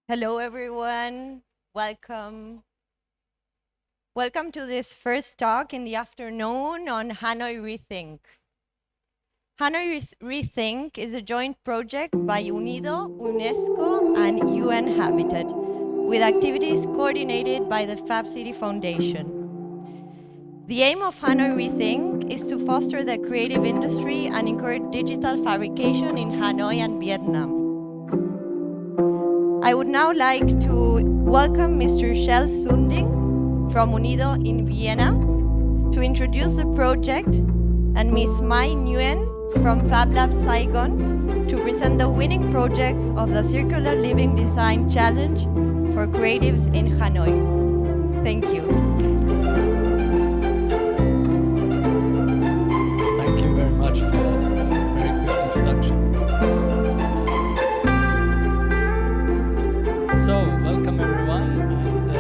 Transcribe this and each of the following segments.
Hello, everyone. Welcome. Welcome to this first talk in the afternoon on Hanoi Rethink. Hanoi Rethink is a joint project by UNIDO, UNESCO, and UN Habitat, with activities coordinated by the Fab City Foundation. The aim of Hanoi Rethink is to foster the creative industry and encourage digital fabrication in Hanoi and Vietnam. I would now like to welcome Mr. Shel Sunding from UNIDO in Vienna to introduce the project, and Ms. Mai Nguyen from Fab Lab Saigon to present the winning projects of the Circular Living Design Challenge for creatives in Hanoi. Thank you. Thank you very much for that very quick introduction. So, welcome everyone, and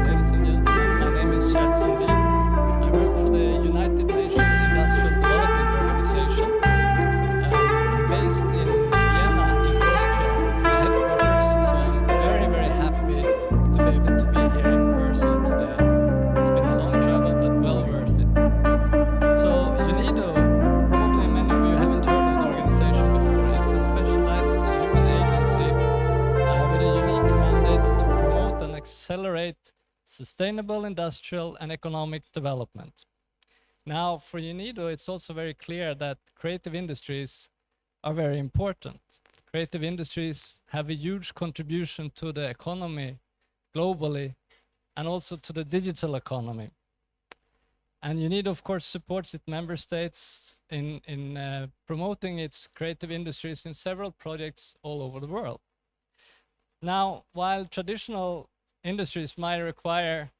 ladies and gentlemen, my name is Shel Sundin. I work for the United Nations Industrial Development Organization. I'm based in Vienna, in Austria, the headquarters, so I'm very, very happy to be able to be here in person today. It's been a long travel, but well worth it. So, UNIDO, probably many of you haven't heard of the organization before. It's a specialized human agency with a unique mandate to promote and accelerate sustainable industrial and economic development. Now, for UNIDO, it's also very clear that creative industries are very important. Creative industries have a huge contribution to the economy globally and also to the digital economy. And UNIDO, of course, supports its member states in promoting its creative industries in several projects all over the world. Now, while traditional industries might require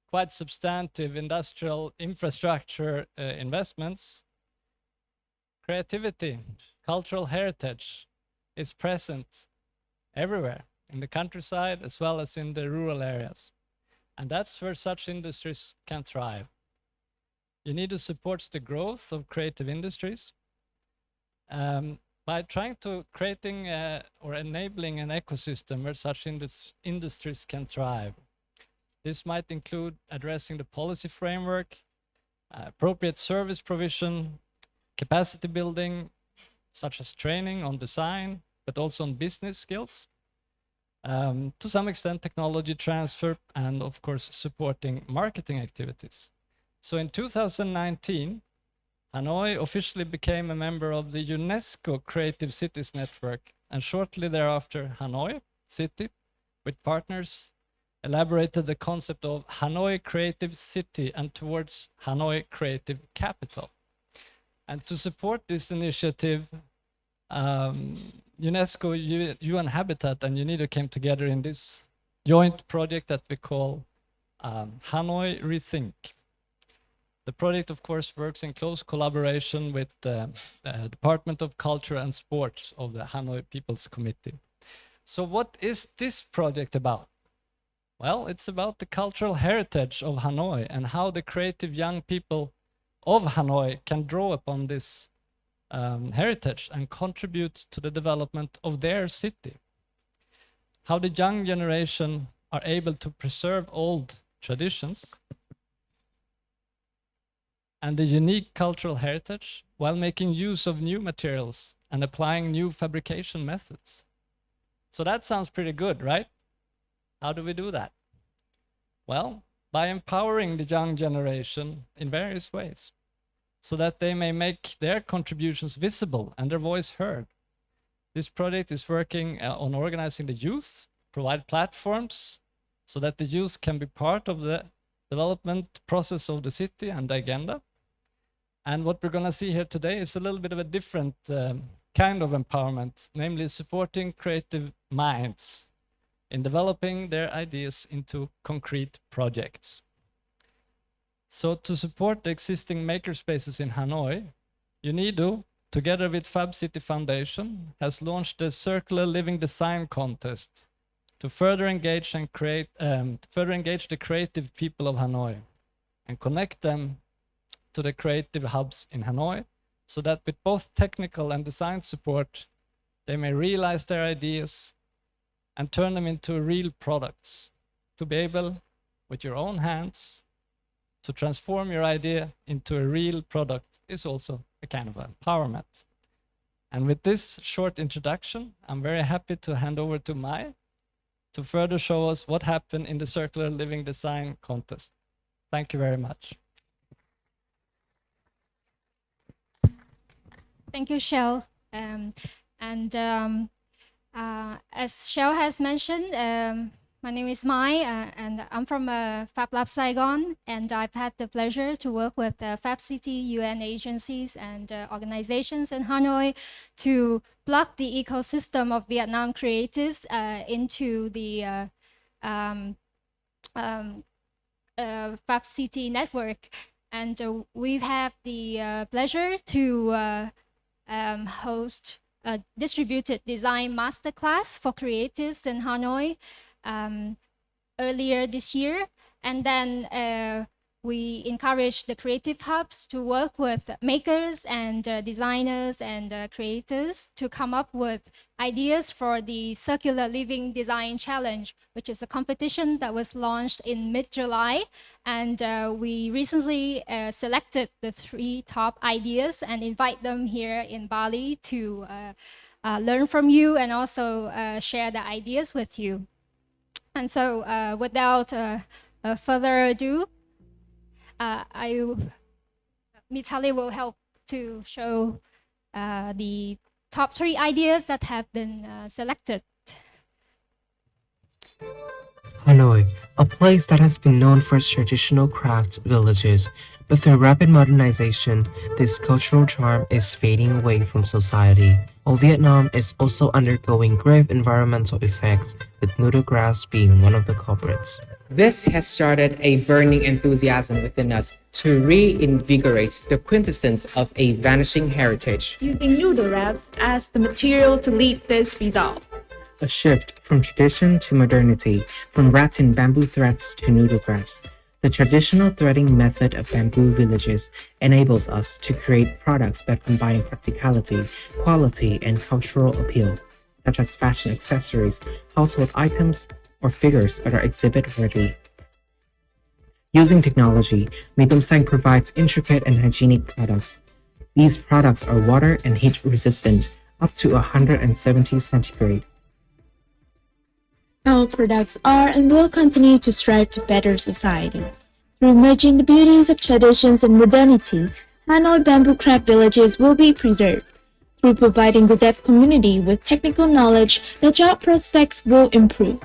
quite substantive industrial infrastructure investments, creativity, cultural heritage is present everywhere, in the countryside as well as in the rural areas. And that's where such industries can thrive. UNIDO supports the growth of creative industries by trying to creating or enabling an ecosystem where such industries can thrive. This might include addressing the policy framework, appropriate service provision, capacity building, such as training on design, but also on business skills. To some extent, technology transfer, and of course, supporting marketing activities. So in 2019, Hanoi officially became a member of the UNESCO Creative Cities Network, and shortly thereafter, Hanoi City, with partners, elaborated the concept of Hanoi Creative City and towards Hanoi Creative Capital. And to support this initiative, UNESCO, UN Habitat, and UNIDO came together in this joint project that we call Hanoi Rethink. The project, of course, works in close collaboration with the Department of Culture and Sports of the Hanoi People's Committee. So what is this project about? Well, it's about the cultural heritage of Hanoi and how the creative young people of Hanoi can draw upon this heritage and contribute to the development of their city. How the young generation are able to preserve old traditions and the unique cultural heritage while making use of new materials and applying new fabrication methods. So that sounds pretty good, right? How do we do that? Well, by empowering the young generation in various ways so that they may make their contributions visible and their voice heard. This project is working on organizing the youth, provide platforms so that the youth can be part of the development process of the city and the agenda. And what we're going to see here today is a little bit of a different kind of empowerment, namely supporting creative minds in developing their ideas into concrete projects. So to support the existing makerspaces in Hanoi, UNIDO, together with Fab City Foundation, has launched the Circular Living Design Contest to further engage and engage the creative people of Hanoi and connect them to the creative hubs in Hanoi, so that with both technical and design support, they may realize their ideas and turn them into real products. To be able, with your own hands, to transform your idea into a real product is also a kind of empowerment. And with this short introduction, I'm very happy to hand over to Mai to further show us what happened in the Circular Living Design contest. Thank you very much. Thank you, Shell. As Shell has mentioned, my name is Mai, and I'm from Fab Lab Saigon, and I've had the pleasure to work with Fab City, UN agencies, and organizations in Hanoi to plug the ecosystem of Vietnam creatives into the Fab City network. And we've had the pleasure to host a distributed design masterclass for creatives in Hanoi earlier this year. And then we encourage the creative hubs to work with makers and designers and creators to come up with ideas for the Circular Living Design Challenge, which is a competition that was launched in mid-July. And we recently selected the 3 top ideas and invite them here in Bali to learn from you and also share the ideas with you. And so without further ado, Mitali will help to show the top 3 ideas that have been selected. Hanoi, a place that has been known for its traditional craft villages, but through rapid modernization, this cultural charm is fading away from society. While Vietnam is also undergoing grave environmental effects, with noodle graphs being one of the culprits. This has started a burning enthusiasm within us to reinvigorate the quintessence of a vanishing heritage. Using noodle wraps as the material to lead this resolve. A shift from tradition to modernity, from rattan bamboo threads to noodle graphs. The traditional threading method of bamboo villages enables us to create products that combine practicality, quality, and cultural appeal, such as fashion accessories, household items, or figures that are exhibit-worthy. Using technology, My Tông Xanh provides intricate and hygienic products. These products are water and heat resistant, up to 170 centigrade. Our products are and will continue to strive to better society. Through merging the beauties of traditions and modernity, Hanoi bamboo craft villages will be preserved. Through providing the deaf community with technical knowledge, the job prospects will improve.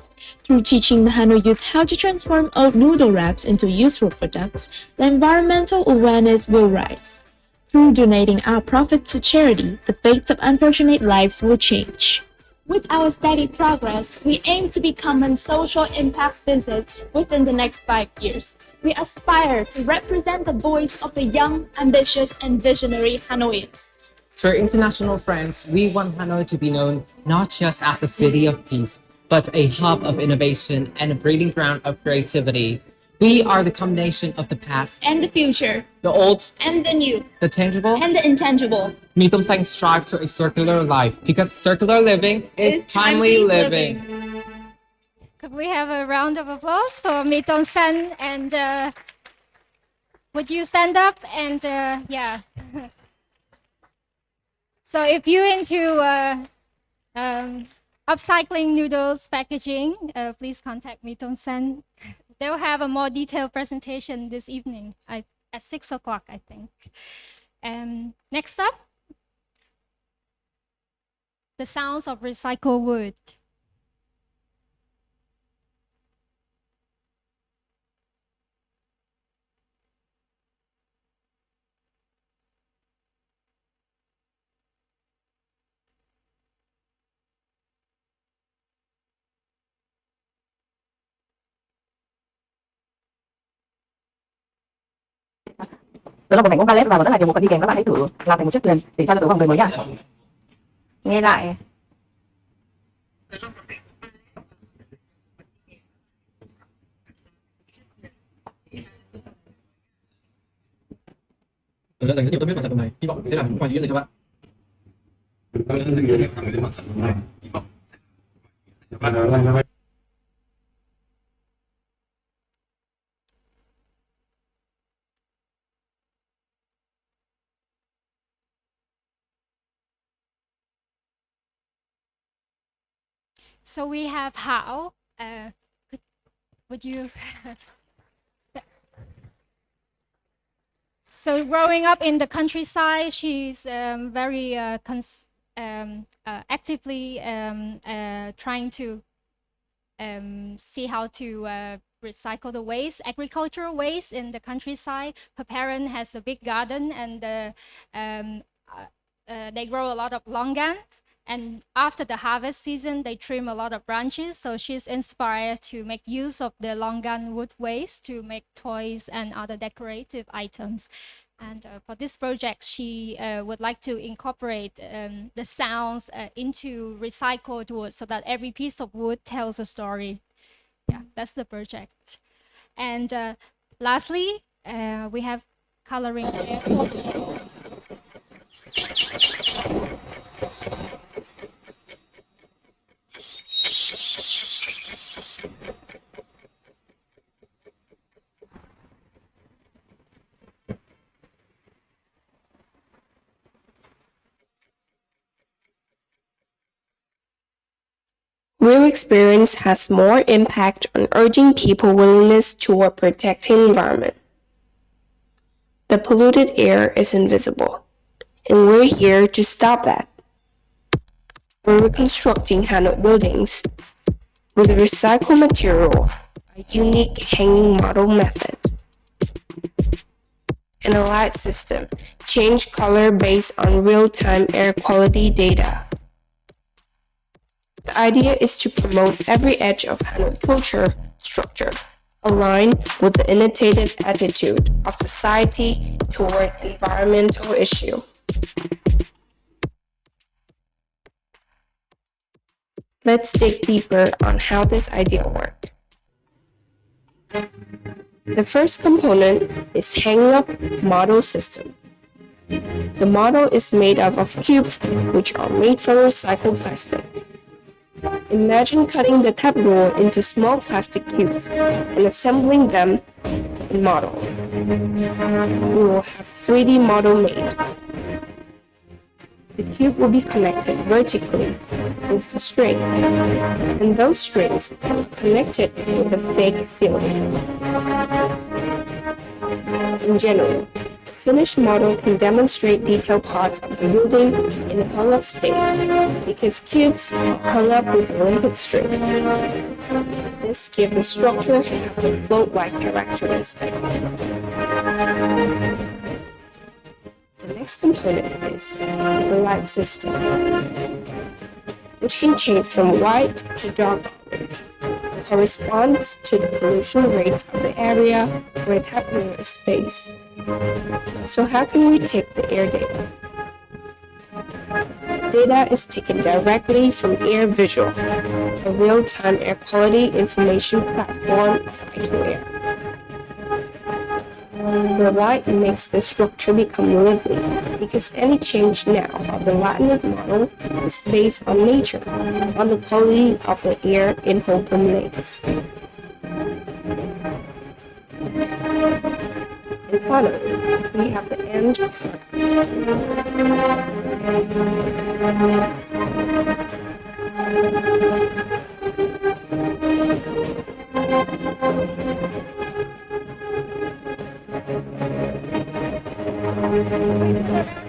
Through teaching the Hanoi youth how to transform old noodle wraps into useful products, the environmental awareness will rise. Through donating our profits to charity, the fates of unfortunate lives will change. With our steady progress, we aim to become a social impact business within the next 5 years. We aspire to represent the voice of the young, ambitious, and visionary Hanoians. To our international friends, we want Hanoi to be known not just as a city of peace, but a hub of innovation and a breeding ground of creativity. We are the combination of the past And the future, the old, and the new, the tangible. and the intangible. My Tông Xanh strive to a circular life because circular living is timely living. Could we have a round of applause for My Tông Xanh? And would you stand up and yeah. So if you're into upcycling noodles packaging, please contact My Tông Xanh. They'll have a more detailed presentation this evening at 6 o'clock, I think. Next up, the sounds of recycled wood. Đó là một mảnh bông palette và rất là nhiều bộ phận đi kèm, các bạn hãy thử làm thành một chiếc thuyền để trao cho tổ hợp người mới nhá. Nghe lại. Tôi đã dành rất nhiều tâm huyết vào sản phẩm này, hy vọng sẽ làm một vài ý nghĩa cho bạn. Tôi đã dành rất nhiều tâm huyết vào sản phẩm này, hy vọng So we have Hao. Would you? So growing up in the countryside, she's very actively trying to see how to recycle the waste, agricultural waste in the countryside. Her parent has a big garden, and they grow a lot of longans. And after the harvest season, they trim a lot of branches. So she's inspired to make use of the longan wood waste to make toys and other decorative items. And for this project, she would like to incorporate the sounds into recycled wood so that every piece of wood tells a story. Yeah, that's the project. And lastly, we have coloring air quality. Real experience has more impact on urging people willingness toward protecting environment. The polluted air is invisible, and we're here to stop that. We're reconstructing Hanoi buildings with recycled material, a unique hanging model method, and a light system, change color based on real-time air quality data. The idea is to promote every edge of Hanoi culture structure, aligned with the innovative attitude of society toward environmental issue. Let's dig deeper on how this idea works. The first component is hanging up model system. The model is made up of cubes which are made from recycled plastic. Imagine cutting the tableau into small plastic cubes and assembling them in model. We will have 3D model made. The cube will be connected vertically with a string, and those strings are connected with a fake ceiling. In general, the finished model can demonstrate detailed parts of the building in a hung-up state because cubes are hung up with a limpid string. This gives the structure half the float-like characteristic. The next component is the light system, which can change from white to dark orange, corresponds to the pollution rates of the area where Tapio is based. So how can we take the air data? Data is taken directly from Air Visual, a real-time air quality information platform of IQAir. The light makes the structure become lively because any change now of the Latin model is based on nature, on the quality of the air in Holcomb Lakes. And finally, we have the end product.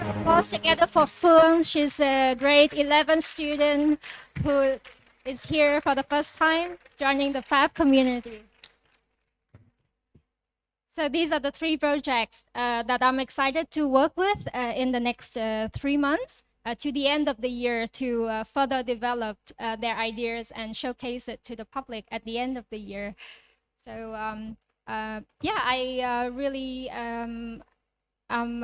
Applause together for Phương. She's a grade 11 student who is here for the first time, joining the Fab community. So these are the 3 projects that I'm excited to work with in the next 3 months to the end of the year to further develop their ideas and showcase it to the public at the end of the year. So yeah, I really I'm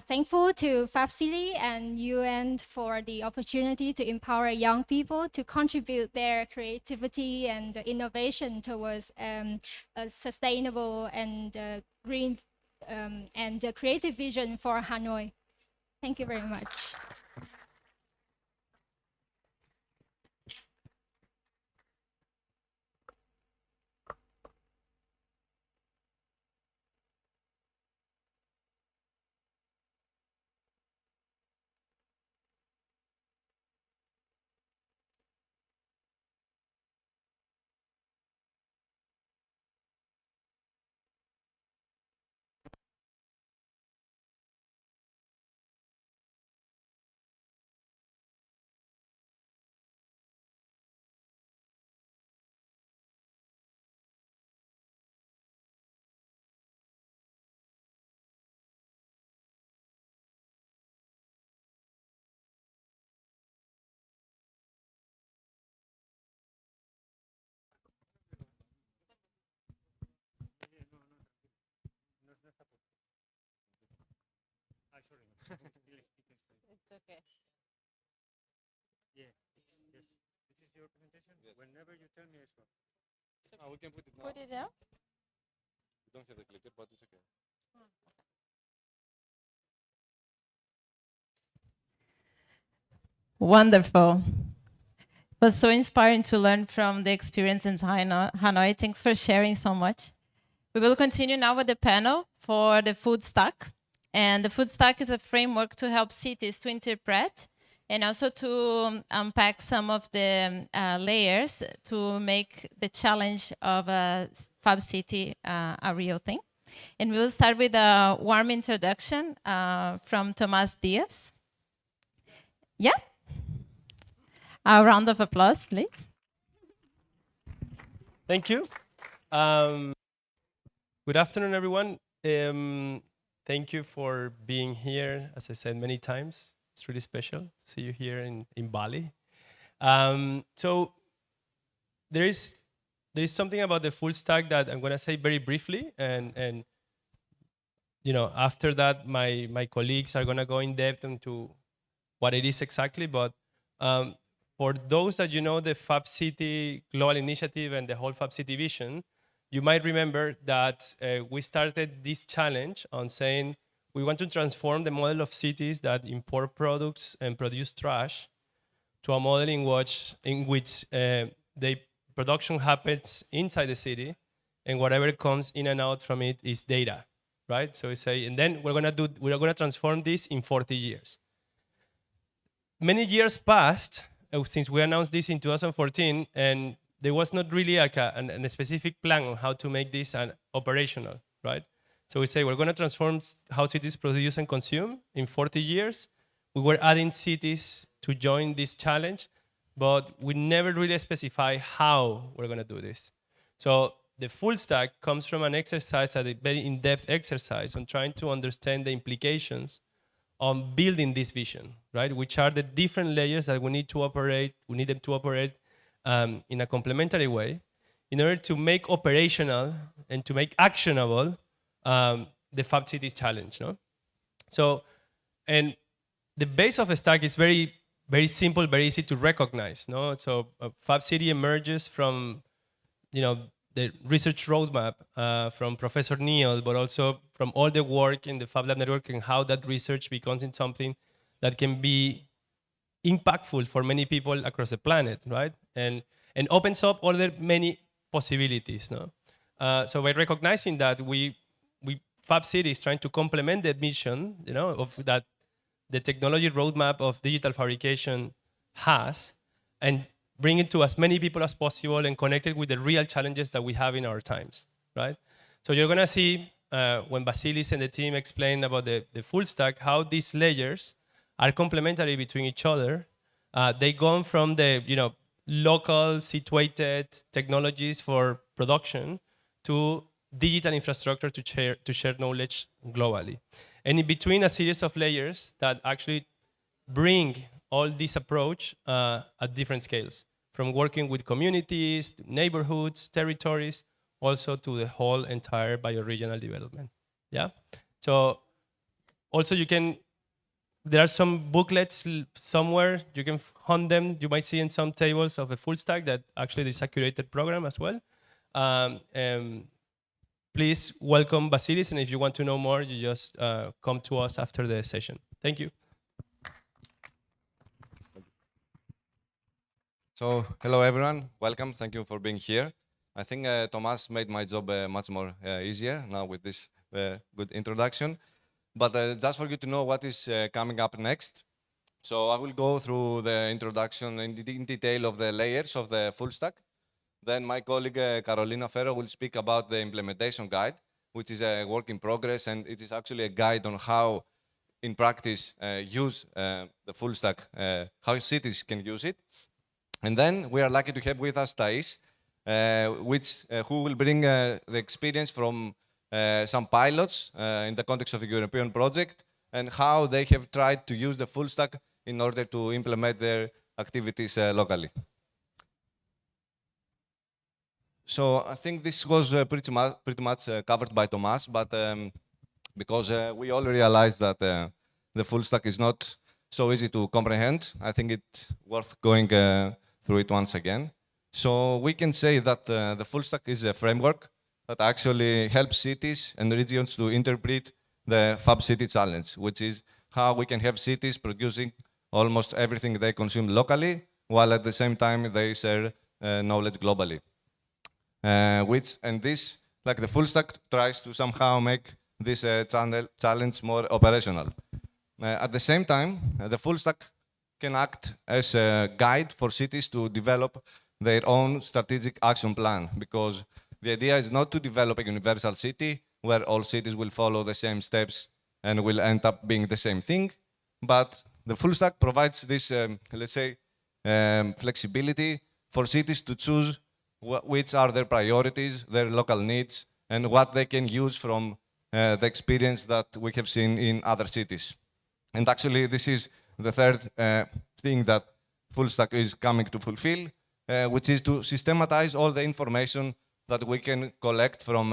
thankful to Fab City and UN for the opportunity to empower young people to contribute their creativity and innovation towards a sustainable and green and creative vision for Hanoi. Thank you very much. It's okay. We can put it now. Put it down. We don't have the clicker, but it's okay. Wonderful. It was so inspiring to learn from the experience in Hanoi. Thanks for sharing so much. We will continue now with the panel for the food stack. And the food stack is a framework to help cities to interpret and also to unpack some of the layers to make the challenge of a Fab City a real thing. And we will start with a warm introduction from Tomás Diaz. Yeah? A round of applause, please. Thank you. Good afternoon, everyone. Thank you for being here. As I said many times, it's really special to see you here in Bali. So there is something about the full stack that I'm going to say very briefly, and you know, after that, my colleagues are going to go in depth into what it is exactly. But for those that you know the Fab City Global Initiative and the whole Fab City vision, you might remember that we started this challenge on saying we want to transform the model of cities that import products and produce trash to a model in which the production happens inside the city, and whatever comes in and out from it is data, right? So we say, and then we're gonna transform this in 40 years. Many years passed since we announced this in 2014, and there was not really like a specific plan on how to make this operational, right? So we say we're going to transform how cities produce and consume in 40 years. We were adding cities to join this challenge, but we never really specify how we're going to do this. So the full stack comes from an exercise, a very in-depth exercise on trying to understand the implications on building this vision, right? Which are the different layers that we need them to operate in a complementary way in order to make operational and to make actionable the Fab Cities challenge, no? So, and the base of a stack is very, very simple, very easy to recognize, no? So Fab City emerges from, you know, the research roadmap from Professor Neil, but also from all the work in the Fab Lab network and how that research becomes in something that can be impactful for many people across the planet, right? And opens up all the many possibilities, no? So by recognizing that, we Fab City is trying to complement the mission, you know, of that the technology roadmap of digital fabrication has, and bring it to as many people as possible and connect it with the real challenges that we have in our times, right? So you're gonna see when Vasilis and the team explain about the full stack, how these layers are complementary between each other. They go from the, you know, local situated technologies for production to digital infrastructure to share knowledge globally. And in between, a series of layers that actually bring all this approach at different scales, from working with communities, neighborhoods, territories, also to the whole entire bioregional development. Yeah. So also there are some booklets somewhere, you can hunt them. You might see in some tables of a full stack that actually there's a curated program as well. Please welcome Vasilis, and if you want to know more, you just come to us after the session. Thank you. So, hello everyone, welcome, thank you for being here. I think Tomás made my job much more easier now with this good introduction. But just for you to know what is coming up next. So I will go through the introduction in detail of the layers of the full stack. Then my colleague Carolina Ferro will speak about the implementation guide, which is a work in progress, and it is actually a guide on how, in practice, use the full stack, how cities can use it. And then we are lucky to have with us Thais, who will bring the experience from some pilots in the context of a European project and how they have tried to use the full stack in order to implement their activities locally. So I think this was pretty much covered by Tomás, but because we all realized that the full stack is not so easy to comprehend. I think it's worth going through it once again. So we can say that the full stack is a framework that actually helps cities and regions to interpret the Fab City challenge, which is how we can have cities producing almost everything they consume locally, while at the same time they share knowledge globally. And this, like the full stack, tries to somehow make this challenge more operational. At the same time, the full stack can act as a guide for cities to develop their own strategic action plan, because the idea is not to develop a universal city where all cities will follow the same steps and will end up being the same thing, but the full stack provides this, let's say, flexibility for cities to choose which are their priorities, their local needs, and what they can use from the experience that we have seen in other cities. And actually, this is the third thing that full stack is coming to fulfill, which is to systematize all the information that we can collect from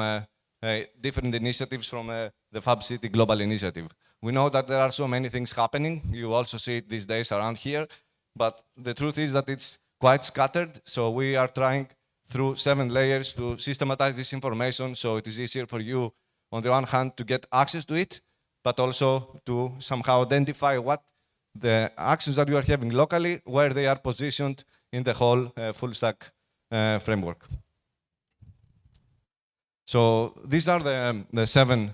different initiatives from the Fab City Global Initiative. We know that there are so many things happening. You also see it these days around here. But the truth is that it's quite scattered. So we are trying through 7 layers to systematize this information so it is easier for you, on the one hand, to get access to it, but also to somehow identify what the actions that you are having locally, where they are positioned in the whole full stack framework. So these are the 7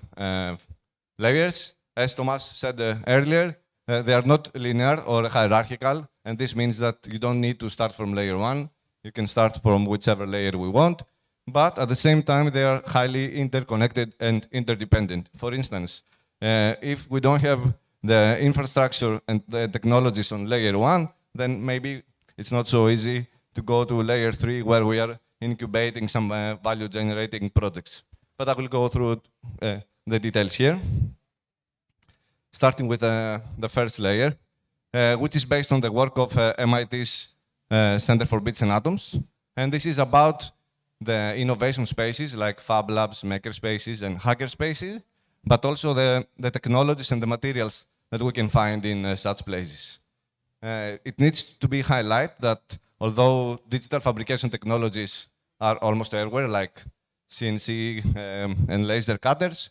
layers. As Thomas said earlier, they are not linear or hierarchical, and this means that you don't need to start from layer 1. You can start from whichever layer we want, but at the same time, they are highly interconnected and interdependent. For instance, if we don't have the infrastructure and the technologies on layer 1, then maybe it's not so easy to go to layer 3, where we are incubating some value-generating projects. But I will go through the details here, starting with the first layer, which is based on the work of MIT's Center for Bits and Atoms. And this is about the innovation spaces like Fab Labs, maker spaces, and hacker spaces, but also the technologies and the materials that we can find in such places. It needs to be highlighted that although digital fabrication technologies are almost everywhere, like CNC and laser cutters,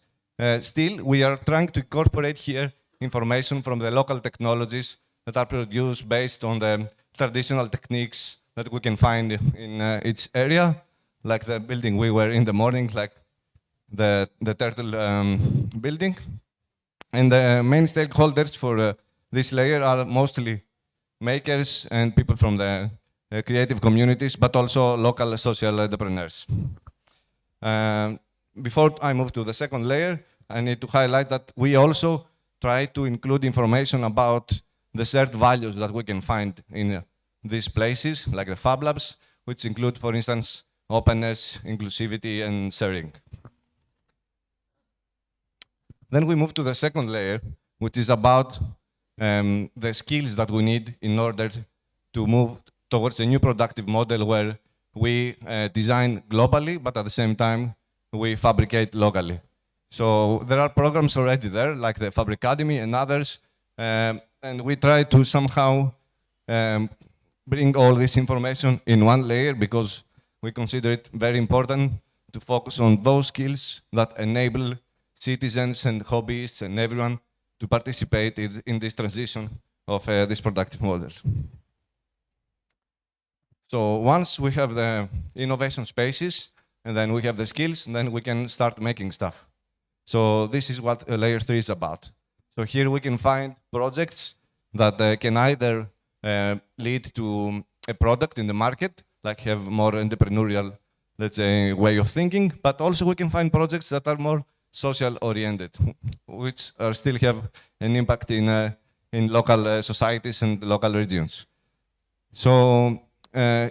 still we are trying to incorporate here information from the local technologies that are produced based on the traditional techniques that we can find in each area, like the building we were in the morning, like the turtle building. And the main stakeholders for this layer are mostly makers and people from the creative communities, but also local social entrepreneurs. Before I move to the second layer, I need to highlight that we also try to include information about the shared values that we can find in these places, like the Fab Labs, which include, for instance, openness, inclusivity, and sharing. Then we move to the second layer, which is about the skills that we need in order to move towards a new productive model where we design globally, but at the same time, we fabricate locally. So there are programs already there, like the Fab Academy and others, and we try to somehow bring all this information in one layer because we consider it very important to focus on those skills that enable citizens and hobbyists and everyone to participate in this transition of this productive model. So once we have the innovation spaces, and then we have the skills, and then we can start making stuff. So this is what layer 3 is about. So here we can find projects that can either lead to a product in the market, like have more entrepreneurial, let's say, way of thinking, but also we can find projects that are more social oriented, which still have an impact in local societies and local regions. So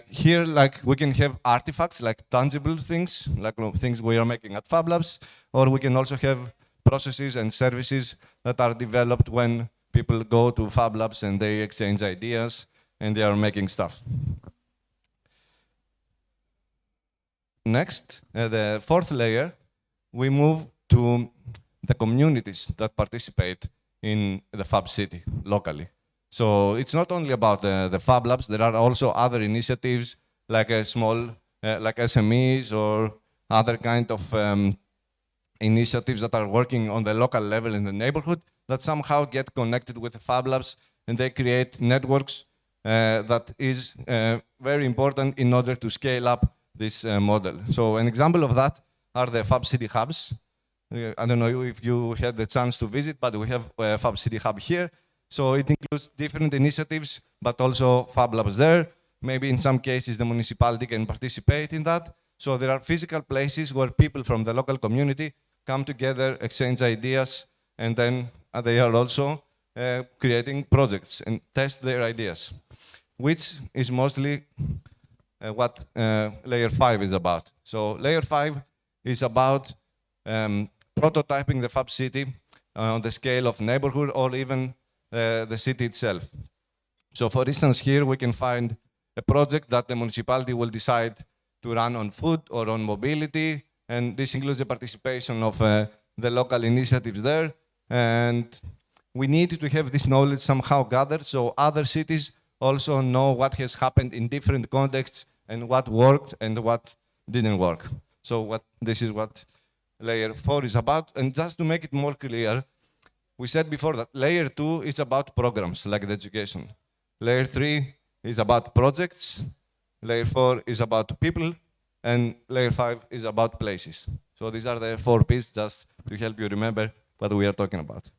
here, like, we can have artifacts, like tangible things, like things we are making at Fab Labs, or we can also have processes and services that are developed when people go to Fab Labs and they exchange ideas and they are making stuff. Next, the fourth layer, we move to the communities that participate in the Fab City locally. So it's not only about the Fab Labs, there are also other initiatives like a small, like SMEs or other kind of initiatives that are working on the local level in the neighborhood that somehow get connected with the Fab Labs, and they create networks that is very important in order to scale up this model. So an example of that are the Fab City hubs. I don't know if you had the chance to visit, but we have a Fab City hub here. So it includes different initiatives, but also Fab Labs there. Maybe in some cases the municipality can participate in that. So there are physical places where people from the local community come together, exchange ideas, and then they are also creating projects and test their ideas, which is mostly what layer 5 is about. So layer 5 is about prototyping the Fab City on the scale of neighborhood or even the city itself. So for instance, here we can find a project that the municipality will decide to run on food or on mobility, and this includes the participation of the local initiatives there. And we need to have this knowledge somehow gathered so other cities also know what has happened in different contexts and what worked and what didn't work. So this is what layer 4 is about. And just to make it more clear, we said before that layer 2 is about programs like the education. Layer 3 is about projects. Layer 4 is about people. And layer 5 is about places. So these are the 4 P's, just to help you remember what we are talking about.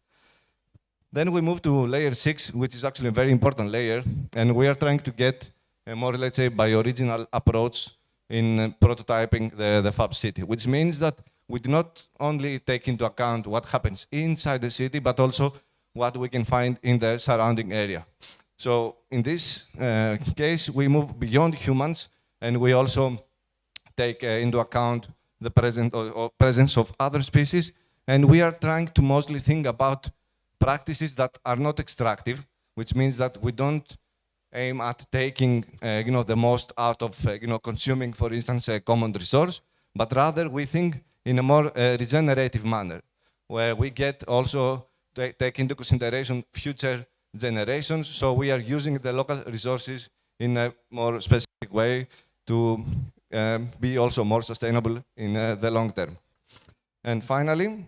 Then we move to layer 6, which is actually a very important layer. And we are trying to get a more, let's say, bio-original approach in prototyping the Fab City, which means that we do not only take into account what happens inside the city, but also what we can find in the surrounding area. So in this case, we move beyond humans, and we also take into account the presence of other species. And we are trying to mostly think about practices that are not extractive, which means that we don't aim at taking the most out of consuming, for instance, a common resource, but rather we think in a more regenerative manner, where we get also take into consideration future generations. So we are using the local resources in a more specific way to be also more sustainable in the long term. And finally,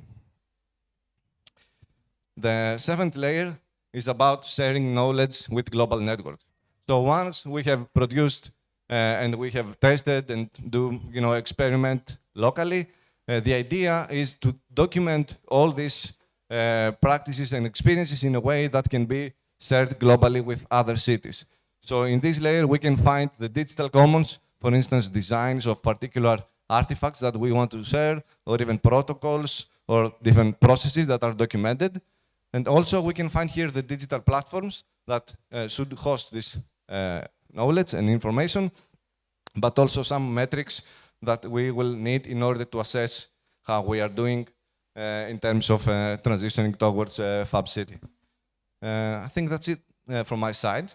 the 7th layer is about sharing knowledge with global networks. So once we have produced and we have tested and do experiment locally, the idea is to document all these practices and experiences in a way that can be shared globally with other cities. So in this layer, we can find the digital commons, for instance, designs of particular artifacts that we want to share, or even protocols or different processes that are documented. And also we can find here the digital platforms that should host this knowledge and information, but also some metrics that we will need in order to assess how we are doing in terms of transitioning towards Fab City. I think that's it from my side.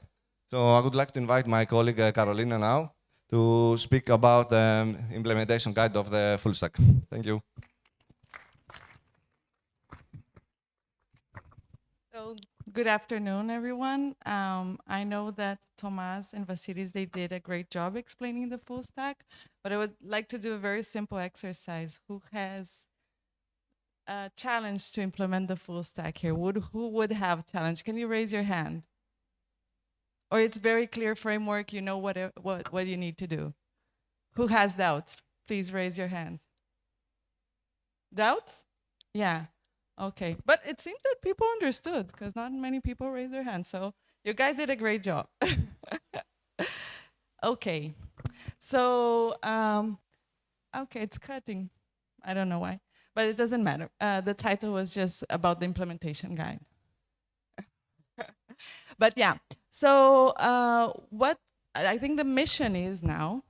So I would like to invite my colleague Carolina now to speak about the implementation guide of the full stack. Thank you. So good afternoon, everyone. I know that Tomas and Vasilis, they did a great job explaining the full stack, but I would like to do a very simple exercise. Who has a challenge to implement the full stack here? Who would have challenge? Can you raise your hand? Or it's very clear framework, you know what you need to do. Who has doubts? Please raise your hand. Doubts? Yeah. Okay, but it seems that people understood because not many people raised their hands. So you guys did a great job. Okay, so okay, it's cutting. I don't know why, but it doesn't matter. The title was just about the implementation guide. But yeah, so what I think the mission is now,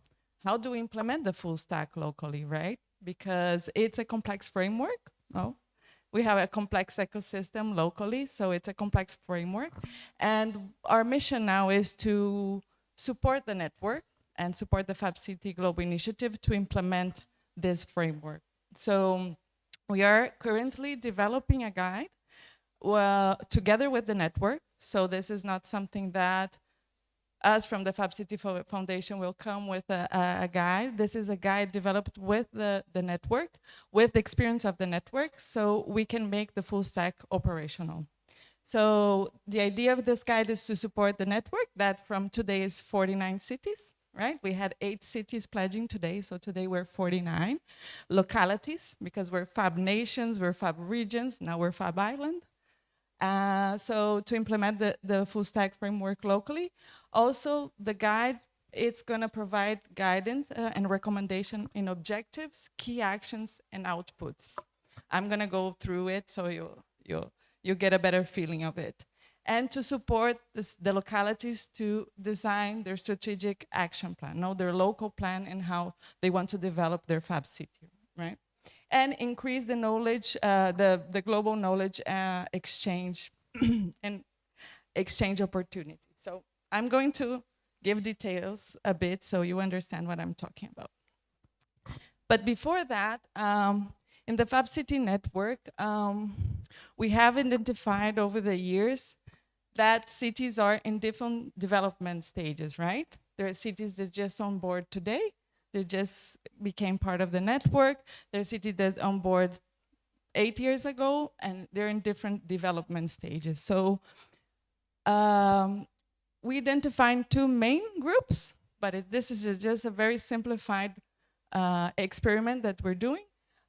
how do we implement the full stack locally, right? Because it's a complex framework. No. We have a complex ecosystem locally, so it's a complex framework. And our mission now is to support the network and support the Fab City Global Initiative to implement this framework. So we are currently developing a guide well, together with the network. So this is not something that us from the Fab City Foundation will come with a guide. This is a guide developed with the network, with the experience of the network, so we can make the full stack operational. So the idea of this guide is to support the network that from today is 49 cities, right? We had 8 cities pledging today, so today we're 49 localities, because we're Fab nations, we're Fab regions, now we're Fab Island. So to implement the full stack framework locally. Also, the guide, it's gonna provide guidance and recommendation in objectives, key actions, and outputs. I'm gonna go through it so you get a better feeling of it. And to support the localities to design their strategic action plan, know their local plan and how they want to develop their Fab City, right? And increase the knowledge, the global knowledge exchange and exchange opportunities. So I'm going to give details a bit so you understand what I'm talking about. But before that, in the Fab City network, we have identified over the years that cities are in different development stages, right? There are cities that just on board today, they just became part of the network. There are cities that on board 8 years ago, and they're in different development stages. So we identified 2 main groups, but this is just a very simplified experiment that we're doing.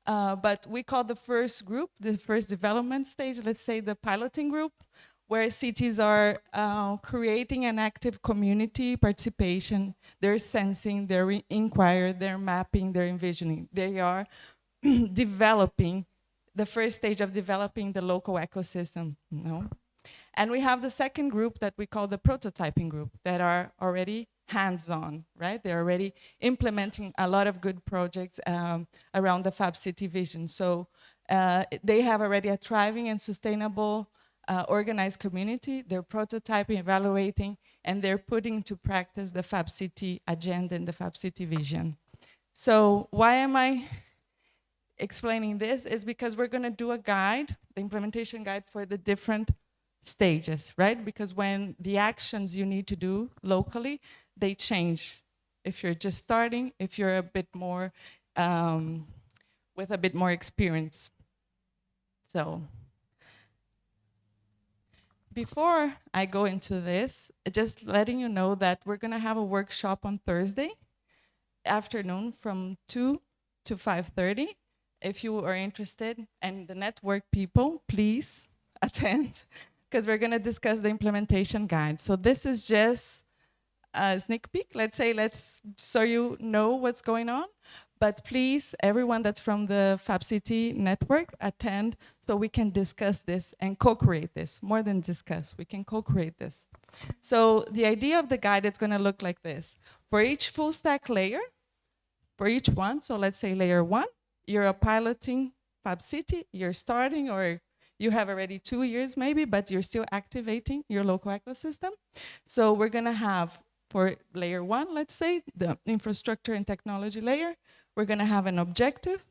But we call the first group, the first development stage, let's say the piloting group, where cities are creating an active community participation. They're sensing, they're inquiring, they're mapping, they're envisioning. They are developing, the first stage of developing the local ecosystem, you know? And we have the second group that we call the prototyping group that are already hands-on, right? They're already implementing a lot of good projects around the Fab City vision. So they have already a thriving and sustainable organized community. They're prototyping, evaluating, and they're putting into practice the Fab City agenda and the Fab City vision. So why am I explaining this? Is because we're gonna do a guide, the implementation guide for the different stages, right? Because when the actions you need to do locally, they change. If you're just starting, if you're a bit more, with a bit more experience. So, before I go into this, just letting you know that we're gonna have a workshop on Thursday afternoon from 2 to 5:30. If you are interested, and the network people, please attend, because we're gonna discuss the implementation guide. So this is just a sneak peek, let's say, so you know what's going on. But please, everyone that's from the Fab City network, attend so we can discuss this and co-create this. More than discuss, we can co-create this. So the idea of the guide is gonna look like this. For each full stack layer, for each one, so let's say layer 1, you're a piloting Fab City, you're starting, or you have already 2 years maybe, but you're still activating your local ecosystem. So we're gonna have, for layer 1, let's say, the infrastructure and technology layer, we're gonna have an objective.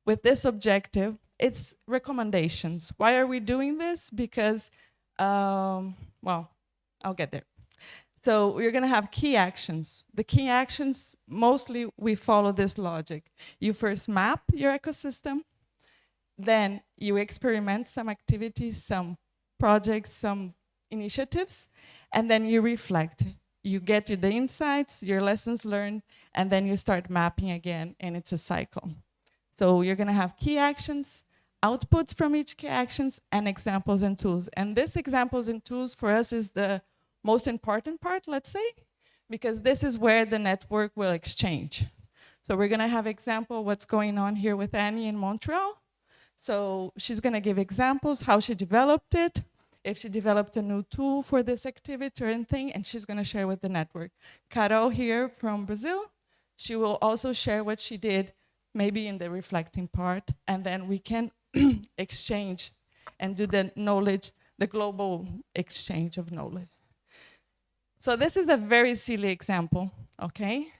With this objective, it's recommendations. Why are we doing this? Because, well, I'll get there. So we're gonna have key actions. The key actions, mostly we follow this logic. You first map your ecosystem, then you experiment some activities, some projects, some initiatives, and then you reflect. You get the insights, your lessons learned, and then you start mapping again, and it's a cycle. So you're gonna have key actions, outputs from each key actions, and examples and tools. And this examples and tools for us is the most important part, let's say, because this is where the network will exchange. So we're gonna have example what's going on here with Annie in Montreal. So she's gonna give examples, how she developed it, if she developed a new tool for this activity or anything, and she's gonna share with the network. Carol here from Brazil, she will also share what she did, maybe in the reflecting part, and then we can exchange and do the knowledge, the global exchange of knowledge. So this is a very silly example, okay?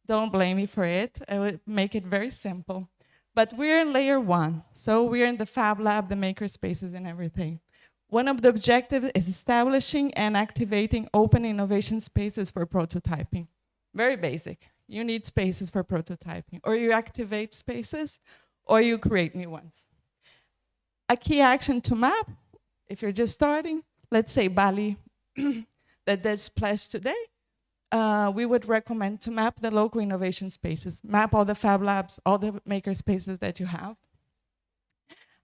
Don't blame me for it, I will make it very simple. But we're in layer 1, so we're in the Fab Lab, the maker spaces and everything. One of the objectives is establishing and activating open innovation spaces for prototyping. Very basic. You need spaces for prototyping, or you activate spaces, or you create new ones. A key action to map, if you're just starting, let's say Bali, that there's place today, we would recommend to map the local innovation spaces, map all the Fab Labs, all the maker spaces that you have.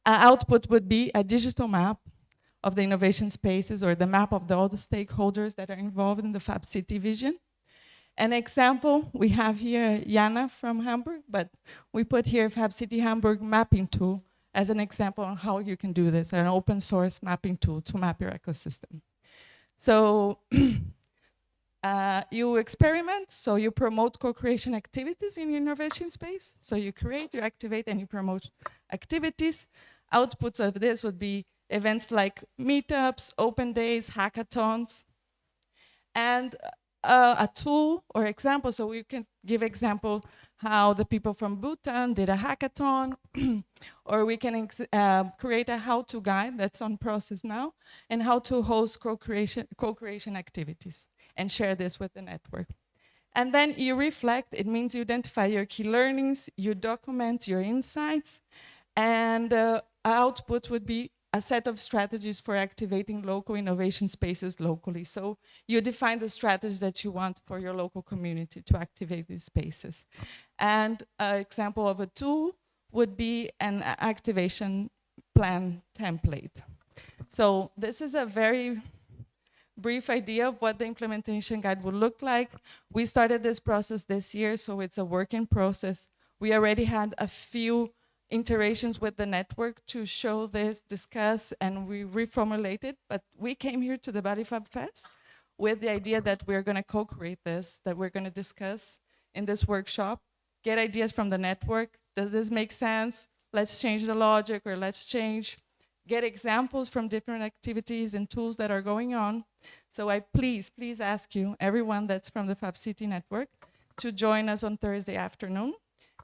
Output would be a digital map of the innovation spaces, or the map of all the stakeholders that are involved in the Fab City vision. An example, we have here Jana from Hamburg, but we put here Fab City Hamburg mapping tool as an example on how you can do this, an open source mapping tool to map your ecosystem. So you experiment, so you promote co-creation activities in your innovation space. So you create, you activate, and you promote activities. Outputs of this would be events like meetups, open days, hackathons, and a tool or example. So we can give example how the people from Bhutan did a hackathon, or we can create a how-to guide that's on process now, and how to host co-creation activities and share this with the network. And then you reflect. It means you identify your key learnings, you document your insights, and output would be a set of strategies for activating local innovation spaces locally. So you define the strategies that you want for your local community to activate these spaces. And an example of a tool would be an activation plan template. So this is a very brief idea of what the implementation guide would look like. We started this process this year, so it's a working process. We already had a few iterations with the network to show this, discuss, and we reformulated. But we came here to the Bali Fab Fest with the idea that we're going to co-create this, that we're going to discuss in this workshop, get ideas from the network. Does this make sense? Let's change the logic, or let's get examples from different activities and tools that are going on. So I please ask you, everyone that's from the Fab City network, to join us on Thursday afternoon,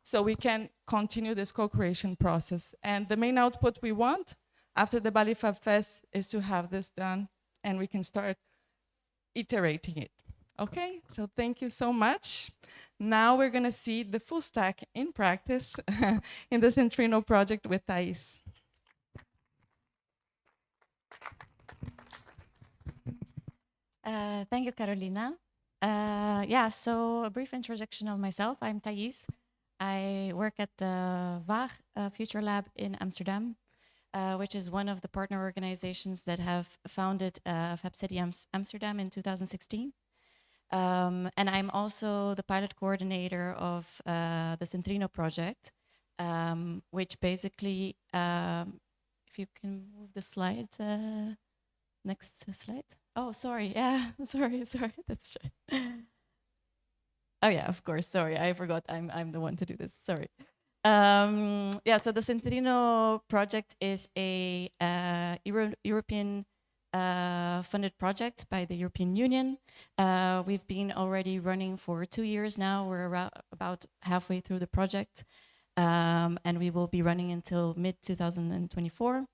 so we can continue this co-creation process. And the main output we want after the Bali Fab Fest is to have this done, and we can start iterating it. Okay, so thank you so much. Now we're gonna see the full stack in practice in the Centrino project with Thais. Thank you, Carolina. So a brief introduction of myself. I'm Thais. I work at the WAG Future Lab in Amsterdam, which is one of the partner organizations that have founded Fab City Amsterdam in 2016. And I'm also the pilot coordinator of the Centrino project, which basically, if you can move the slide, next slide. Oh, sorry, yeah, sorry, that's shy. Oh yeah, of course. Sorry, I forgot. I'm the one to do this. Sorry. So the Centrino project is a European funded project by the European Union. We've been already running for 2 years now. We're about halfway through the project, and we will be running until mid-2024.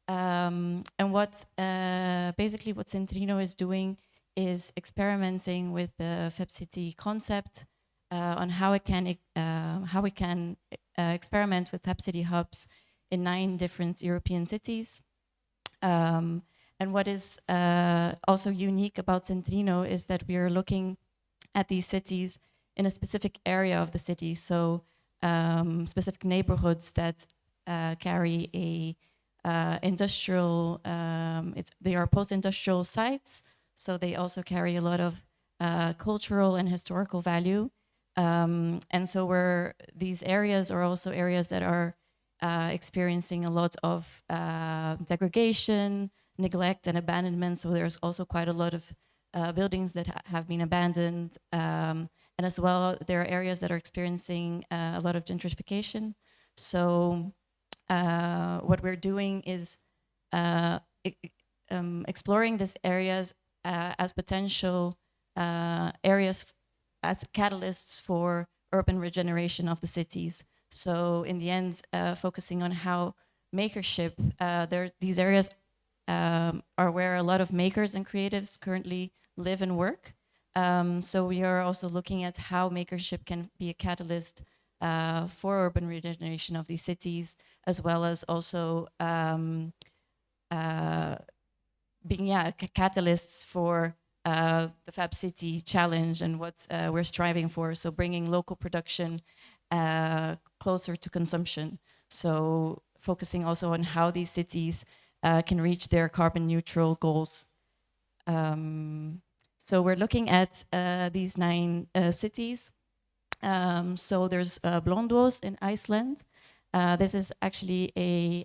And basically what Centrino is doing is experimenting with the Fab City concept on how we can experiment with Fab City hubs in 9 different European cities. And what is also unique about Centrino is that we are looking at these cities in a specific area of the city, so specific neighborhoods that carry a industrial, they are post-industrial sites, so they also carry a lot of cultural and historical value. And so these areas are also areas that are experiencing a lot of degradation, neglect, and abandonment. So there's also quite a lot of buildings that have been abandoned. And as well, there are areas that are experiencing a lot of gentrification. So what we're doing is exploring these areas as potential areas as catalysts for urban regeneration of the cities. So in the end, focusing on how makership, these areas are where a lot of makers and creatives currently live and work. So we are also looking at how makership can be a catalyst for urban regeneration of these cities, as well as also being catalysts for the Fab City challenge and what we're striving for. So bringing local production closer to consumption. So focusing also on how these cities can reach their carbon neutral goals. So we're looking at these 9 cities. So there's Blönduós in Iceland. This is actually a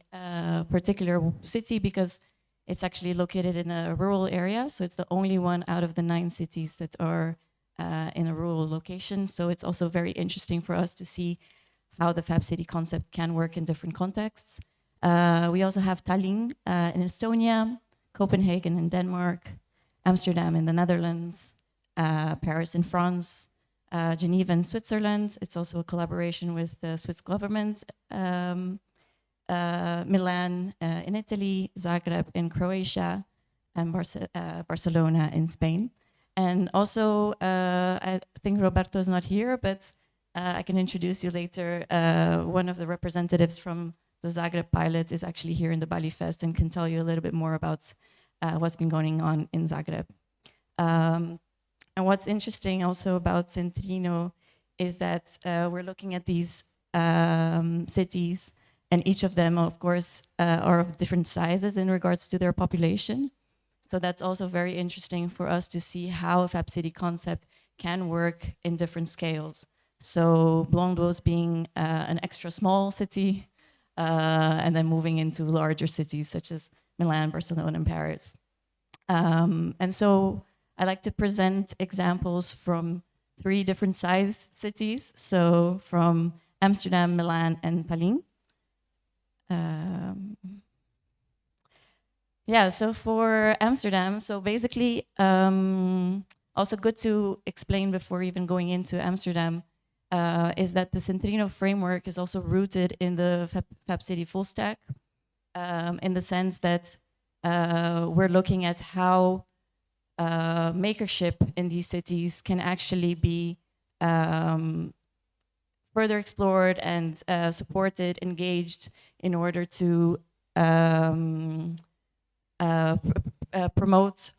particular city because it's actually located in a rural area. So it's the only one out of the 9 cities that are in a rural location. So it's also very interesting for us to see how the Fab City concept can work in different contexts. We also have Tallinn in Estonia, Copenhagen in Denmark, Amsterdam in the Netherlands, Paris in France, Geneva in Switzerland. It's also a collaboration with the Swiss government. Milan in Italy, Zagreb in Croatia, and Barcelona in Spain. And also, I think Roberto is not here, but I can introduce you later. One of the representatives from the Zagreb pilot is actually here in the Bali Fest and can tell you a little bit more about what's been going on in Zagreb. And what's interesting also about Centrino is that we're looking at these cities, and each of them, of course, are of different sizes in regards to their population. So that's also very interesting for us to see how a Fab City concept can work in different scales. So Blönduós being an extra small city, and then moving into larger cities such as Milan, Barcelona, and Paris. And so I like to present examples from 3 different size cities. So from Amsterdam, Milan, and Tallinn. Yeah, so for Amsterdam, so basically, also good to explain before even going into Amsterdam, is that the Centrino framework is also rooted in the Fab City full stack, in the sense that we're looking at how makership in these cities can actually be further explored and supported, engaged in order to promote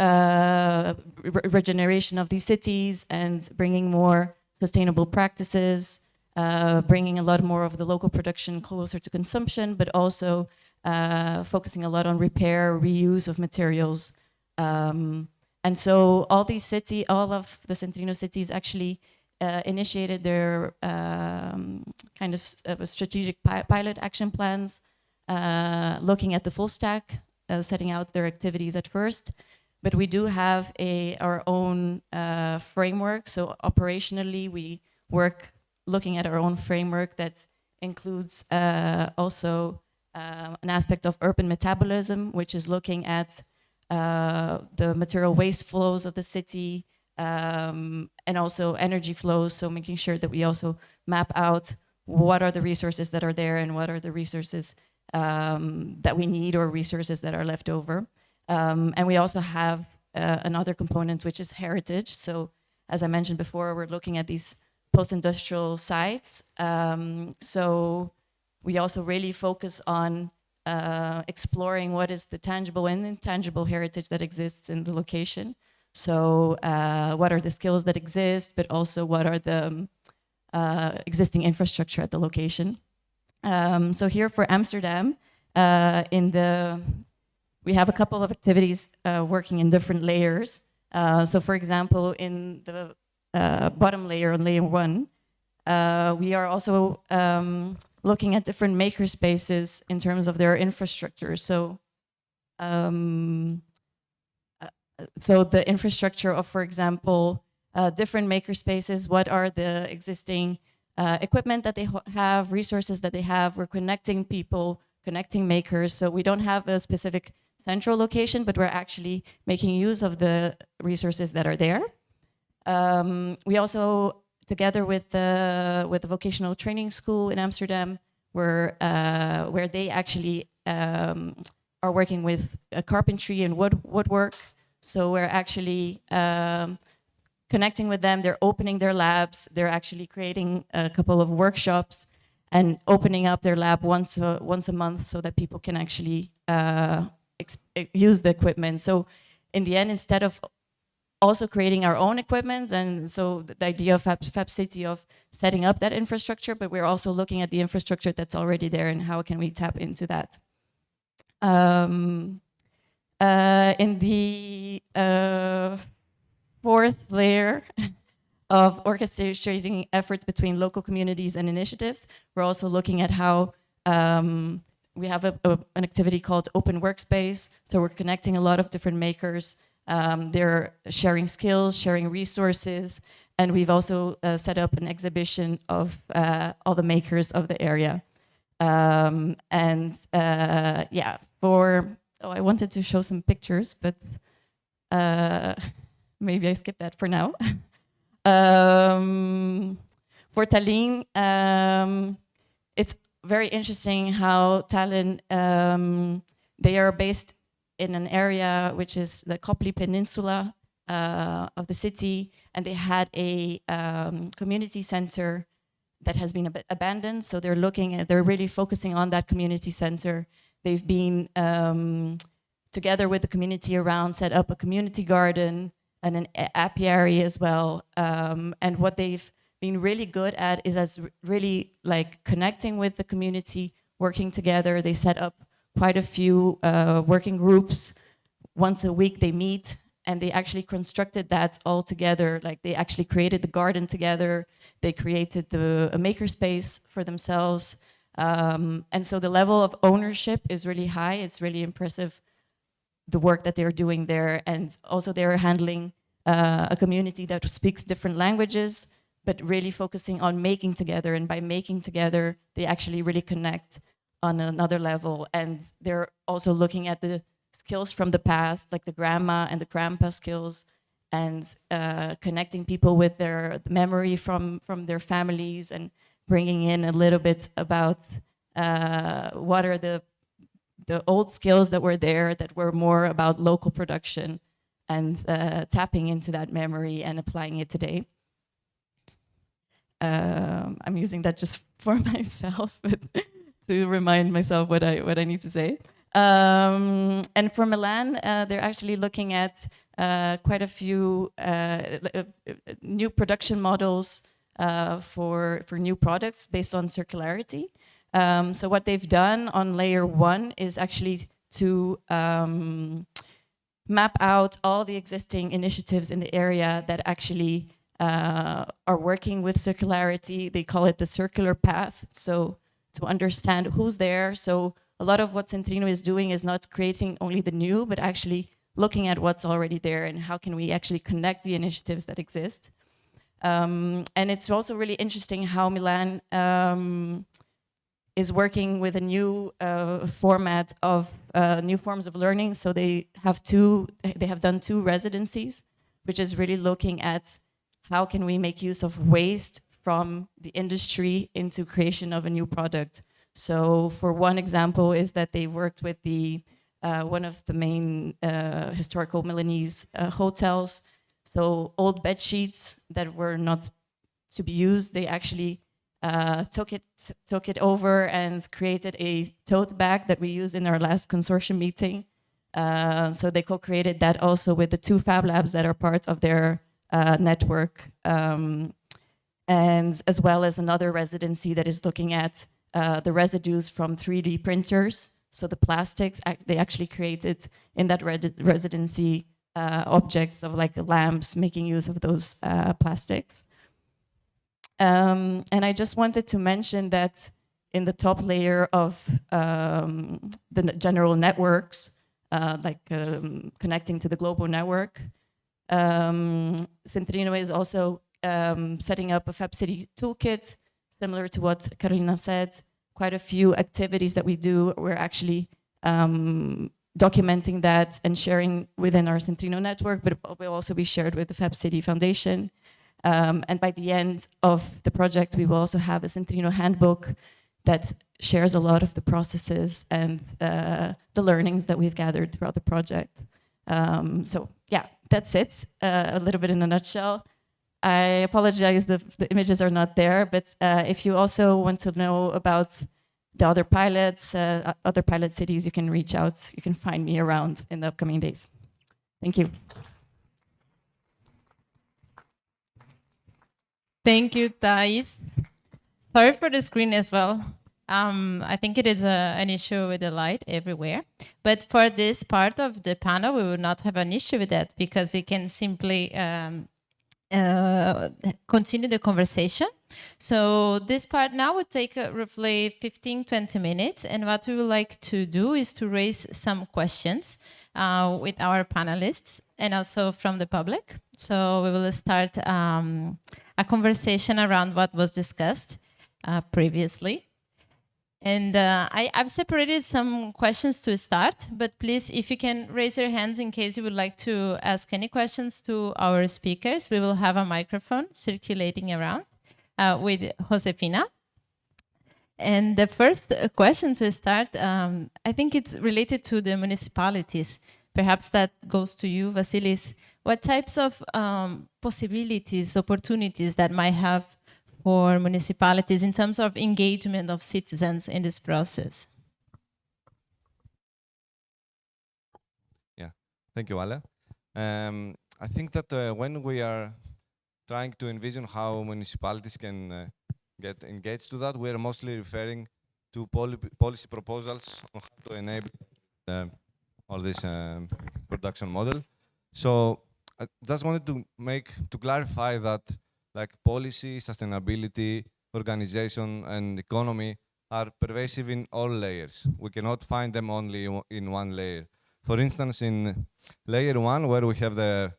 regeneration of these cities and bringing more sustainable practices, bringing a lot more of the local production closer to consumption, but also focusing a lot on repair, reuse of materials. And so all of the Centrino cities actually initiated their kind of strategic pilot action plans, looking at the full stack, setting out their activities at first. But we do have our own framework. So operationally, we work looking at our own framework that includes also an aspect of urban metabolism, which is looking at the material waste flows of the city, and also energy flows. So making sure that we also map out what are the resources that are there and what are the resources that we need or resources that are left over. And we also have another component, which is heritage. So as I mentioned before, we're looking at these post-industrial sites. So we also really focus on exploring what is the tangible and intangible heritage that exists in the location. So what are the skills that exist, but also what are the existing infrastructure at the location. So here for Amsterdam, we have a couple of activities working in different layers. So for example, in the bottom layer, on layer 1, we are also looking at different maker spaces in terms of their infrastructure. So, so the infrastructure of, for example, different maker spaces, what are the existing equipment that they have, resources that they have. We're connecting people, connecting makers. So we don't have a specific central location, but we're actually making use of the resources that are there. We also together with the vocational training school in Amsterdam, where they actually are working with carpentry and woodwork. So we're actually connecting with them. They're opening their labs. They're actually creating a couple of workshops and opening up their lab once a month so that people can actually use the equipment. So in the end, instead of also creating our own equipment, and so the idea of Fab City of setting up that infrastructure, but we're also looking at the infrastructure that's already there and how can we tap into that. In the fourth layer of orchestrating efforts between local communities and initiatives, we're also looking at how we have an activity called Open Workspace. So we're connecting a lot of different makers. They're sharing skills, sharing resources, and we've also set up an exhibition of all the makers of the area. I wanted to show some pictures, but maybe I skip that for now. For Tallinn, it's very interesting how Tallinn, they are based in an area which is the Kopli Peninsula of the city, and they had a community center that has been a bit abandoned. So they're really focusing on that community center. They've been together with the community around, set up a community garden and an apiary as well. And what they've been really good at is really like connecting with the community, working together. They set up quite a few working groups. Once a week they meet, and they actually constructed that all together. Like they actually created the garden together. They created a makerspace for themselves. And so the level of ownership is really high. It's really impressive, the work that they're doing there. And also they're handling a community that speaks different languages, but really focusing on making together. And by making together, they actually really connect on another level. And they're also looking at the skills from the past, like the grandma and the grandpa skills, and connecting people with their memory from their families, and bringing in a little bit about what are the old skills that were there that were more about local production, and tapping into that memory and applying it today. I'm using that just for myself, but to remind myself what I need to say. And for Milan, they're actually looking at quite a few new production models for new products based on circularity. So what they've done on layer 1 is actually to map out all the existing initiatives in the area that actually are working with circularity. They call it the circular path. So to understand who's there. So a lot of what Centrino is doing is not creating only the new, but actually looking at what's already there and how can we actually connect the initiatives that exist. And it's also really interesting how Milan is working with a new format of new forms of learning. So they have done 2 residencies, which is really looking at how can we make use of waste from the industry into creation of a new product. So for one example is that they worked with one of the main historical Milanese hotels. So old bed sheets that were not to be used, they actually took it over and created a tote bag that we used in our last consortium meeting. So they co-created that also with the 2 Fab Labs that are part of their network, and as well as another residency that is looking at the residues from 3D printers. So the plastics, they actually created in that residency objects of like lamps, making use of those plastics. And I just wanted to mention that in the top layer of the general networks, connecting to the global network, Centrino is also setting up a Fab City toolkit, similar to what Carolina said. Quite a few activities that we do, we're actually documenting that and sharing within our Centrino network, but it will also be shared with the Fab City Foundation. And by the end of the project, we will also have a Centrino handbook that shares a lot of the processes and the learnings that we've gathered throughout the project. So yeah, that's it, a little bit in a nutshell. I apologize, the images are not there, but if you also want to know about the other pilots, other pilot cities, you can reach out. You can find me around in the upcoming days. Thank you. Thank you, Thais. Sorry for the screen as well. I think it is an issue with the light everywhere. But for this part of the panel, we will not have an issue with that because we can simply continue the conversation. So this part now would take roughly 15-20 minutes. And what we would like to do is to raise some questions with our panelists and also from the public. So we will start a conversation around what was discussed previously. And I've separated some questions to start, but please, if you can raise your hands in case you would like to ask any questions to our speakers. We will have a microphone circulating around with Josefina. And the first question to start, I think it's related to the municipalities. Perhaps that goes to you, Vasilis. What types of possibilities, opportunities that might have for municipalities in terms of engagement of citizens in this process? Yeah, thank you, Ale. I think that when we are trying to envision how municipalities can get engaged to that, we are mostly referring to policy proposals on how to enable all this production model. So I just wanted to clarify that like policy, sustainability, organization, and economy are pervasive in all layers. We cannot find them only in one layer. For instance, in layer 1, where we have the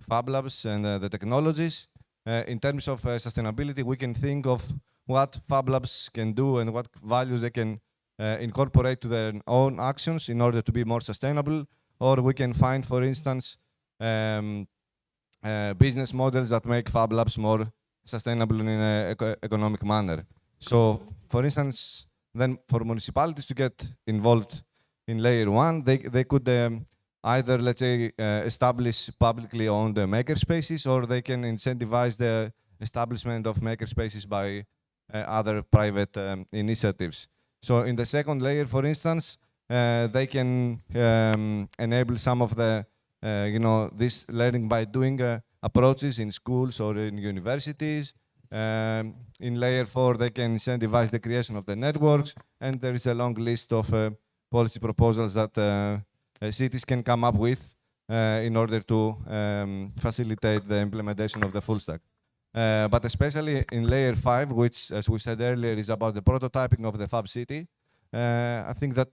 Fab Labs and the technologies, in terms of sustainability, we can think of what Fab Labs can do and what values they can incorporate to their own actions in order to be more sustainable. Or we can find, for instance, business models that make Fab Labs more sustainable in an economic manner. So, for instance, then for municipalities to get involved in layer 1, they could either, let's say, establish publicly owned maker spaces, or they can incentivize the establishment of maker spaces by other private initiatives. So in the second layer, for instance, they can enable some of the this learning by doing approaches in schools or in universities. In layer 4, they can incentivize the creation of the networks, and there is a long list of policy proposals that cities can come up with in order to facilitate the implementation of the full stack. But especially in layer 5, which, as we said earlier, is about the prototyping of the Fab City, I think that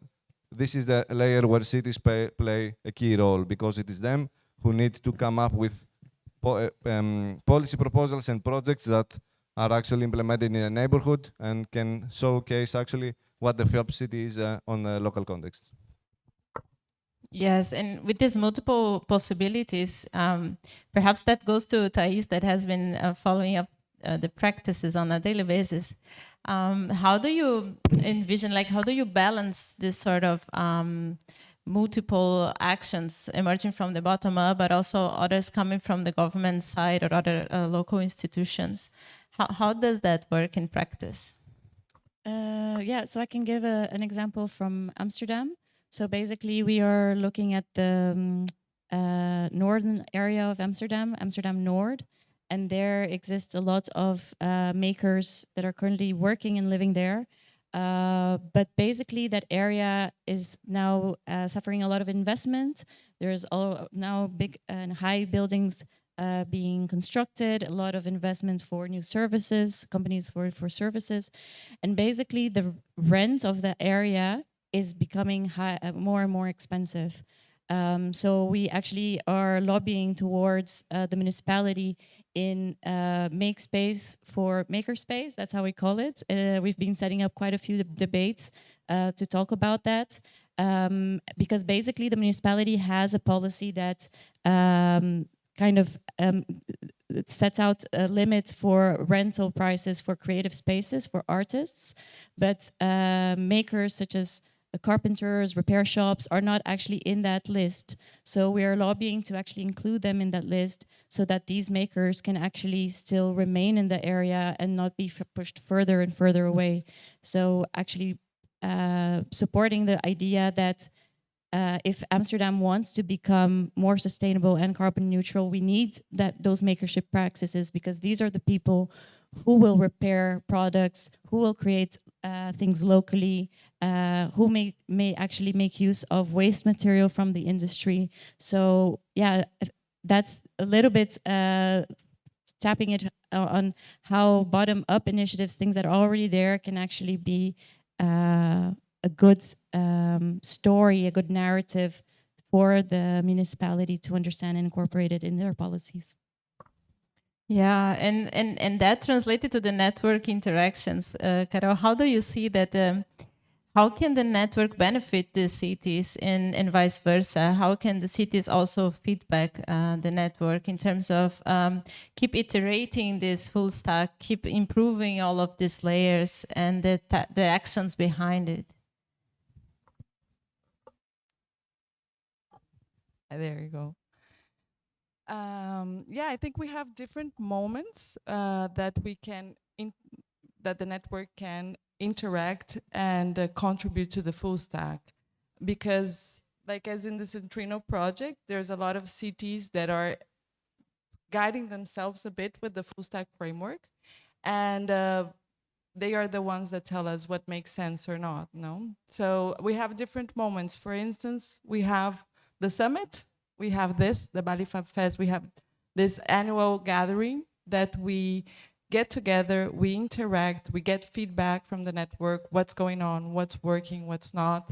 this is the layer where cities play a key role, because it is them who need to come up with policy proposals and projects that are actually implemented in a neighborhood and can showcase actually what the Fab City is on a local context. Yes, and with these multiple possibilities, perhaps that goes to Thais, that has been following up the practices on a daily basis. How do you envision, like, how do you balance this sort of multiple actions emerging from the bottom up, but also others coming from the government side or other local institutions? How does that work in practice? Yeah, so I can give an example from Amsterdam. So basically, we are looking at the northern area of Amsterdam, Amsterdam Noord, and there exists a lot of makers that are currently working and living there. But basically, that area is now suffering a lot of investment. There's now big and high buildings being constructed, a lot of investment for new services, companies for services. And basically, the rent of the area is becoming more and more expensive. So we actually are lobbying towards the municipality in make space for makerspace. That's how we call it. We've been setting up quite a few debates to talk about that, because basically the municipality has a policy that kind of it sets out a limit for rental prices for creative spaces for artists, but makers such as carpenters, repair shops are not actually in that list. So we are lobbying to actually include them in that list so that these makers can actually still remain in the area and not be pushed further and further away. So actually supporting the idea that if Amsterdam wants to become more sustainable and carbon neutral, we need those makership practices, because these are the people who will repair products, who will create things locally, who may actually make use of waste material from the industry. So yeah, that's a little bit tapping it on how bottom-up initiatives, things that are already there, can actually be a good story, a good narrative for the municipality to understand and incorporate it in their policies. Yeah, and that translated to the network interactions. Carol, how do you see that? How can the network benefit the cities and vice versa? How can the cities also feedback the network in terms of keep iterating this full stack, keep improving all of these layers and the actions behind it? There you go. Yeah, I think we have different moments that we can, that the network can interact and contribute to the full stack. Because like as in the Centrino project, there's a lot of cities that are guiding themselves a bit with the full stack framework. And they are the ones that tell us what makes sense or not, no? So we have different moments. For instance, we have the summit, we have this, the Bali Fab Fest, we have this annual gathering that we get together, we interact, we get feedback from the network, what's going on, what's working, what's not.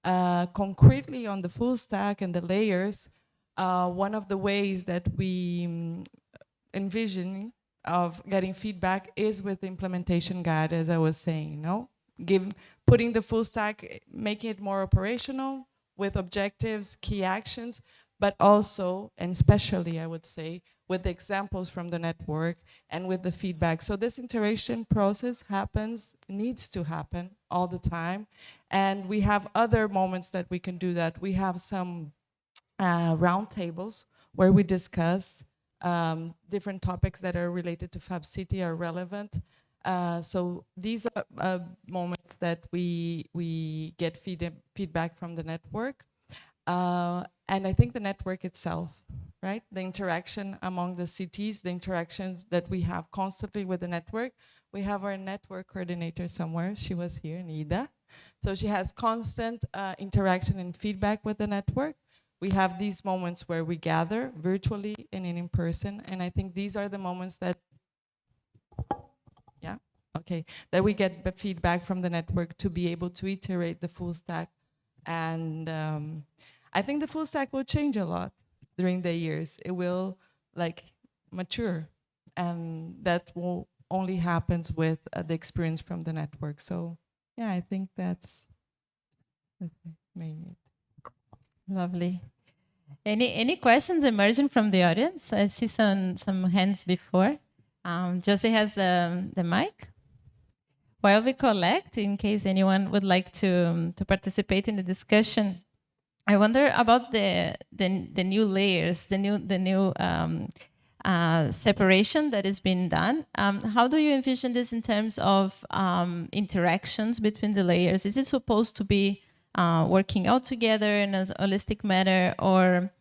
Concretely on the full stack and the layers, one of the ways that we envision of getting feedback is with the implementation guide, as I was saying, no? Putting the full stack, making it more operational with objectives, key actions, but also, and especially I would say, with the examples from the network and with the feedback. So this iteration process happens, needs to happen all the time. And we have other moments that we can do that. We have some roundtables where we discuss different topics that are related to Fab City, are relevant. So these are moments that we get feedback from the network. And I think the network itself, right? The interaction among the cities, the interactions that we have constantly with the network. We have our network coordinator somewhere. She was here, Nida. So she has constant interaction and feedback with the network. We have these moments where we gather virtually and in person. And I think these are the moments that, yeah, okay, that we get the feedback from the network to be able to iterate the full stack. And I think the full stack will change a lot during the years. It will like mature, and that will only happens with the experience from the network. So yeah, I think that's mainly. Lovely. Any questions emerging from the audience? I see some hands before. Josie has the mic. While we collect, in case anyone would like to participate in the discussion, I wonder about the new layers, the new separation that is being done. How do you envision this in terms of interactions between the layers? Is it supposed to be working out together in a holistic manner, or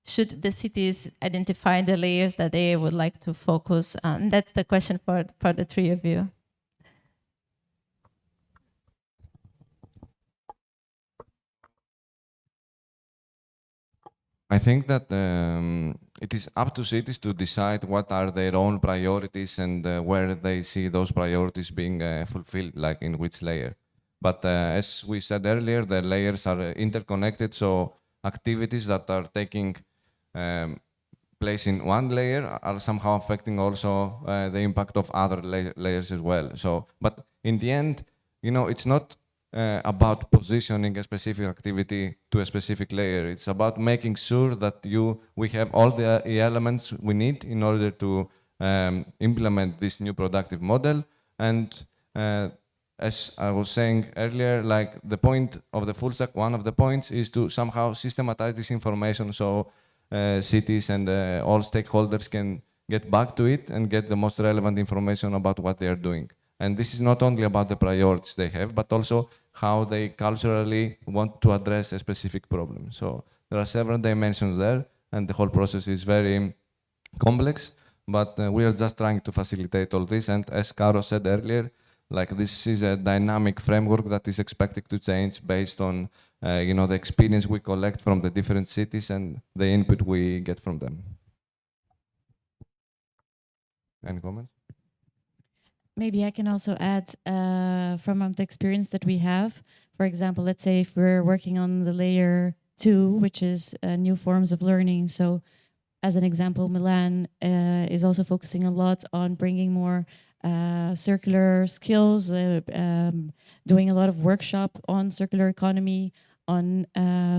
should the cities identify the layers that they would like to focus on? That's the question for the three of you. I think that it is up to cities to decide what are their own priorities and where they see those priorities being fulfilled, like in which layer. But as we said earlier, the layers are interconnected, so activities that are taking place in one layer are somehow affecting also the impact of other layers as well. So, but in the end, you know, it's not about positioning a specific activity to a specific layer. It's about making sure that we have all the elements we need in order to implement this new productive model. And as I was saying earlier, like the point of the full stack, one of the points is to somehow systematize this information so cities and all stakeholders can get back to it and get the most relevant information about what they are doing. And this is not only about the priorities they have, but also how they culturally want to address a specific problem. So there are several dimensions there, and the whole process is very complex, but we are just trying to facilitate all this. And as Caro said earlier, like this is a dynamic framework that is expected to change based on the experience we collect from the different cities and the input we get from them. Any comments? Maybe I can also add from the experience that we have. For example, let's say if we're working on the layer 2, which is new forms of learning. So as an example, Milan is also focusing a lot on bringing more circular skills, doing a lot of workshop on circular economy, on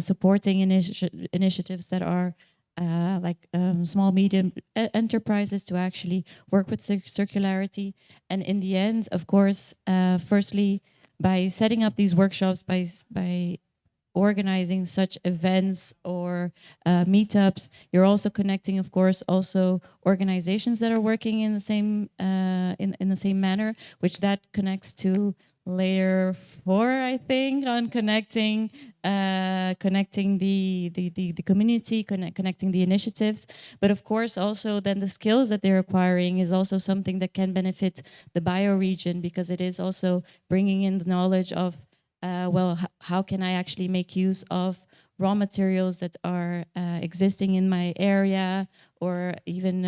supporting initiatives that are like small, medium enterprises to actually work with circularity. And in the end, of course, firstly, by setting up these workshops, by organizing such events or meetups, you're also connecting, of course, also organizations that are working in the same in the same manner, which that connects to layer 4, I think, on connecting connecting the community, connecting the initiatives. But of course, also then the skills that they're acquiring is also something that can benefit the bioregion, because it is also bringing in the knowledge of well, how can I actually make use of raw materials that are existing in my area, or even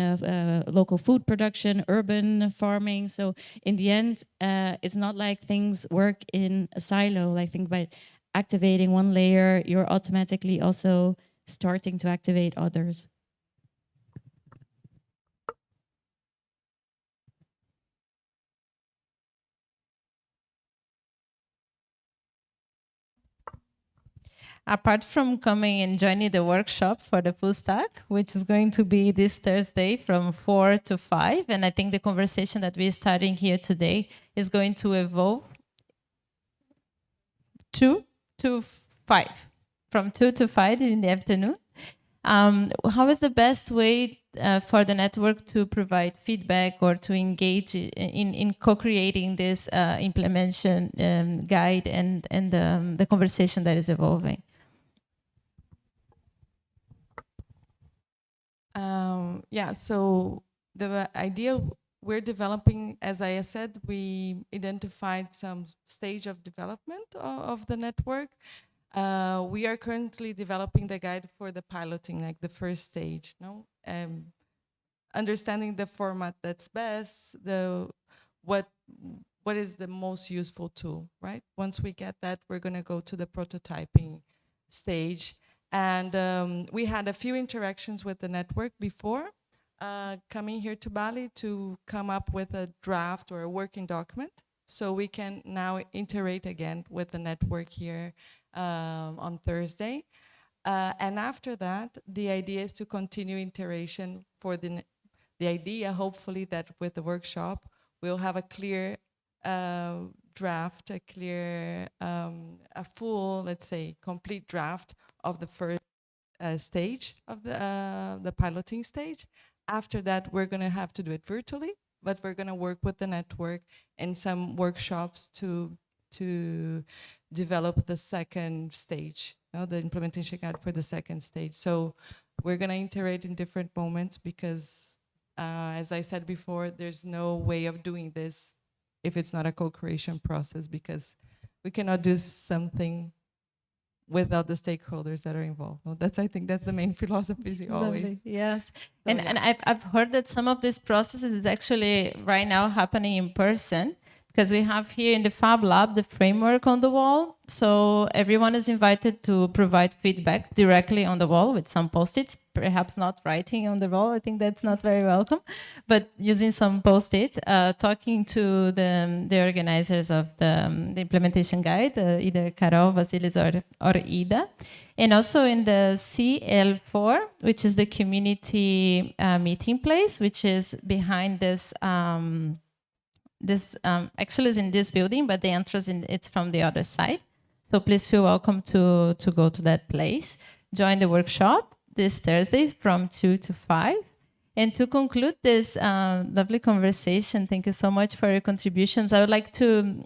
local food production, urban farming. So in the end, it's not like things work in a silo. I think by activating one layer, you're automatically also starting to activate others. Apart from coming and joining the workshop for the full stack, which is going to be this Thursday from 4 to 5, and I think the conversation that we're starting here today is going to evolve 2 to 5, from 2 to 5 in the afternoon. How is the best way for the network to provide feedback or to engage in co-creating this implementation guide and the conversation that is evolving? Yeah, so the idea we're developing, as I said, we identified some stage of development of the network. We are currently developing the guide for the piloting, like the first stage, no? Understanding the format that's best, what is the most useful tool, right? Once we get that, we're gonna go to the prototyping stage. And we had a few interactions with the network before coming here to Bali to come up with a draft or a working document. So we can now iterate again with the network here on Thursday. And after that, the idea is to continue iteration for the idea, hopefully, that with the workshop, we'll have a clear draft, a clear, a full, let's say, complete draft of the first stage of the piloting stage. After that, we're going to have to do it virtually, but we're going to work with the network in some workshops to develop the second stage, the implementation guide for the second stage. So we're going to iterate in different moments because, as I said before, there's no way of doing this if it's not a co-creation process, because we cannot do something without the stakeholders that are involved. No, I think that's the main philosophy always. Lovely. Yes. So, and I've heard that some of these processes is actually right now happening in person, because we have here in the Fab Lab the framework on the wall. So everyone is invited to provide feedback directly on the wall with some post-its, perhaps not writing on the wall. I think that's not very welcome, but using some post-its, talking to the organizers of the implementation guide, either Carol, Vasilis, or Ida. And also in the CL4, which is the community meeting place, which is behind this actually is in this building, but the entrance it's from the other side. So please feel welcome to go to that place. Join the workshop this Thursday from 2 to 5. And to conclude this lovely conversation, thank you so much for your contributions. I would like to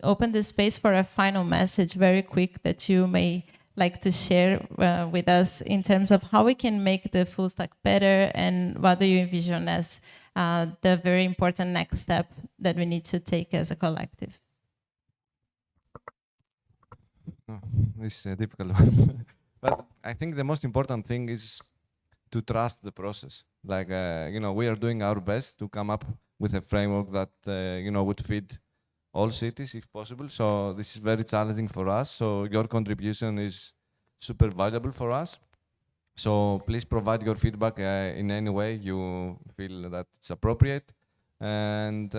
open the space for a final message, very quick, that you may like to share with us in terms of how we can make the full stack better, and what do you envision as the very important next step that we need to take as a collective? Oh, this is a difficult one. But I think the most important thing is to trust the process. Like, we are doing our best to come up with a framework that, would fit all cities if possible. So this is very challenging for us. So your contribution is super valuable for us. So please provide your feedback in any way you feel that it's appropriate. And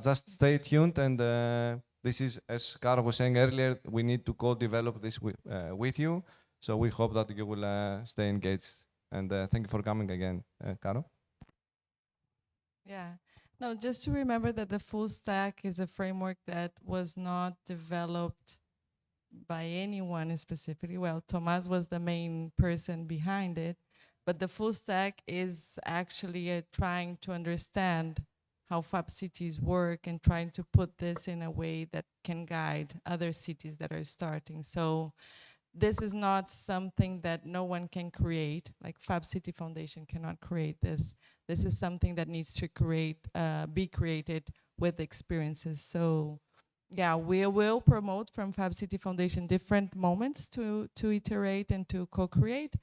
just stay tuned. And this is, as Caro was saying earlier, we need to co-develop this with you. So we hope that you will stay engaged. And thank you for coming again, Caro. Yeah. No, just to remember that the full stack is a framework that was not developed by anyone specifically. Well, Tomas was the main person behind it, but the full stack is actually trying to understand how Fab cities work and trying to put this in a way that can guide other cities that are starting. So this is not something that no one can create, like Fab City Foundation cannot create this. This is something that needs to be created with experiences. So yeah, we will promote from Fab City Foundation different moments to iterate and to co-create,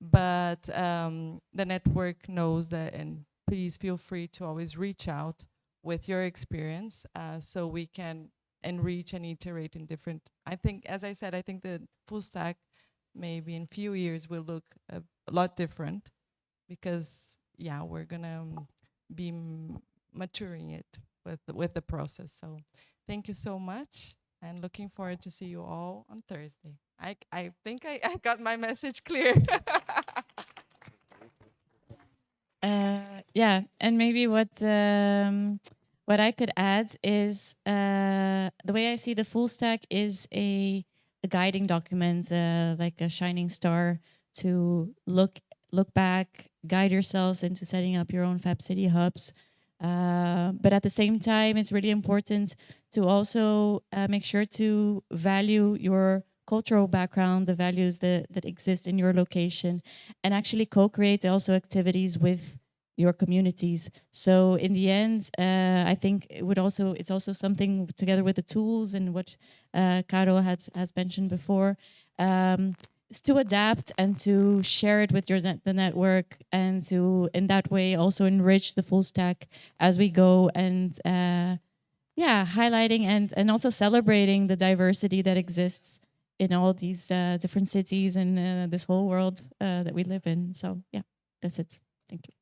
but the network knows that, and please feel free to always reach out with your experience so we can enrich and iterate in different, I think, as I said, I think the full stack maybe in few years will look a lot different because, yeah, we're gonna be maturing it with the process. So thank you so much, and looking forward to see you all on Thursday. I think I got my message clear. Yeah, and maybe what I could add is the way I see the full stack is a guiding document, like a shining star to look back, guide yourselves into setting up your own Fab City hubs. But at the same time, it's really important to also make sure to value your cultural background, the values that exist in your location, and actually co-create also activities with your communities. So in the end, I think it's also something together with the tools and what Caro has mentioned before, is to adapt and to share it with the network, and to in that way also enrich the full stack as we go, and highlighting and also celebrating the diversity that exists in all these different cities and this whole world that we live in. So yeah, that's it. Thank you.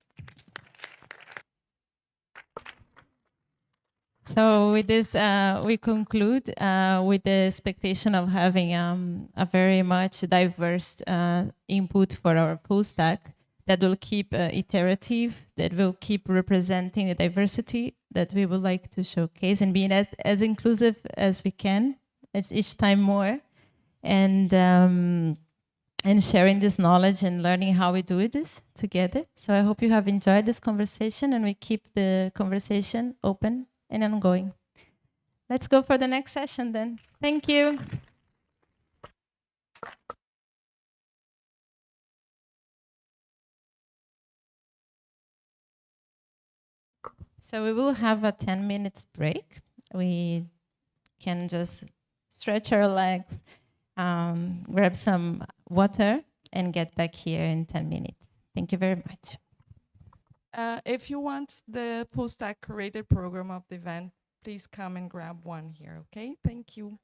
So with this, we conclude with the expectation of having a very much diverse input for our full stack that will keep iterative, that will keep representing the diversity that we would like to showcase, and being as inclusive as we can each time more, and sharing this knowledge and learning how we do this together. So I hope you have enjoyed this conversation, and we keep the conversation open and ongoing. Let's go for the next session then. Thank you. So we will have a 10 minutes break. We can just stretch our legs, grab some water, and get back here in 10 minutes. Thank you very much. If you want the full stack curated program of the event, please come and grab one here, okay? Thank you.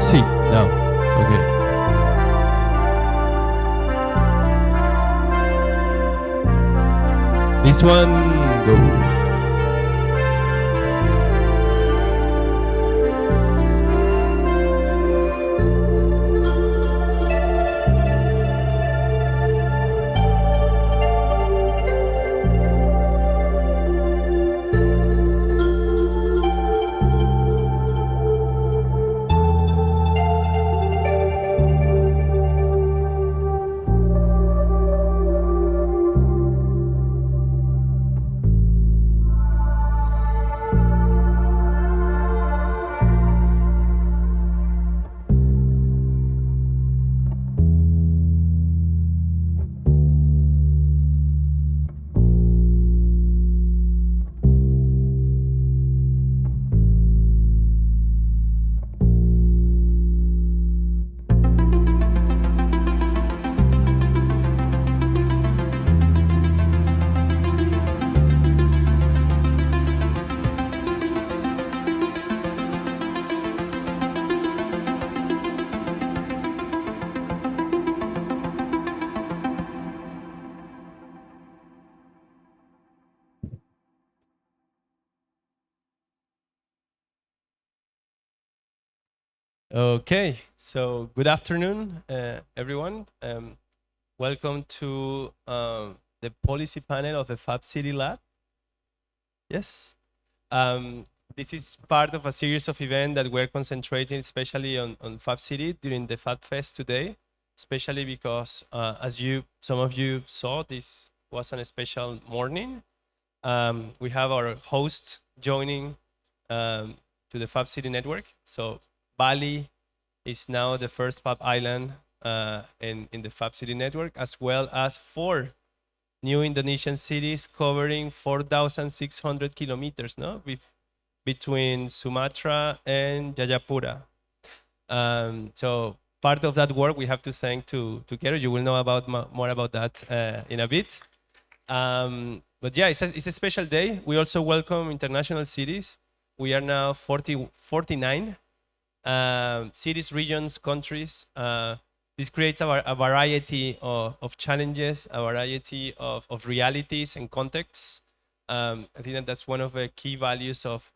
Sí, now. Okay. This one, go. Okay, so good afternoon, everyone. Welcome to the policy panel of the Fab City Lab. Yes. This is part of a series of events that we're concentrating especially on Fab City during the Fab Fest today, especially because as some of you saw, this was a special morning. We have our host joining to the Fab City network. So Bali is now the first Fab island in the Fab City network, as well as 4 new Indonesian cities covering 4,600 kilometers, no? Between Sumatra and Jayapura. So part of that work we have to thank to Kero. You will know about more about that in a bit. But yeah, it's a special day. We also welcome international cities. We are now 49 cities, regions, countries. This creates a variety of challenges, a variety of realities and contexts. I think that that's one of the key values of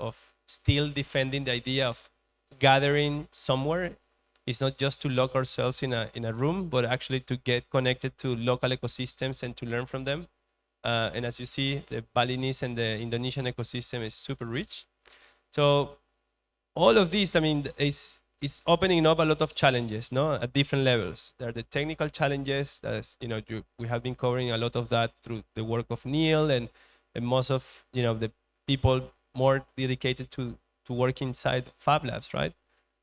still defending the idea of gathering somewhere. It's not just to lock ourselves in a room, but actually to get connected to local ecosystems and to learn from them. And as you see, the Balinese and the Indonesian ecosystem is super rich. So all of this, I mean, is opening up a lot of challenges, no, at different levels. There are the technical challenges, as you know, we have been covering a lot of that through the work of Neil and most of the people more dedicated to work inside Fab Labs, right?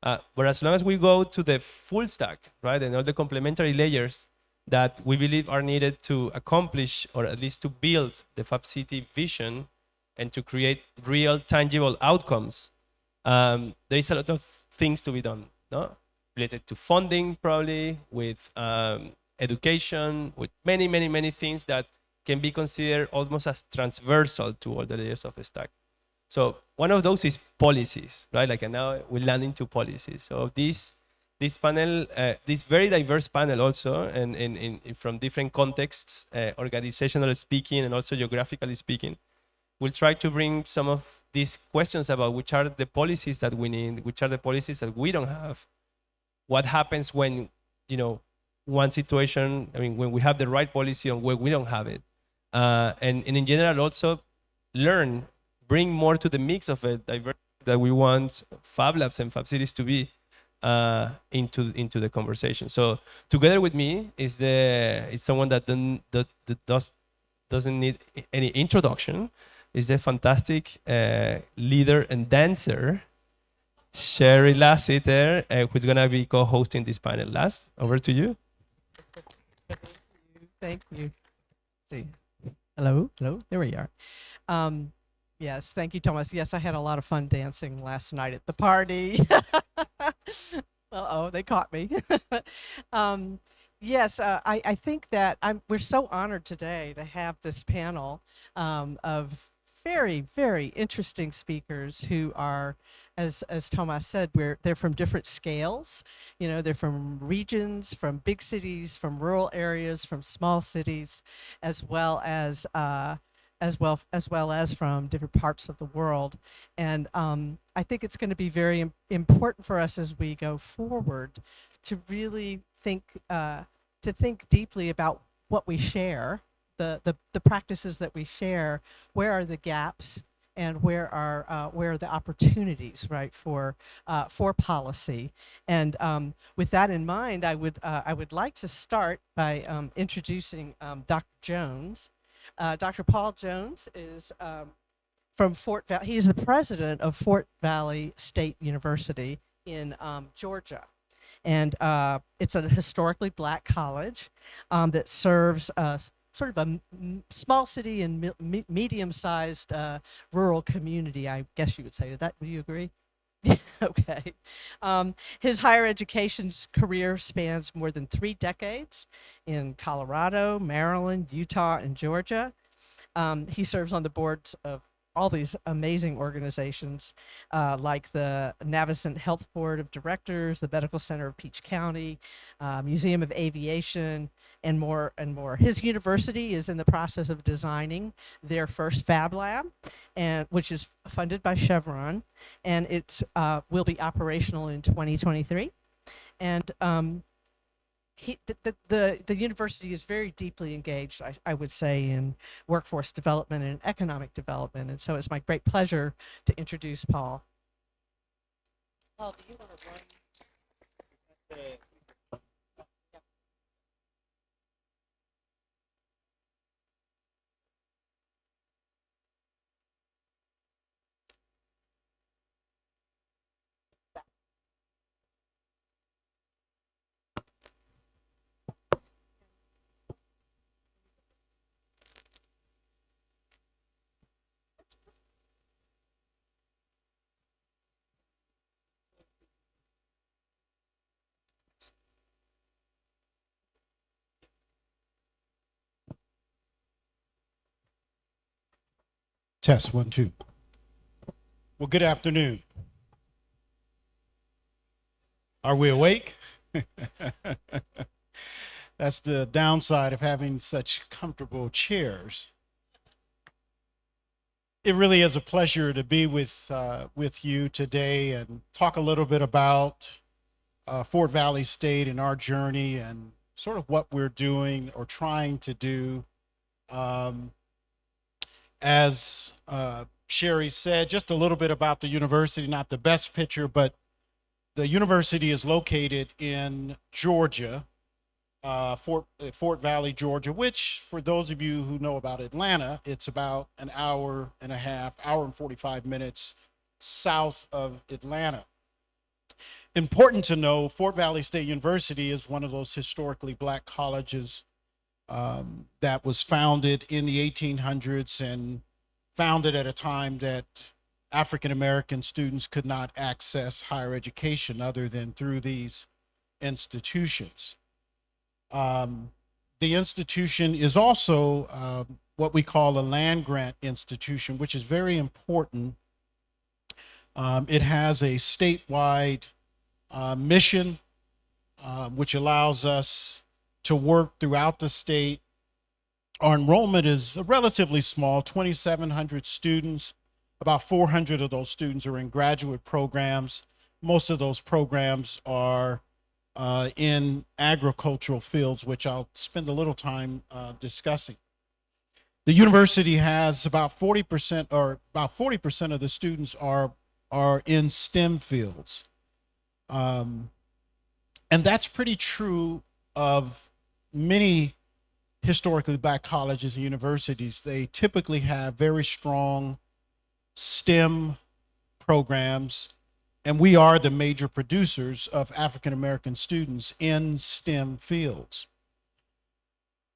But as long as we go to the full stack, right, and all the complementary layers that we believe are needed to accomplish, or at least to build the Fab City vision and to create real tangible outcomes, there is a lot of things to be done, no? Related to funding, probably, with education, with many things that can be considered almost as transversal to all the layers of the stack. So one of those is policies, right? Like, and now we land into policies. So this panel, this very diverse panel also, and from different contexts, organizational speaking and also geographically speaking, we'll try to bring some of these questions about which are the policies that we need, which are the policies that we don't have, what happens when, one situation, I mean, when we have the right policy and when we don't have it. And in general also bring more to the mix of a diversity that we want Fab Labs and Fab Cities to be into the conversation. So together with me is someone that doesn't need any introduction. Is the fantastic leader and dancer, Sherry Lassiter, who's going to be co-hosting this panel. Lass, over to you. Thank you. See, hello, there we are. Yes, thank you, Thomas. Yes, I had a lot of fun dancing last night at the party. Uh-oh, they caught me. Yes, I think that we're so honored today to have this panel of very interesting speakers who are as Thomas said, they're from different scales. You know, they're from regions, from big cities, from rural areas, from small cities, as well as from different parts of the world. And I think it's going to be very important for us as we go forward to really think deeply about what we share, the practices that we share. Where are the gaps, and where are the opportunities, right, for policy? And with that in mind, I would like to start by introducing Dr. Jones. Dr. Paul Jones is from Fort Valley. He is the president of Fort Valley State University in Georgia. And it's a historically black college that serves sort of a small city and medium-sized rural community, I guess you would say. Would you agree? Okay. His higher education career spans more than 3 decades in Colorado, Maryland, Utah, and Georgia. He serves on the boards of all these amazing organizations like the Navicent Health Board of Directors, the Medical Center of Peach County, Museum of Aviation, and more and more. His university is in the process of designing their first Fab Lab, which is funded by Chevron, and it will be operational in 2023. And the university is very deeply engaged, I would say, in workforce development and economic development. And so it's my great pleasure to introduce Paul. Paul, do you want to run? Test 1, 2. Well, good afternoon. Are we awake? That's the downside of having such comfortable chairs. It really is a pleasure to be with you today and talk a little bit about Fort Valley State and our journey and sort of what we're doing or trying to do. As Sherry said, just a little bit about the university, not the best picture, but the university is located in Georgia, Fort Valley, Georgia, which for those of you who know about Atlanta, it's about an hour and a half, hour and 45 minutes south of Atlanta. Important to know, Fort Valley State University is one of those historically black colleges that was founded in the 1800s and founded at a time that African American students could not access higher education other than through these institutions. The institution is also what we call a land grant institution, which is very important. It has a statewide mission, which allows us to work throughout the state. Our enrollment is relatively small, 2,700 students. About 400 of those students are in graduate programs. Most of those programs are in agricultural fields, which I'll spend a little time discussing. The university has about 40% of the students are in STEM fields. And that's pretty true of many historically black colleges and universities. They typically have very strong STEM programs, and we are the major producers of African American students in STEM fields.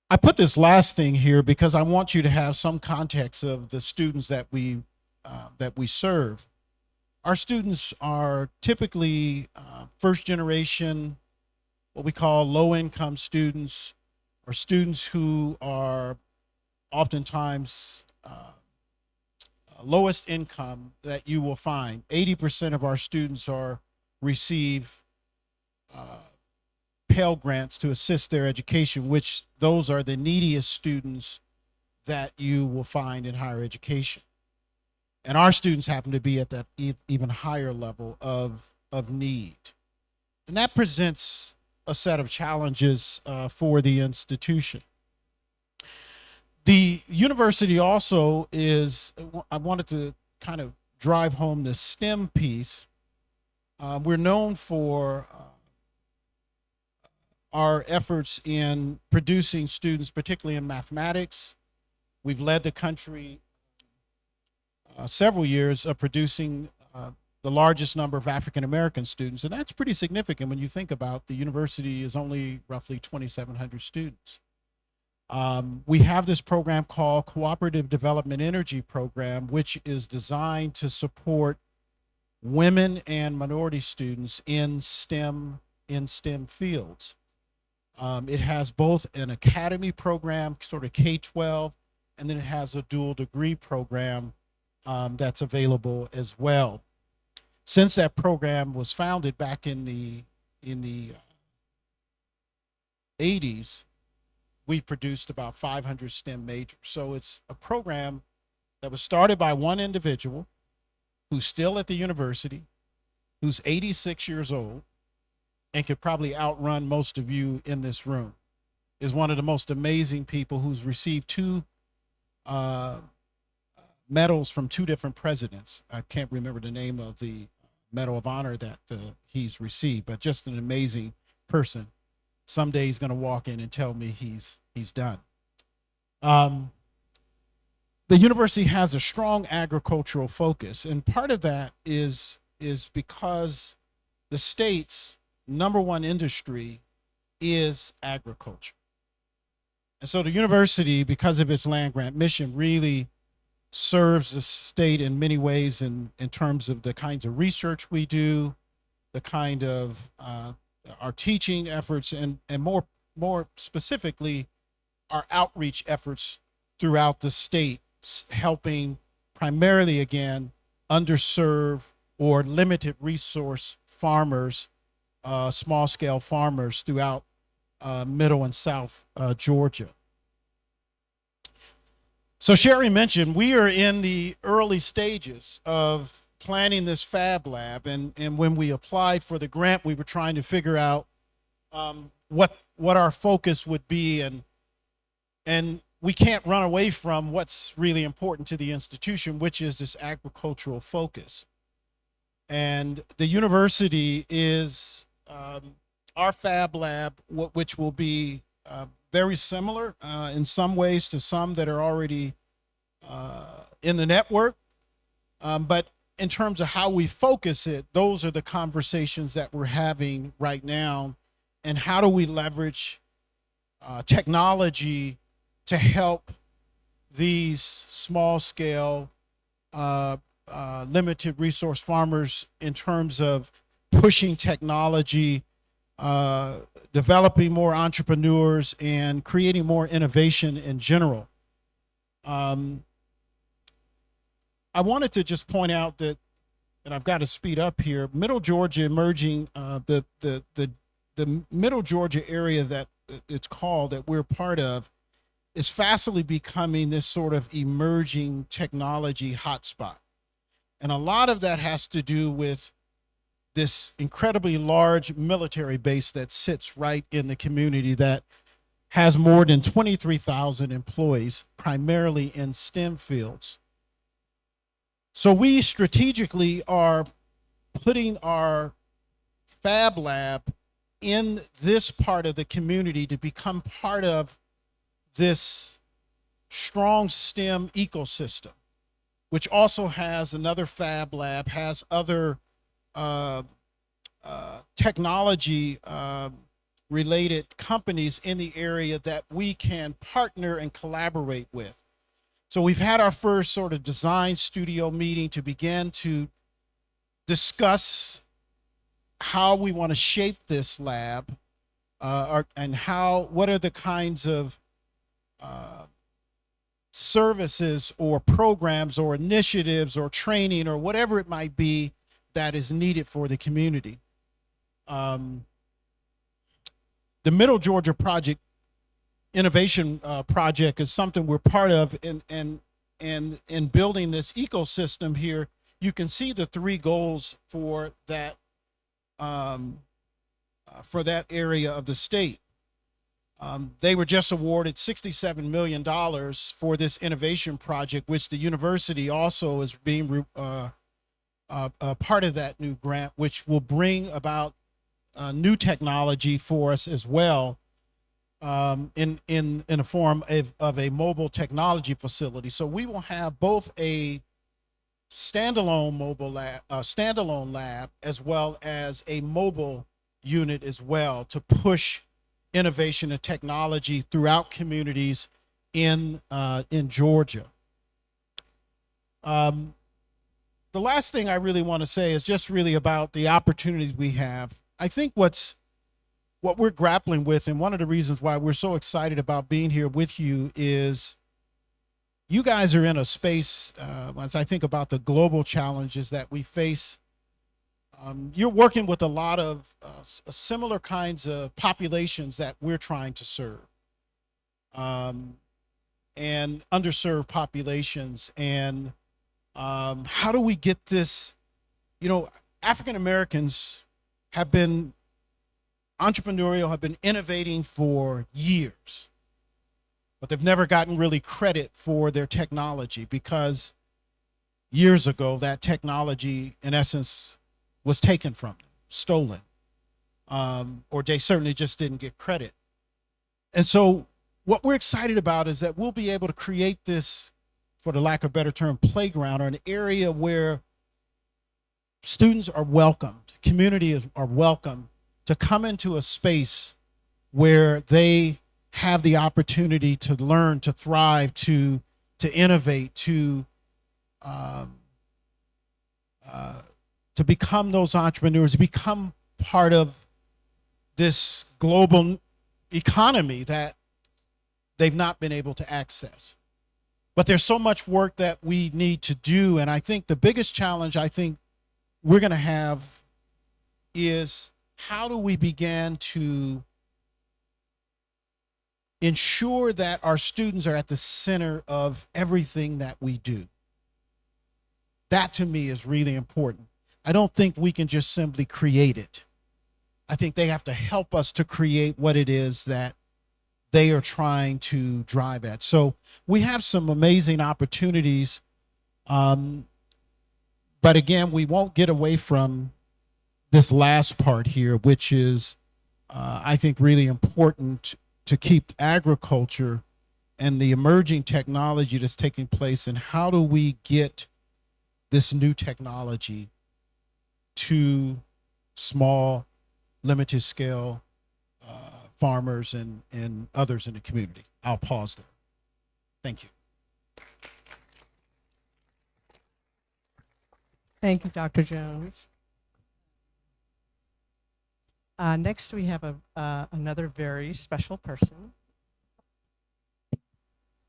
I put this last thing here because I want you to have some context of the students that we serve. Our students are typically first generation, what we call low-income students, or students who are oftentimes lowest income that you will find. 80% of our students receive Pell Grants to assist their education, which those are the neediest students that you will find in higher education. And our students happen to be at that even higher level of need. And that presents a set of challenges for the institution. The university also I wanted to kind of drive home the STEM piece. We're known for our efforts in producing students, particularly in mathematics. We've led the country several years of producing the largest number of African American students, and that's pretty significant when you think about the university is only roughly 2,700 students. We have this program called Cooperative Development Energy Program, which is designed to support women and minority students in STEM fields. It has both an academy program, sort of K-12, and then it has a dual degree program that's available as well. Since that program was founded back in the 80s, we produced about 500 STEM majors. So it's a program that was started by one individual who's still at the university, who's 86 years old, and could probably outrun most of you in this room. Is one of the most amazing people who's received two medals from two different presidents. I can't remember the name of the Medal of Honor that he's received, but just an amazing person. Someday he's going to walk in and tell me he's done. The university has a strong agricultural focus, and part of that is because the state's number one industry is agriculture. And so the university, because of its land grant mission, really serves the state in many ways in terms of the kinds of research we do, the kind of our teaching efforts, and more specifically, our outreach efforts throughout the state, helping primarily, again, underserved or limited resource farmers, small-scale farmers throughout middle and south Georgia. So Sherry mentioned we are in the early stages of planning this Fab Lab, and when we applied for the grant, we were trying to figure out what our focus would be, and we can't run away from what's really important to the institution, which is this agricultural focus. And the university is our Fab Lab, which will be very similar in some ways to some that are already in the network. But in terms of how we focus it, those are the conversations that we're having right now. And how do we leverage technology to help these small scale, limited resource farmers in terms of pushing technology, developing more entrepreneurs, and creating more innovation in general. I wanted to just point out that, and I've got to speed up here, Middle Georgia emerging, the Middle Georgia area that it's called, that we're part of, is fastly becoming this sort of emerging technology hotspot. And a lot of that has to do with this incredibly large military base that sits right in the community that has more than 23,000 employees, primarily in STEM fields. So we strategically are putting our Fab Lab in this part of the community to become part of this strong STEM ecosystem, which also has another Fab Lab, has other technology related companies in the area that we can partner and collaborate with. So we've had our first sort of design studio meeting to begin to discuss how we want to shape this lab, and what are the kinds of services or programs or initiatives or training or whatever it might be that is needed for the community. The Middle Georgia Project Innovation Project is something we're part of in building this ecosystem here. You can see the 3 goals for that area of the state. They were just awarded $67 million for this innovation project, which the university also is being part of that new grant, which will bring about new technology for us as well, in a form of a mobile technology facility. So we will have both a standalone lab as well as a mobile unit as well to push innovation and technology throughout communities in Georgia. The last thing I really want to say is just really about the opportunities we have. I think what we're grappling with, and one of the reasons why we're so excited about being here with you, is you guys are in a space, as I think about the global challenges that we face, you're working with a lot of similar kinds of populations that we're trying to serve, and underserved populations. And how do we get this? African Americans have been entrepreneurial, have been innovating for years, but they've never gotten really credit for their technology, because years ago that technology in essence was taken from them, stolen, or they certainly just didn't get credit. And so what we're excited about is that we'll be able to create this, for the lack of a better term, playground, or an area where students are welcomed, communities are welcome to come into a space where they have the opportunity to learn, to thrive, to innovate, to become those entrepreneurs, become part of this global economy that they've not been able to access. But there's so much work that we need to do, and I think the biggest challenge I think we're going to have is, how do we begin to ensure that our students are at the center of everything that we do? That to me is really important. I don't think we can just simply create it. I think they have to help us to create what it is that they are trying to drive at. So we have some amazing opportunities, but again, we won't get away from this last part here, which is, I think, really important to keep agriculture and the emerging technology that's taking place, and how do we get this new technology to small, limited scale farmers and others in the community. I'll pause there. Thank you. Thank you, Dr. Jones. Next, we have another very special person,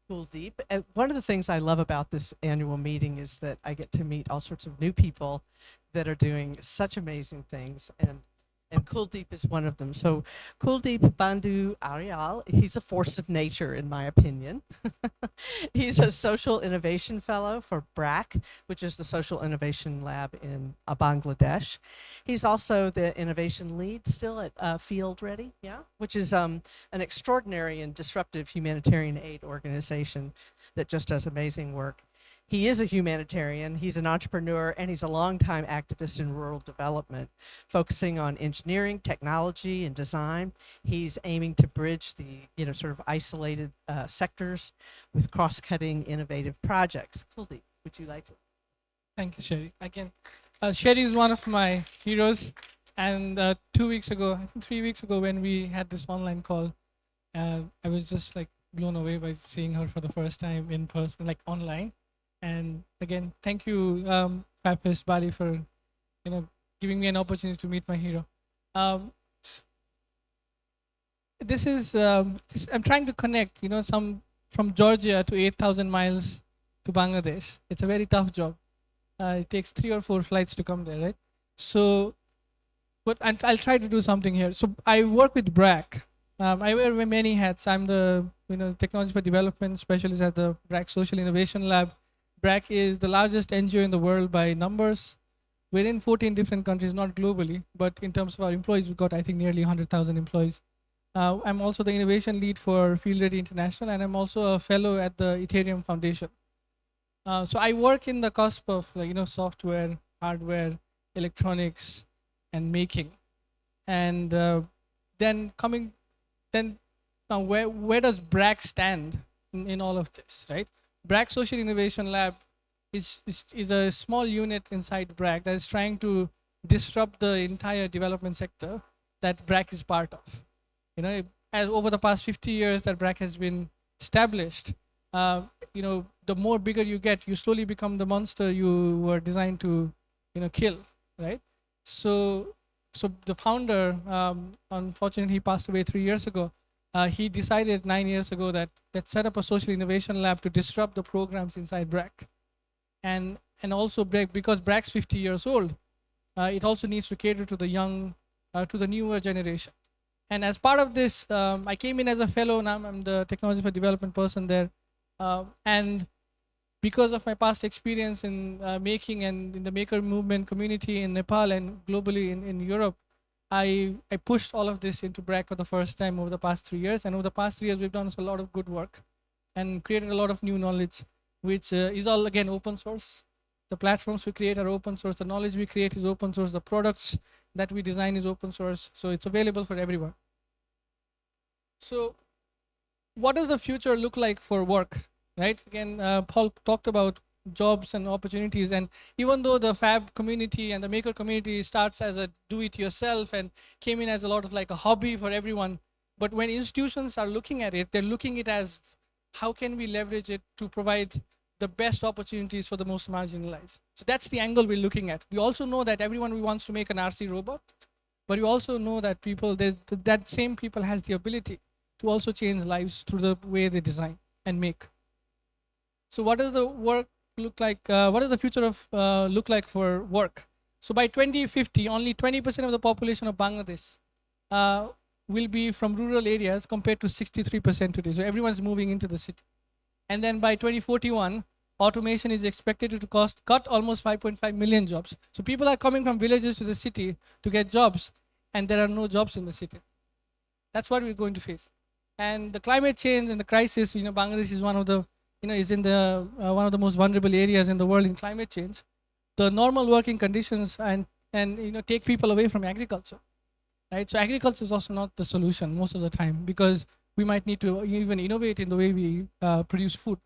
Kuldeep. One of the things I love about this annual meeting is that I get to meet all sorts of new people that are doing such amazing things, and Kuldeep is one of them. So Kuldeep Bandhu Aryal, he's a force of nature, in my opinion. He's a social innovation fellow for BRAC, which is the Social Innovation Lab in Bangladesh. He's also the innovation lead still at Field Ready, which is an extraordinary and disruptive humanitarian aid organization that just does amazing work. He is a humanitarian, he's an entrepreneur, and he's a longtime activist in rural development, focusing on engineering, technology, and design. He's aiming to bridge the sort of isolated sectors with cross-cutting innovative projects. Kuldeep, would you like to? Thank you, Sherry. Again, Sherry is one of my heroes, and 2 weeks ago, I think 3 weeks ago, when we had this online call, I was just like blown away by seeing her for the first time in person, like online. And again, thank you, Fab Fest Bali, for giving me an opportunity to meet my hero. I'm trying to connect some from Georgia to 8,000 miles to Bangladesh. It's a very tough job. It takes 3 or 4 flights to come there, right? So, but I'll try to do something here. So I work with BRAC. I wear many hats. I'm the technology for development specialist at the BRAC Social Innovation Lab. BRAC is the largest NGO in the world by numbers. We're in 14 different countries, not globally, but in terms of our employees, we've got, I think, nearly 100,000 employees. I'm also the innovation lead for Field Ready International, and I'm also a fellow at the Ethereum Foundation. So I work in the cusp of software, hardware, electronics, and making. And then now where does BRAC stand in all of this, right? BRAC Social Innovation Lab is a small unit inside BRAC that is trying to disrupt the entire development sector that BRAC is part of. As over the past 50 years that BRAC has been established, the more bigger you get, you slowly become the monster you were designed to, kill, right? So the founder, unfortunately, he passed away 3 years ago. He decided 9 years ago that let's set up a social innovation lab to disrupt the programs inside BRAC. And also BRAC, because BRAC's 50 years old, it also needs to cater to the young, to the newer generation. And as part of this, I came in as a fellow, now I'm the technology for development person there. And because of my past experience in making and in the maker movement community in Nepal and globally in Europe, I pushed all of this into BRAC for the first time over the past 3 years. And over the past 3 years, we've done a lot of good work and created a lot of new knowledge, which is all, again, open source. The platforms we create are open source. The knowledge we create is open source. The products that we design is open source. So it's available for everyone. So what does the future look like for work, right? Again, Paul talked about jobs and opportunities. And even though the Fab community and the maker community starts as a do-it-yourself and came in as a lot of like a hobby for everyone, but when institutions are looking at it, they're looking at it as how can we leverage it to provide the best opportunities for the most marginalized. So that's the angle we're looking at. We also know that everyone wants to make an RC robot, but we also know that that same people has the ability to also change lives through the way they design and make. So what does the work look like? What does the future of look like for work? So by 2050, only 20% of the population of Bangladesh will be from rural areas compared to 63% today. So everyone's moving into the city. And then by 2041, automation is expected to cut almost 5.5 million jobs. So people are coming from villages to the city to get jobs, and there are no jobs in the city. That's what we're going to face. And the climate change and the crisis, Bangladesh is one of the, is in the one of the most vulnerable areas in the world in climate change. The normal working conditions and take people away from agriculture, right? So agriculture is also not the solution most of the time, because we might need to even innovate in the way we produce food.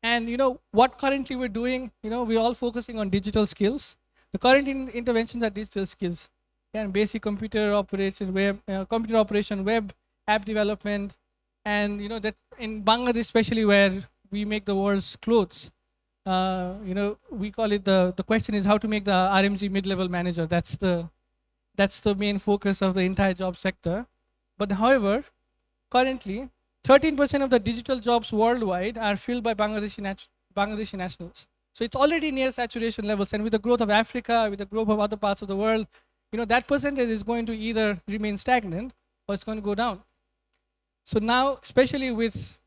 And what currently we're doing, we're all focusing on digital skills. The current interventions are digital skills. And basic computer operation, web app development, and that in Bangladesh, especially where we make the world's clothes, we call it the question is how to make the RMG mid-level manager. That's the main focus of the entire job sector. But however, currently, 13% of the digital jobs worldwide are filled by Bangladeshi nationals. So it's already near saturation levels. And with the growth of Africa, with the growth of other parts of the world, that percentage is going to either remain stagnant or it's going to go down. So now, especially with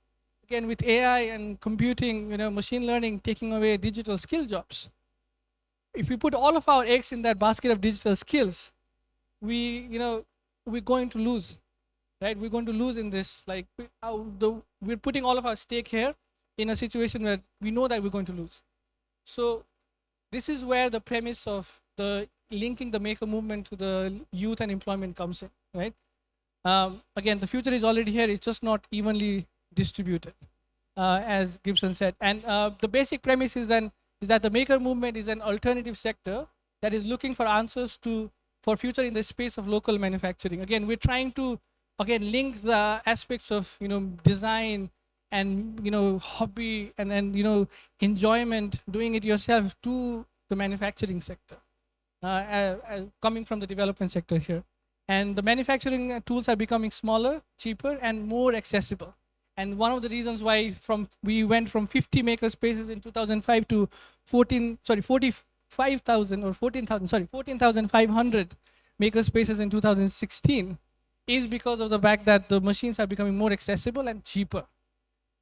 AI and computing, machine learning taking away digital skill jobs, if we put all of our eggs in that basket of digital skills, we're going to lose, right? We're going to lose in this, like we're putting all of our stake here in a situation where we know that we're going to lose. So this is where the premise of the linking the maker movement to the youth and employment comes in, right? Again, the future is already here. It's just not evenly distributed, as Gibson said. And the basic premise is that the maker movement is an alternative sector that is looking for answers for future in the space of local manufacturing. Again, we're trying to link the aspects of design and hobby and enjoyment, doing it yourself, to the manufacturing sector, coming from the development sector here. And the manufacturing tools are becoming smaller, cheaper, and more accessible. And one of the reasons why we went from 50 maker spaces in 2005 to 45,000 or 14,000, 14,500 maker spaces in 2016 is because of the fact that the machines are becoming more accessible and cheaper.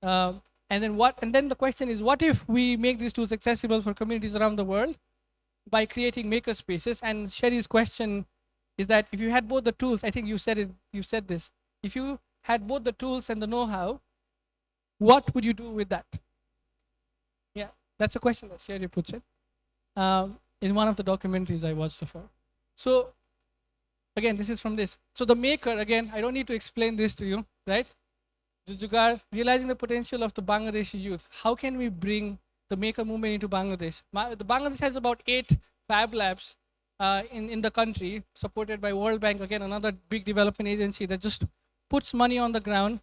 And then the question is, what if we make these tools accessible for communities around the world by creating maker spaces? And Sherry's question is that if you had both the tools, I think you said this, if you had both the tools and the know-how, what would you do with that? Yeah, that's a question that Sherry puts it in one of the documentaries I watched before. So again, this is from this. So the maker, again, I don't need to explain this to you, right? Jugar, realizing the potential of the Bangladeshi youth. How can we bring the maker movement into Bangladesh? The Bangladesh has about 8 Fab Labs in the country, supported by World Bank, again, another big development agency that just puts money on the ground.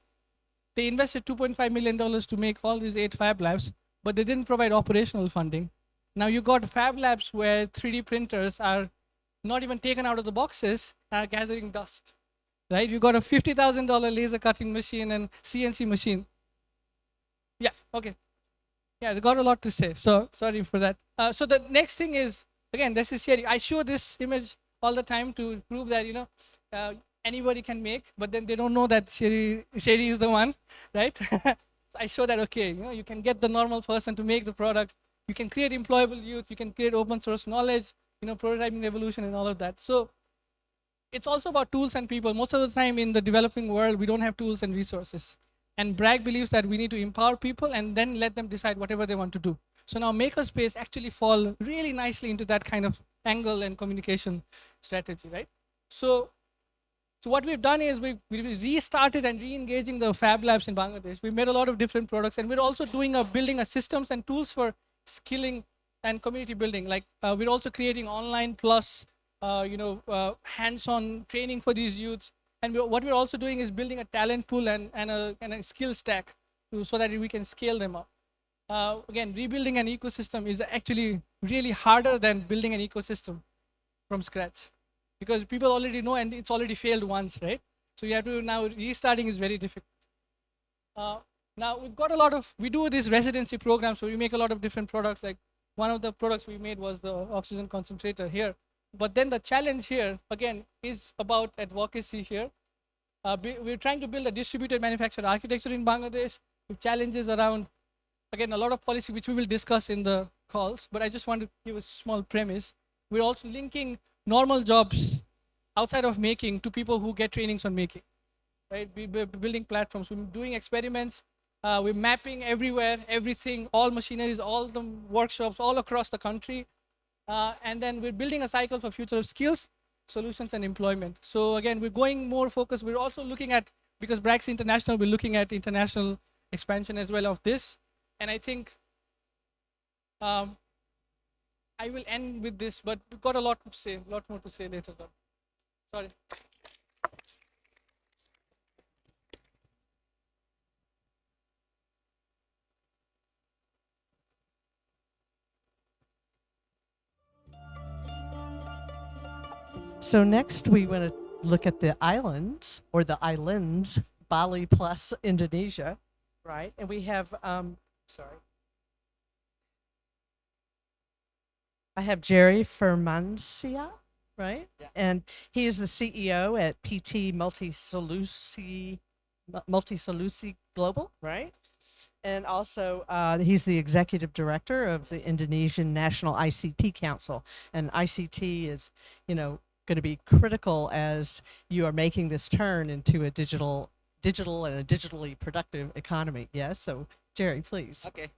They invested $2.5 million to make all these 8 Fab Labs, but they didn't provide operational funding. Now you got Fab Labs where 3D printers are not even taken out of the boxes, are gathering dust. Right? You got a $50,000 laser cutting machine and CNC machine. Yeah, okay. Yeah, they got a lot to say. So sorry for that. So the next thing is, again, this is Sherry. I show this image all the time to prove that, anybody can make, but then they don't know that Sherry is the one, right? So I show that, okay, you can get the normal person to make the product. You can create employable youth. You can create open source knowledge, prototyping revolution and all of that. So it's also about tools and people. Most of the time in the developing world, we don't have tools and resources. And Bragg believes that we need to empower people and then let them decide whatever they want to do. So now Makerspace actually fall really nicely into that kind of angle and communication strategy, right? So what we've done is we restarted and re-engaging the Fab Labs in Bangladesh. We made a lot of different products, and we're also building a systems and tools for skilling and community building. Like we're also creating online plus hands-on training for these youths. And what we're also doing is building a talent pool and a skill stack so that we can scale them up. Again, rebuilding an ecosystem is actually really harder than building an ecosystem from scratch, because people already know and it's already failed once, right? So you have to now restarting is very difficult. Now we've got we do this residency program, so we make a lot of different products. Like one of the products we made was the oxygen concentrator here. But then the challenge here, again, is about advocacy here. We're trying to build a distributed manufactured architecture in Bangladesh with challenges around, again, a lot of policy, which we will discuss in the calls, but I just want to give a small premise. We're also linking normal jobs outside of making to people who get trainings on making, right? We're building platforms, we're doing experiments, we're mapping everywhere, everything, all machineries, all the workshops, all across the country. And then we're building a cycle for future of skills, solutions, and employment. So again, we're going more focused. We're also looking at, because Brax International, we're looking at international expansion as well of this. And I think I will end with this, but we've got a lot to say, a lot more to say later on. Sorry. So next we want to look at the islands, or the islands, Bali plus Indonesia, right? And we have, I have Jerry Firmancia, right? Yeah. And he is the CEO at PT Multi-Solusi Global, right? And also, he's the executive director of the Indonesian National ICT Council. And ICT is, going to be critical as you are making this turn into a digital and a digitally productive economy. Yes. So, Jerry, please. Okay.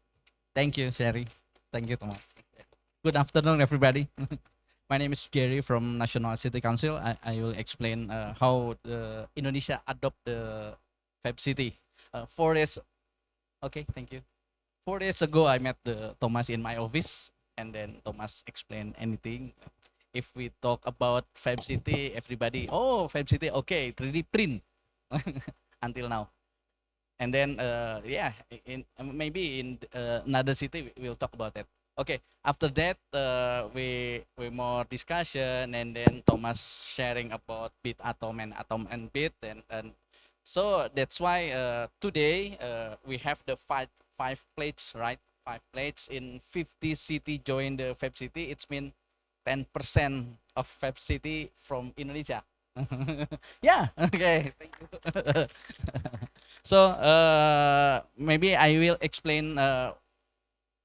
Thank you, Sherry. Thank you, Thomas. Good afternoon, everybody. My name is Jerry from National ICT Council. I will explain how Indonesia adopt the Fab City. 4 days. Okay, thank you. 4 days ago, I met Thomas in my office, and then Thomas explained anything. If we talk about Fab City, everybody, oh, Fab City, okay, 3D print until now. And then, maybe in another city, we'll talk about that. Okay, after that, we more discussion, and then Thomas sharing about bit atom and bit, and So that's why today we have the five plates, right? 5 plates in 50 city join the Fab City. It's mean 10% of Fab City from Indonesia. Yeah, okay, thank you. So maybe I will explain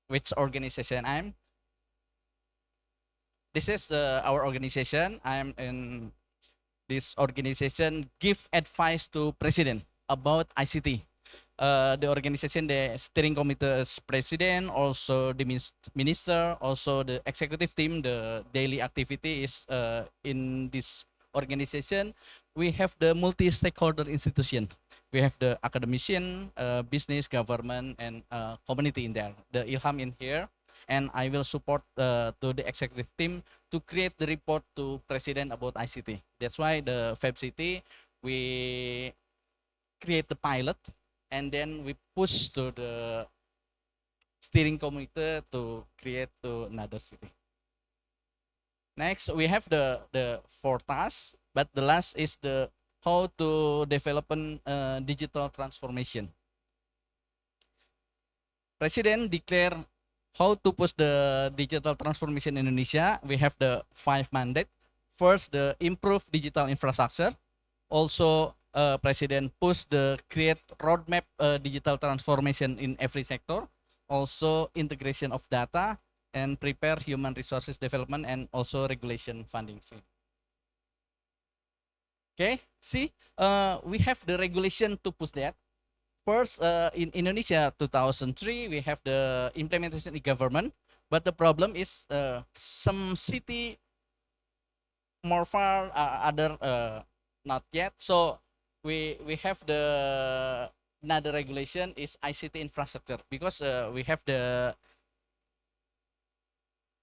which organization I'm. This is our organization. I'm in this organization give advice to president about ICT. The organization, the steering committee's president, also the minister, also the executive team, the daily activity is in this organization. We have the multi-stakeholder institution. We have the academician, business, government, and community in there. The Ilham in here, and I will support to the executive team to create the report to president about ICT. That's why the Fab City, we create the pilot, and then we push to the steering committee to create to another city. Next, we have the four tasks, but the last is the how to develop a digital transformation. President declare how to push the digital transformation in Indonesia. We have the 5 mandate. First, the improve digital infrastructure. Also, President push the create roadmap digital transformation in every sector. Also, integration of data and prepare human resources development and also regulation funding. Okay, see, we have the regulation to push that. First, in Indonesia, 2003, we have the implementation in government, but the problem is some city more far, other not yet. So we have the another regulation is ICT infrastructure because we have the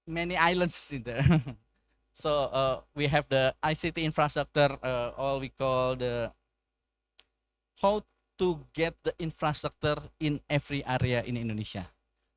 many islands in there. So we have the ICT infrastructure, all we call the how to get the infrastructure in every area in Indonesia.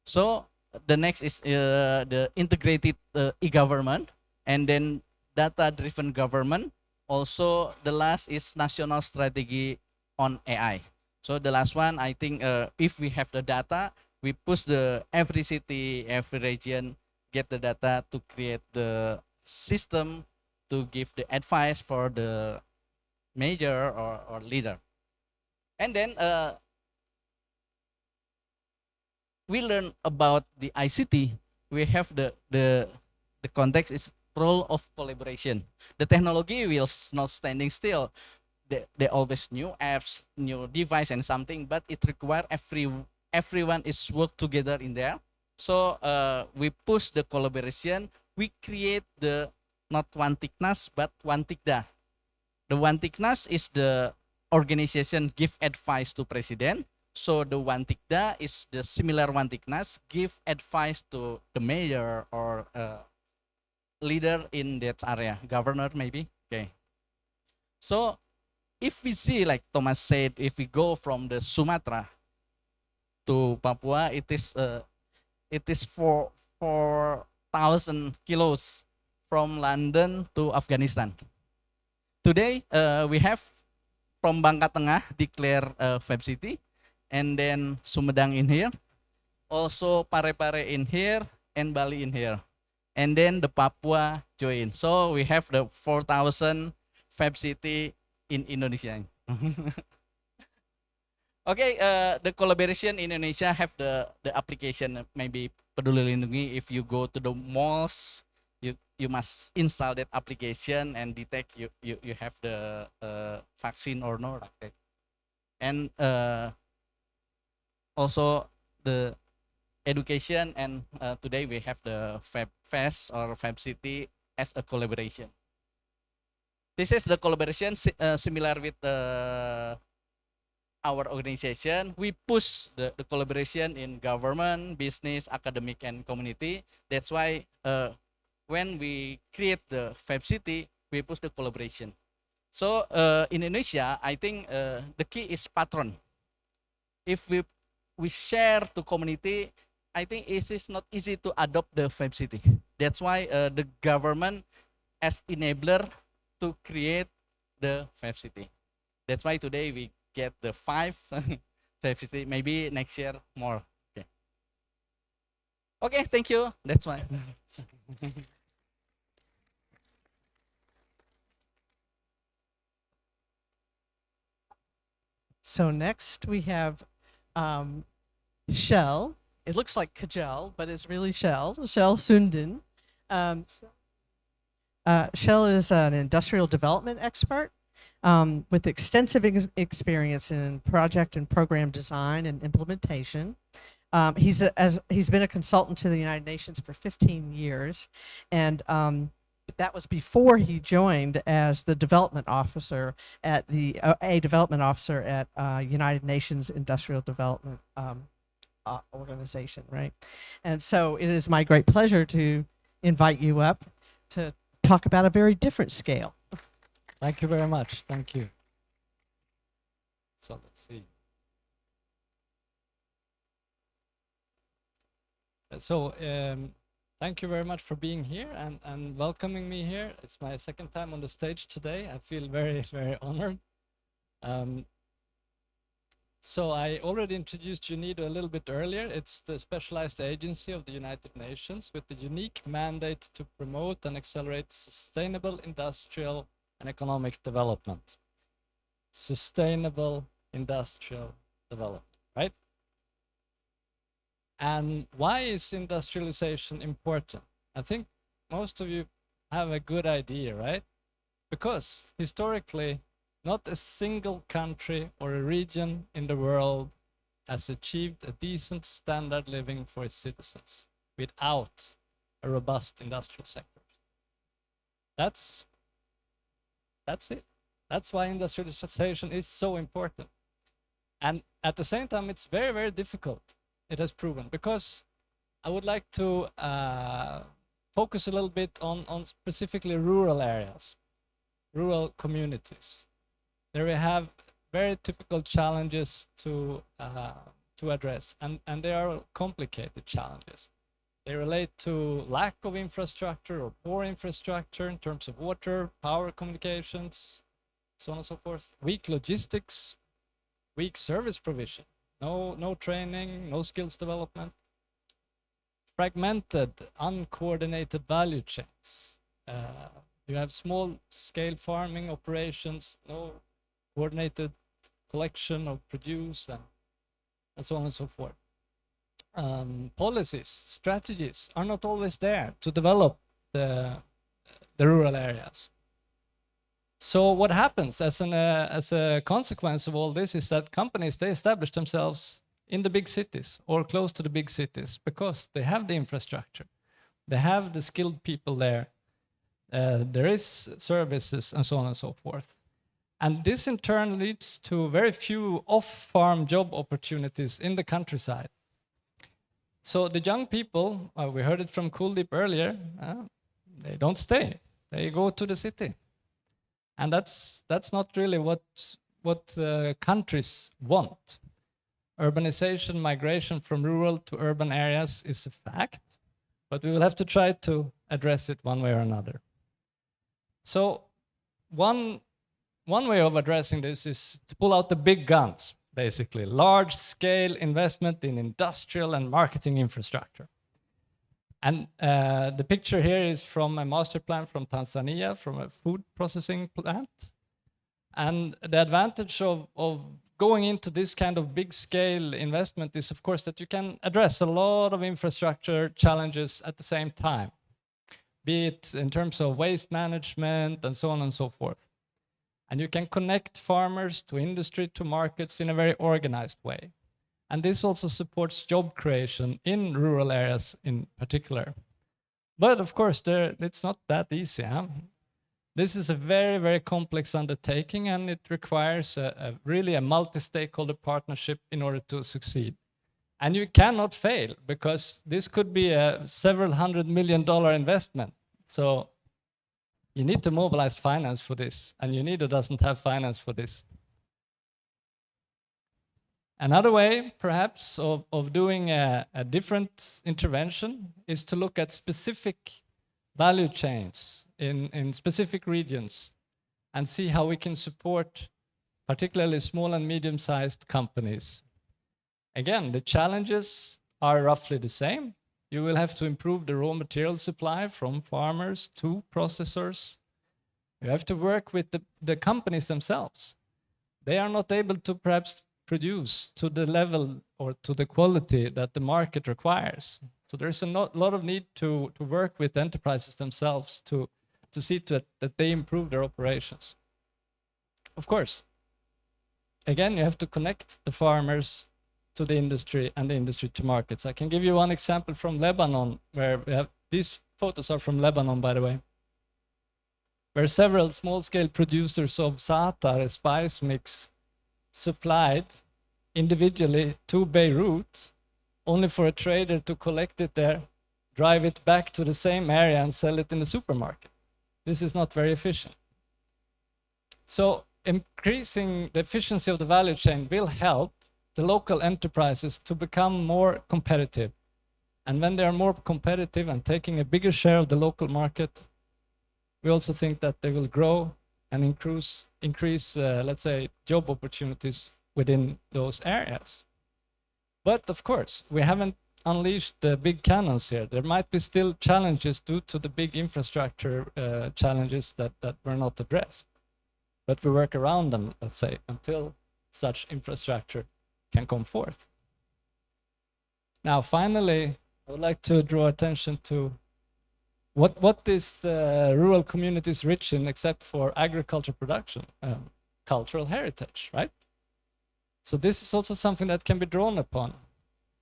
So the next is the integrated e-government, and then data-driven government. Also, the last is national strategy on AI. So the last one, I think, if we have the data, we push the every city, every region, get the data to create the system to give the advice for the major or leader. And then we learn about the ICT. We have the context is role of collaboration. The technology will not standing still. They always new apps, new device and something, but it require everyone is work together in there. So we push the collaboration. We create the not one Tiknas but one Tikda. The one Tiknas is the organization give advice to president. So the one Tikda is the similar one Tiknas give advice to the mayor or leader in that area, governor maybe. Okay. So if we see, like Thomas said, if we go from the Sumatra to Papua, it is 4,000 kilos from London to Afghanistan. Today we have from Bangka Tengah declare Fab City, and then Sumedang in here, also Pare-Pare in here, and Bali in here, and then the Papua join. So we have the 4,000 Fab City in Indonesia. Okay, the collaboration in Indonesia have the application, maybe Peduli Lindungi. If you go to the malls, you must install that application and detect you have the vaccine or not. Okay. And also the education, and today we have the Fab Fest or Fab City as a collaboration. This is the collaboration similar with our organization. We push the collaboration in government, business, academic, and community. That's why when we create the Fab City, we push the collaboration. So in Indonesia, I think the key is patron. If we share to community, I think it is not easy to adopt the Fab City. That's why the government as enabler to create the Fab City. That's why today we get the 5 50, maybe next year more. Okay. Okay, thank you. That's why. So next we have Shell. It looks like Kajal, but it's really Shell. Shell Sundin. Shell is an industrial development expert with extensive experience in project and program design and implementation. He's been a consultant to the United Nations for 15 years, and that was before he joined as the development officer at a development officer at United Nations Industrial Development Organization, right? And so it is my great pleasure to invite you up to talk about a very different scale. Thank you very much. Thank you. So let's see. So thank you very much for being here and welcoming me here. It's my second time on the stage today. I feel very, very honored. So I already introduced UNIDO a little bit earlier. It's the specialized agency of the United Nations with the unique mandate to promote and accelerate sustainable industrial and economic development. Sustainable industrial development, right? And why is industrialization important? I think most of you have a good idea, right? Because historically, not a single country or a region in the world has achieved a decent standard living for its citizens without a robust industrial sector. That's it. That's why industrialization is so important. And at the same time, it's very, very difficult, it has proven, because I would like to focus a little bit on specifically rural areas, rural communities. There we have very typical challenges to address, and they are complicated challenges. They relate to lack of infrastructure or poor infrastructure in terms of water, power, communications, so on and so forth. Weak logistics, weak service provision, no training, no skills development. Fragmented, uncoordinated value chains. You have small-scale farming operations, no coordinated collection of produce, and so on and so forth. Policies, strategies are not always there to develop the rural areas. So what happens as a consequence of all this is that companies, they establish themselves in the big cities or close to the big cities because they have the infrastructure, they have the skilled people there, there is services and so on and so forth. And this in turn leads to very few off-farm job opportunities in the countryside. So the young people, we heard it from Kuldeep earlier, they don't stay, they go to the city. And that's not really what countries want. Urbanization, migration from rural to urban areas is a fact, but we will have to try to address it one way or another. So one way of addressing this is to pull out the big guns, basically, large-scale investment in industrial and marketing infrastructure. And the picture here is from a master plan from Tanzania, from a food processing plant. And the advantage of going into this kind of big-scale investment is, of course, that you can address a lot of infrastructure challenges at the same time, be it in terms of waste management and so on and so forth. And you can connect farmers to industry, to markets in a very organized way. And this also supports job creation in rural areas in particular. But of course, it's not that easy. Huh? This is a very, very complex undertaking, and it requires really a multi-stakeholder partnership in order to succeed. And you cannot fail, because this could be a several $100 million investment. So you need to mobilize finance for this, and UNIDO doesn't have finance for this. Another way, perhaps, of doing a different intervention is to look at specific value chains in specific regions and see how we can support particularly small and medium-sized companies. Again, the challenges are roughly the same. You will have to improve the raw material supply from farmers to processors. You have to work with the companies themselves. They are not able to perhaps produce to the level or to the quality that the market requires. So there's a lot of need to work with enterprises themselves to see that they improve their operations. Of course, again, you have to connect the farmers to the industry and the industry to markets. I can give you one example from Lebanon, where we have, these photos are from Lebanon, by the way, where several small-scale producers of za'atar, a spice mix, supplied individually to Beirut, only for a trader to collect it there, drive it back to the same area and sell it in the supermarket. This is not very efficient. So increasing the efficiency of the value chain will help the local enterprises to become more competitive. And when they are more competitive and taking a bigger share of the local market, we also think that they will grow and increase let's say, job opportunities within those areas. But of course, we haven't unleashed the big cannons here. There might be still challenges due to the big infrastructure challenges that were not addressed. But we work around them, let's say, until such infrastructure can come forth. Now, finally, I would like to draw attention to what is the rural communities rich in except for agriculture production, cultural heritage, right? So this is also something that can be drawn upon.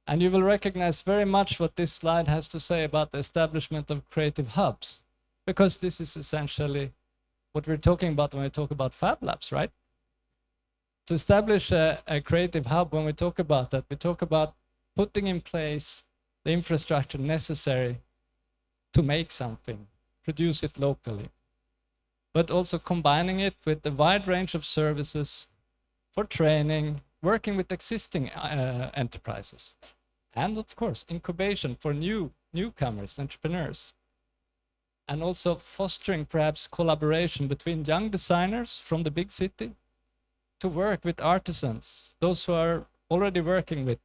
And you will recognize very much what this slide has to say about the establishment of creative hubs, because this is essentially what we're talking about when we talk about Fab Labs, right? To establish a creative hub, when we talk about that, we talk about putting in place the infrastructure necessary to make something, produce it locally, but also combining it with a wide range of services for training, working with existing enterprises, and of course, incubation for newcomers, entrepreneurs, and also fostering perhaps collaboration between young designers from the big city to work with artisans, those who are already working with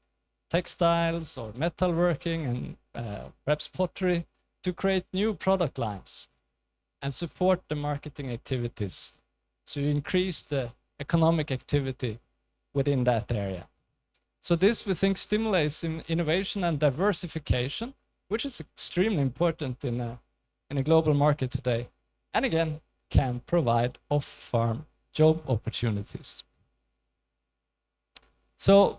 textiles or metalworking and perhaps pottery, to create new product lines and support the marketing activities to increase the economic activity within that area. So this, we think, stimulates innovation and diversification, which is extremely important in a global market today, and again, can provide off-farm job opportunities. So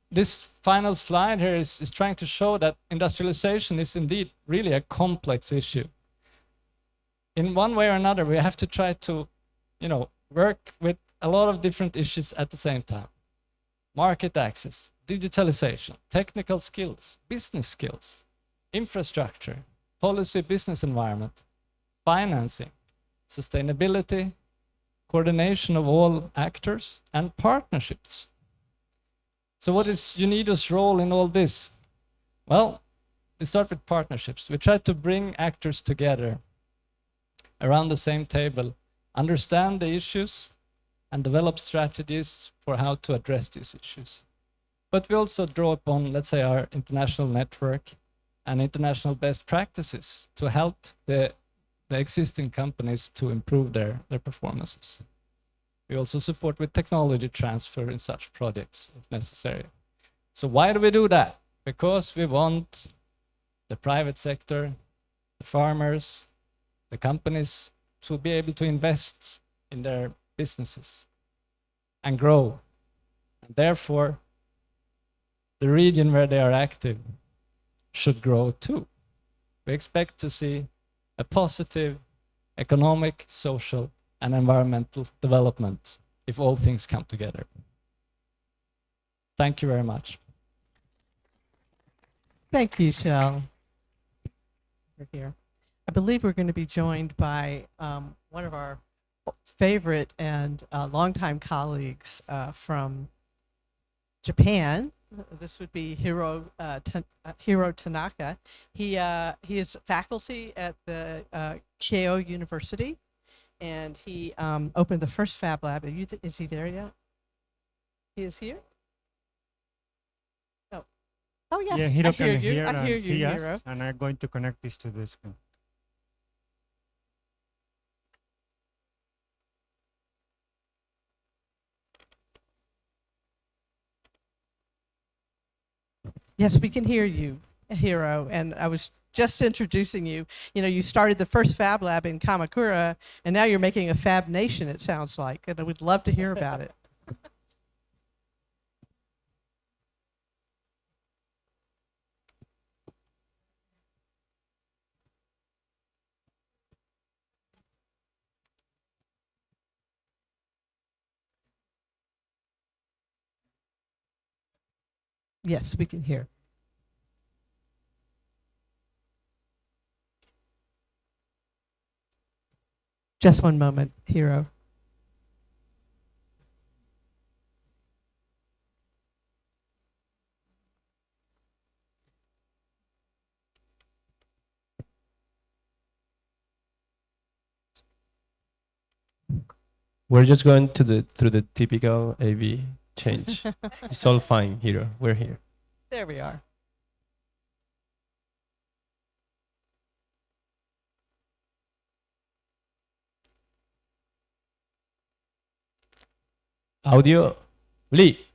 this final slide here is trying to show that industrialization is indeed really a complex issue. In one way or another, we have to try to, work with a lot of different issues at the same time. Market access, digitalization, technical skills, business skills, infrastructure, policy, business environment, financing, sustainability, coordination of all actors, and partnerships. So what is UNIDO's role in all this? Well, we start with partnerships. We try to bring actors together around the same table, understand the issues, and develop strategies for how to address these issues. But we also draw upon, let's say, our international network and international best practices to help the existing companies to improve their performances. We also support with technology transfer in such projects if necessary. So why do we do that? Because we want the private sector, the farmers, the companies to be able to invest in their businesses and grow. And therefore, the region where they are active should grow too. We expect to see a positive economic, social, and environmental development if all things come together. Thank you very much. Thank you, Shell. Over here. I believe we're going to be joined by one of our favorite and longtime colleagues from Japan. This would be Hiro Tanaka. He is faculty at the Keio University. and he opened the first Fab Lab. Is he there yet? He is here? Oh. Oh, yes. Yeah, Hiro I hear can you. hear I hear and you, see Hiro. us, and I'm going to connect this to the screen. Yes, we can hear you, Hiro. And I was just introducing you. You know, you started the first Fab Lab in Kamakura, and now you're making a Fab Nation, it sounds like. And I would love to hear about it. Yes, we can hear. Just one moment, Hiro. We're just going to through the typical AV change. It's all fine, Hiro. We're here. There we are. Audio. Lee.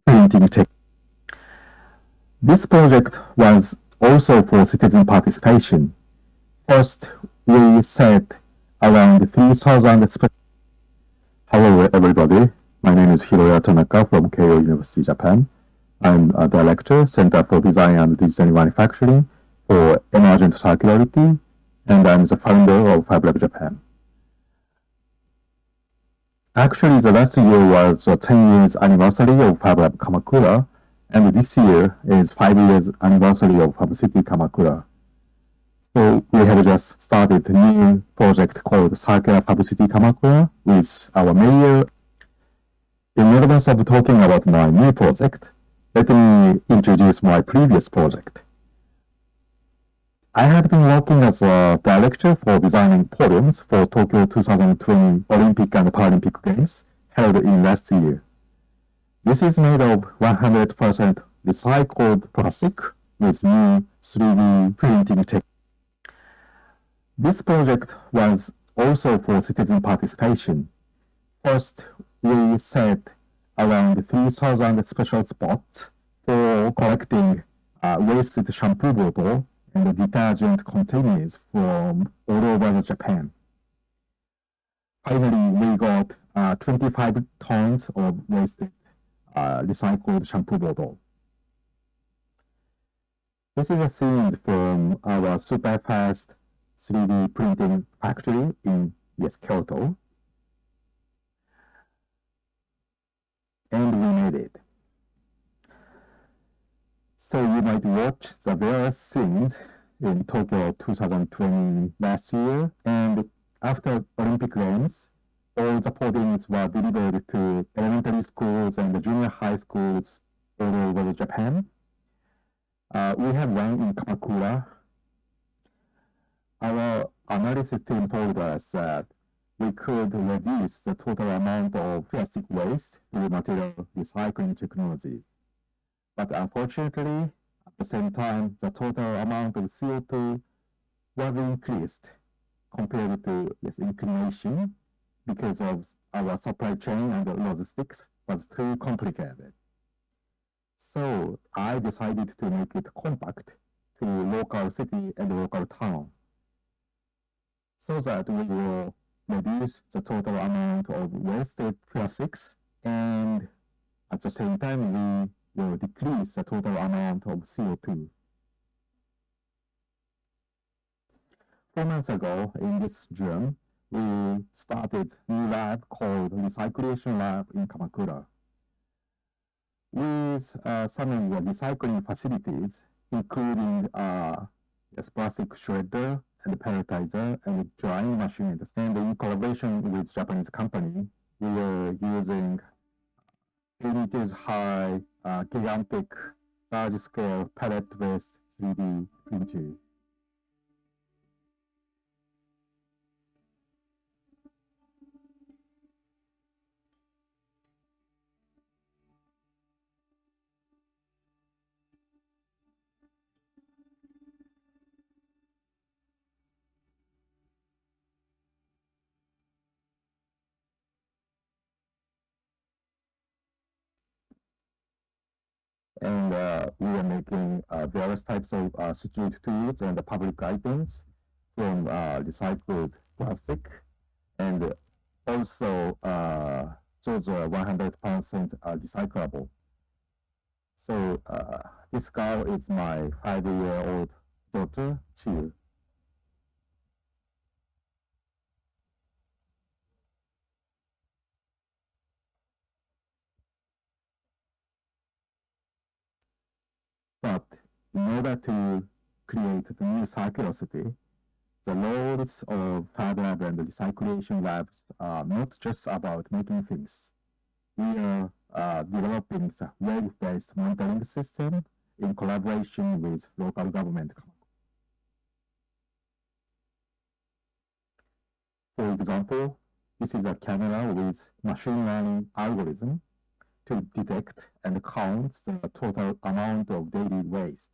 Printing tech. This project was also for citizen participation. First, we set around 3,000 Hello, everybody. My name is Hiroya Tanaka from Keio University, Japan. I'm a director, Center for Design and Digital Manufacturing for Emergent Circularity, and I'm the founder of Fab Lab Japan. Actually, the last year was the 10 years anniversary of Fab Lab Kamakura, and this year is 5 years anniversary of Fab City Kamakura. So we have just started a new project called Circular Fab City Kamakura with our mayor. In advance of talking about my new project, let me introduce my previous project. I have been working as a director for designing podiums for Tokyo 2020 Olympic and Paralympic Games held in last year. This is made of 100% recycled plastic with new 3D printing technology. This project was also for citizen participation. First, we set around 3,000 special spots for collecting wasted shampoo bottle and detergent containers from all over Japan. Finally, we got 25 tons of wasted recycled shampoo bottle. This is a scene from our super fast 3D printing factory in Kyoto. And we made it. So you might watch the various scenes in Tokyo 2020 last year, and after Olympic Games, all the puddings were delivered to elementary schools and the junior high schools all over Japan. We have one in Kamakura. Our analysis team told us that we could reduce the total amount of plastic waste through material recycling technology. But unfortunately, at the same time, the total amount of CO2 was increased compared to this inclination because of our supply chain and the logistics was too complicated. So I decided to make it compact to local city and local town so that we will reduce the total amount of wasted plastics and at the same time we will decrease the total amount of CO2. 4 months ago, in this June, we started a new lab called Recycling Lab in Kamakura. With some of the recycling facilities, including a plastic shredder and pelletizer and drying machine. And in collaboration with Japanese company, we are using 3 meters high, gigantic, large-scale pellet-based 3D printer. And we are making various types of street tools and public items from recycled plastic, and also those are 100% recyclable. So this girl is my 5-year-old daughter, Chiu. But in order to create the new circularity, the roles of Fab Lab and the Recycling Labs are not just about making things. We are developing a web-based monitoring system in collaboration with local government. For example, this is a camera with machine learning algorithm to detect and count the total amount of daily waste.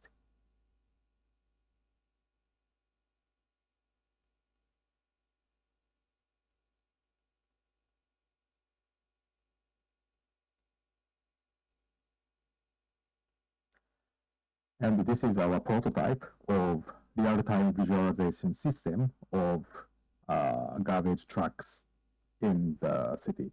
And this is our prototype of real-time visualization system of garbage trucks in the city.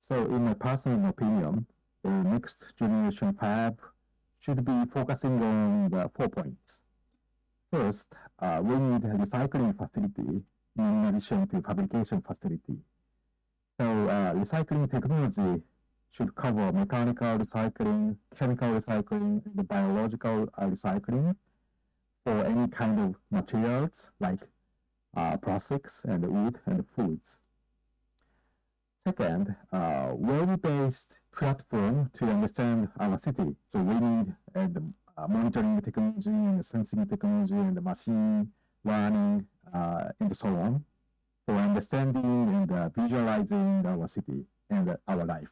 So in my personal opinion, the next generation Fab should be focusing on the 4 points. First, we need a recycling facility in addition to fabrication facility. So recycling technology should cover mechanical recycling, chemical recycling, and biological recycling for any kind of materials like plastics and wood and foods. Second, web-based platform to understand our city. So we need the monitoring technology and sensing technology and the machine learning and so on for understanding and visualizing our city and our life.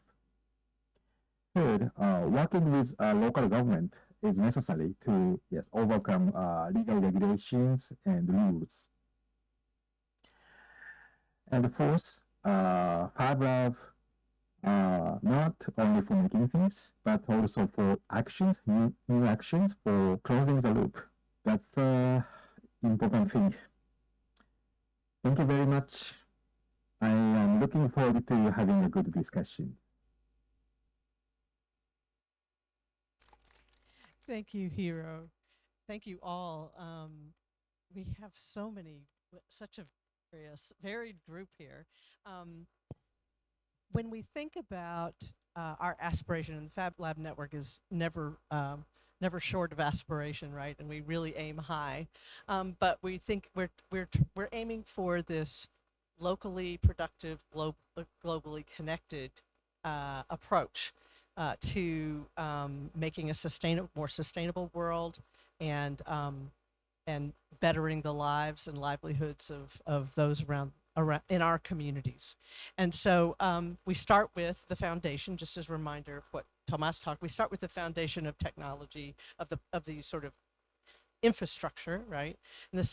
Third, working with local government is necessary to overcome legal regulations and rules. And fourth, Fab Lab not only for making things, but also for actions, new actions for closing the loop. That's the important thing. Thank you very much. I am looking forward to having a good discussion. Thank you, Hiro. Thank you all. We have such a varied group here. When we think about our aspiration, and the Fab Lab Network is never never short of aspiration, right? And we really aim high. But we think we're aiming for this locally productive, globally connected approach to making a more sustainable world and bettering the lives and livelihoods of those around in our communities. And so we start with the foundation, just as a reminder of what Tomas talked. We start with the foundation of technology, of the sort of infrastructure, right? And the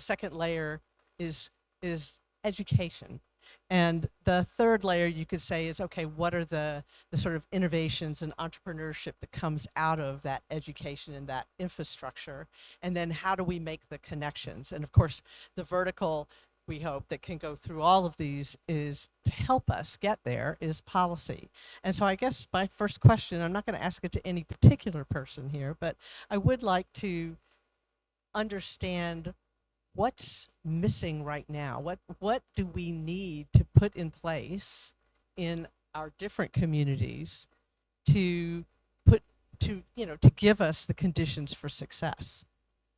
second layer is education. And the third layer, you could say, is, okay, what are the sort of innovations and entrepreneurship that comes out of that education and that infrastructure? And then how do we make the connections? And of course, the vertical, we hope, that can go through all of these is to help us get there is policy. And so I guess my first question, I'm not going to ask it to any particular person here, but I would like to understand what's missing right now. What do we need to put in place in our different communities to give us the conditions for success?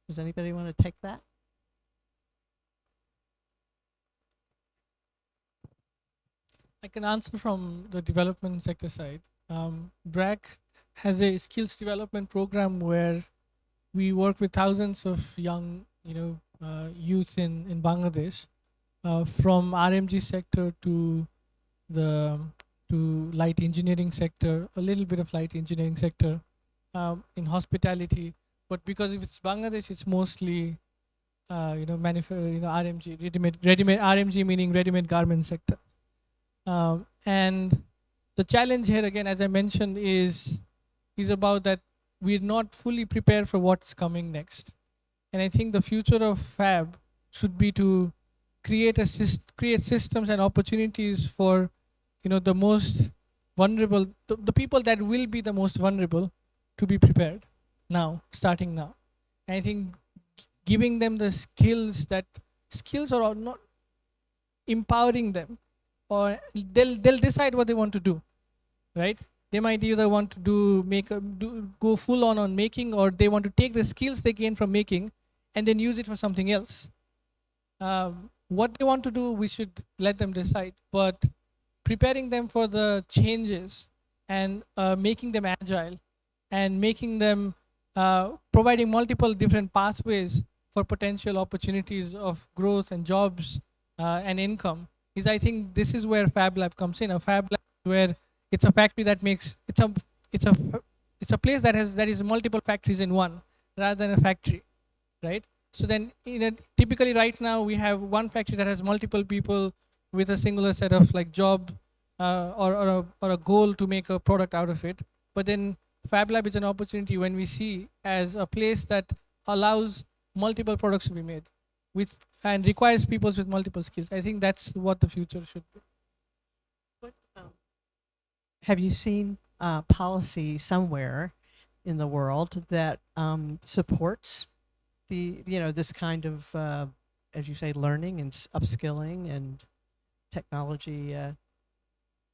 Does anybody want to take that? I can answer from the development sector side. BRAC has a skills development program where we work with thousands of young, youth in Bangladesh, from RMG sector to light engineering sector, a little bit of light engineering sector, in hospitality. But because if it's Bangladesh, it's mostly RMG, ready-made RMG, meaning ready-made garment sector. And the challenge here, again, as I mentioned, is about that we're not fully prepared for what's coming next. And I think the future of Fab should be to create systems and opportunities for the most vulnerable, the people that will be the most vulnerable, to be prepared now, starting now. And I think giving them the skills are not empowering them, or they'll decide what they want to do, right? They might either want to go full on making, or they want to take the skills they gain from making and then use it for something else. What they want to do, we should let them decide, but preparing them for the changes and making them agile and making them, providing multiple different pathways for potential opportunities of growth and jobs and income is, I think this is where Fab Lab comes in. A Fab Lab where it's a factory that makes, it's a place that is multiple factories in one rather than a factory, right? So then, typically right now we have one factory that has multiple people with a singular set of job or a goal to make a product out of it. But then Fab Lab is an opportunity when we see as a place that allows multiple products to be made and requires people with multiple skills. I think that's what the future should be. Have you seen policy somewhere in the world that supports this kind of, as you say, learning and upskilling and technology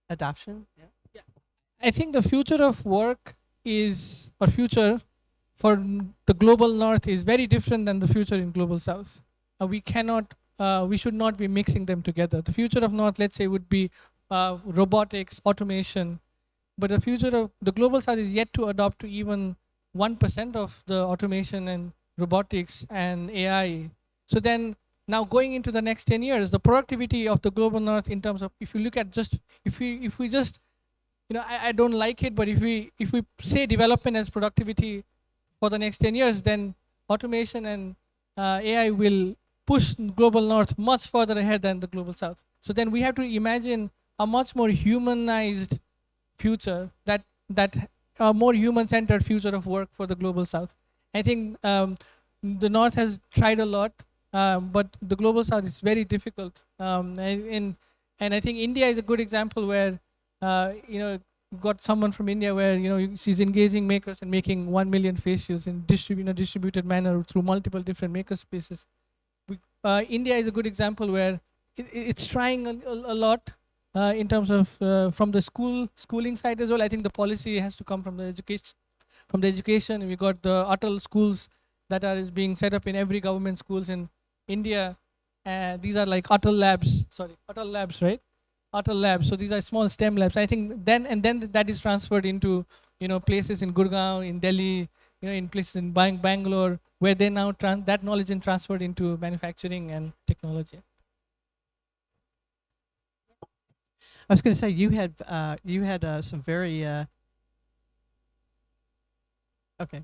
adoption? Yeah. I think the future of work future for the global north is very different than the future in global south. We should not be mixing them together. The future of north, let's say, would be robotics, automation, but the future of the global south is yet to adopt to even 1% of the automation and robotics and AI. So then now going into the next 10 years, the productivity of the global north in terms of, if you look at if we just, I don't like it, but if we say development as productivity for the next 10 years, then automation and AI will push global north much further ahead than the global south. So then we have to imagine a much more humanized future, that a more human-centered future of work for the global south. I think the north has tried a lot, but the global south is very difficult. And I think India is a good example where got someone from India where she's engaging makers and making 1 million face shields in a distributed manner through multiple different maker spaces. India is a good example where it's trying a lot in terms of from the schooling side as well. I think the policy has to come from the from the education. We got the Atal schools that are is being set up in every government schools in India. These are like Atal labs. Sorry, Atal labs, right? Atal labs. So these are small STEM labs. I think then that is transferred into places in Gurgaon, in Delhi, in places in Bangalore, where they now that knowledge is transferred into manufacturing and technology. I was going to say you had some very okay.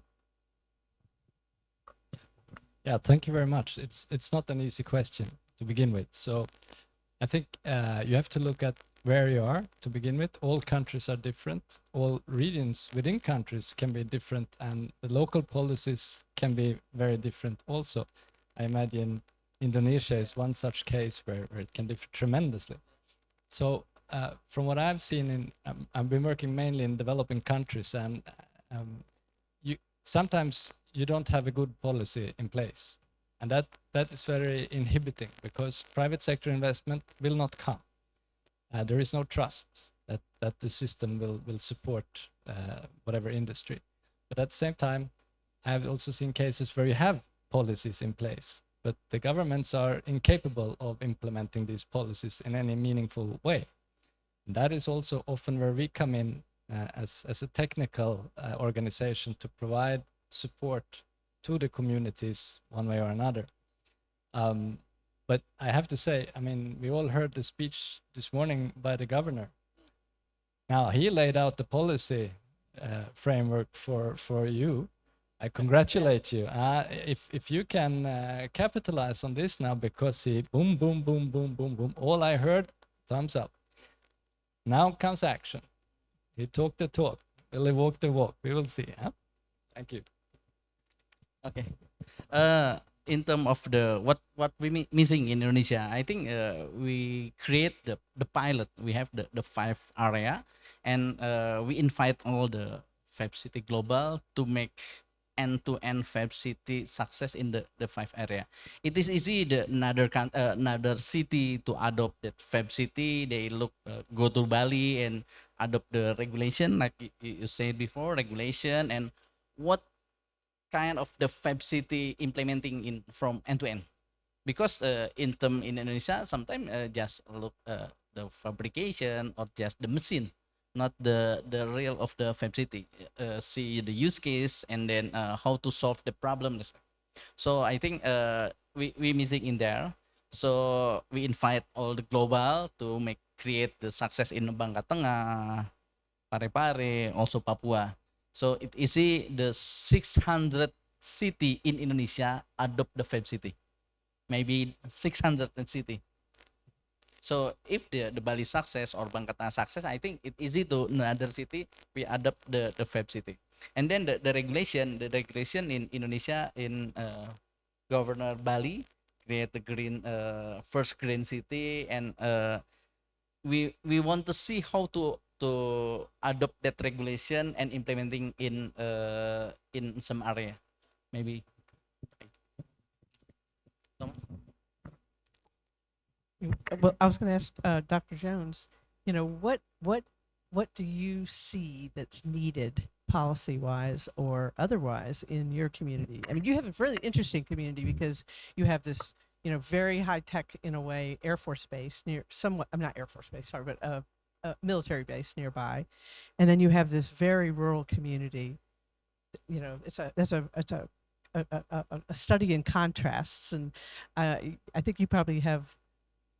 Yeah, thank you very much. It's not an easy question to begin with. So I think you have to look at where you are to begin with. All countries are different. All regions within countries can be different, and the local policies can be very different also. I imagine Indonesia is one such case where it can differ tremendously. So from what I've seen, I've been working mainly in developing countries, and sometimes you don't have a good policy in place. And that is very inhibiting, because private sector investment will not come. There is no trust that the system will support whatever industry. But at the same time, I've also seen cases where you have policies in place, but the governments are incapable of implementing these policies in any meaningful way. And that is also often where we come in as a technical organization to provide support to the communities one way or another. But I have to say, I mean, we all heard the speech this morning by the governor. Now, he laid out the policy framework for you. I congratulate you. If you can capitalize on this now, because he boom, boom, boom, boom, boom, boom, all I heard, thumbs up. Now comes action. He talked the talk. Will he walk the walk? We will see. Huh? Thank you. Okay. In terms of what we missing in Indonesia, I think we create the pilot. We have the 5 area, and we invite all the Fab City Global to make end-to-end Fab City success in the 5 area. It is easy another city to adopt that Fab City. They go to Bali and adopt the regulation, like you said before, regulation, and what kind of the Fab City implementing in from end to end, because in Indonesia sometimes just look the fabrication or just the machine, not the real of the Fab City. See the use case and then how to solve the problem. So I think we missing in there. So we invite all the global to create the success in Bangka Tengah, Parepare, also Papua. So it is the 600 city in Indonesia adopt the Fab City, maybe 600 city. So if the Bali success or Bangka Tengah success, I think it easy to another city we adopt the Fab City. And then the regulation in Indonesia in Governor Bali create the green first green city, and we want to see how to adopt that regulation and implementing in some area, maybe. Thomas? Well, I was going to ask Dr. Jones, what do you see that's needed policy-wise or otherwise in your community? I mean, you have a really interesting community because you have this, very high-tech, in a way, Air Force base not Air Force base, sorry, but a military base nearby. And then you have this very rural community. It's a study in contrasts. And I think you probably have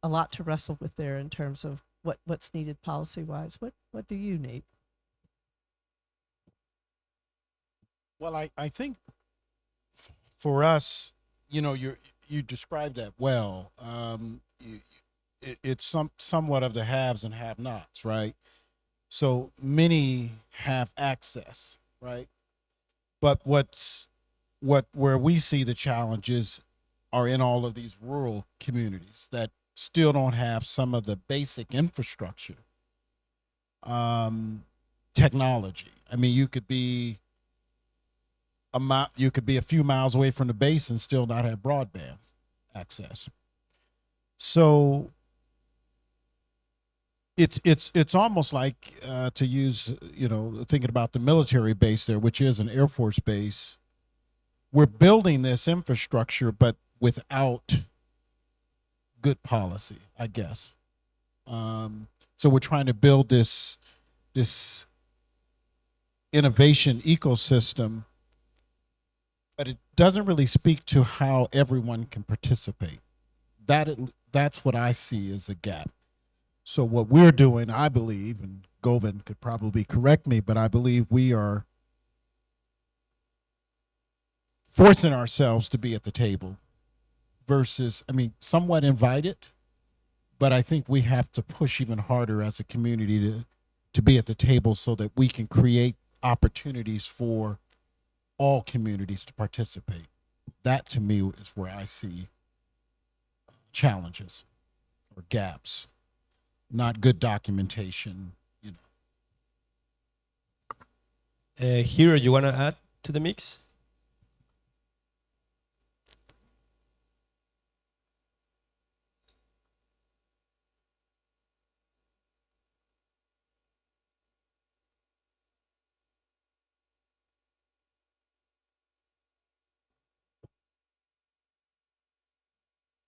a lot to wrestle with there in terms of what's needed policy-wise. What do you need? Well, I think for us, you described that well. It's somewhat of the haves and have-nots, right? So many have access, right? But where we see the challenges are in all of these rural communities that still don't have some of the basic infrastructure, technology. I mean, you could be a few miles away from the base and still not have broadband access. So it's almost like to use, thinking about the military base there, which is an Air Force base. We're building this infrastructure, but without good policy, I guess. So we're trying to build this innovation ecosystem, but it doesn't really speak to how everyone can participate. That's what I see as a gap. So what we're doing, I believe, and Govind could probably correct me, but I believe we are forcing ourselves to be at the table versus, somewhat invited, but I think we have to push even harder as a community to be at the table so that we can create opportunities for all communities to participate. That to me is where I see challenges or gaps, not good documentation. Hero, you want to add to the mix?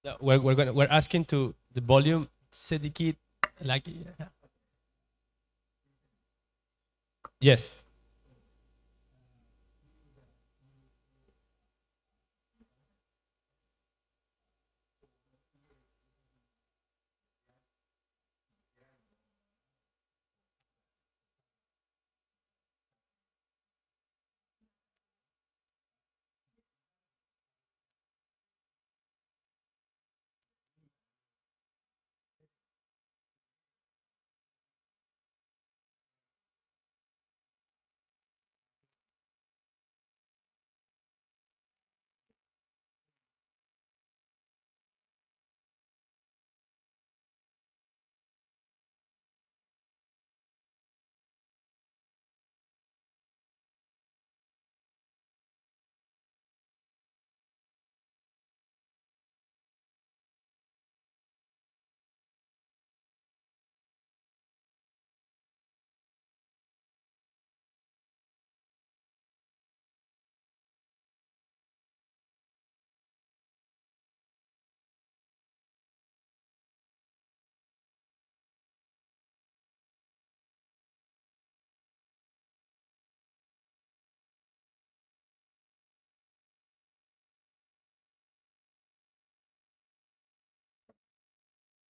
No, we're asking to the volume sedikit lagi. Yes.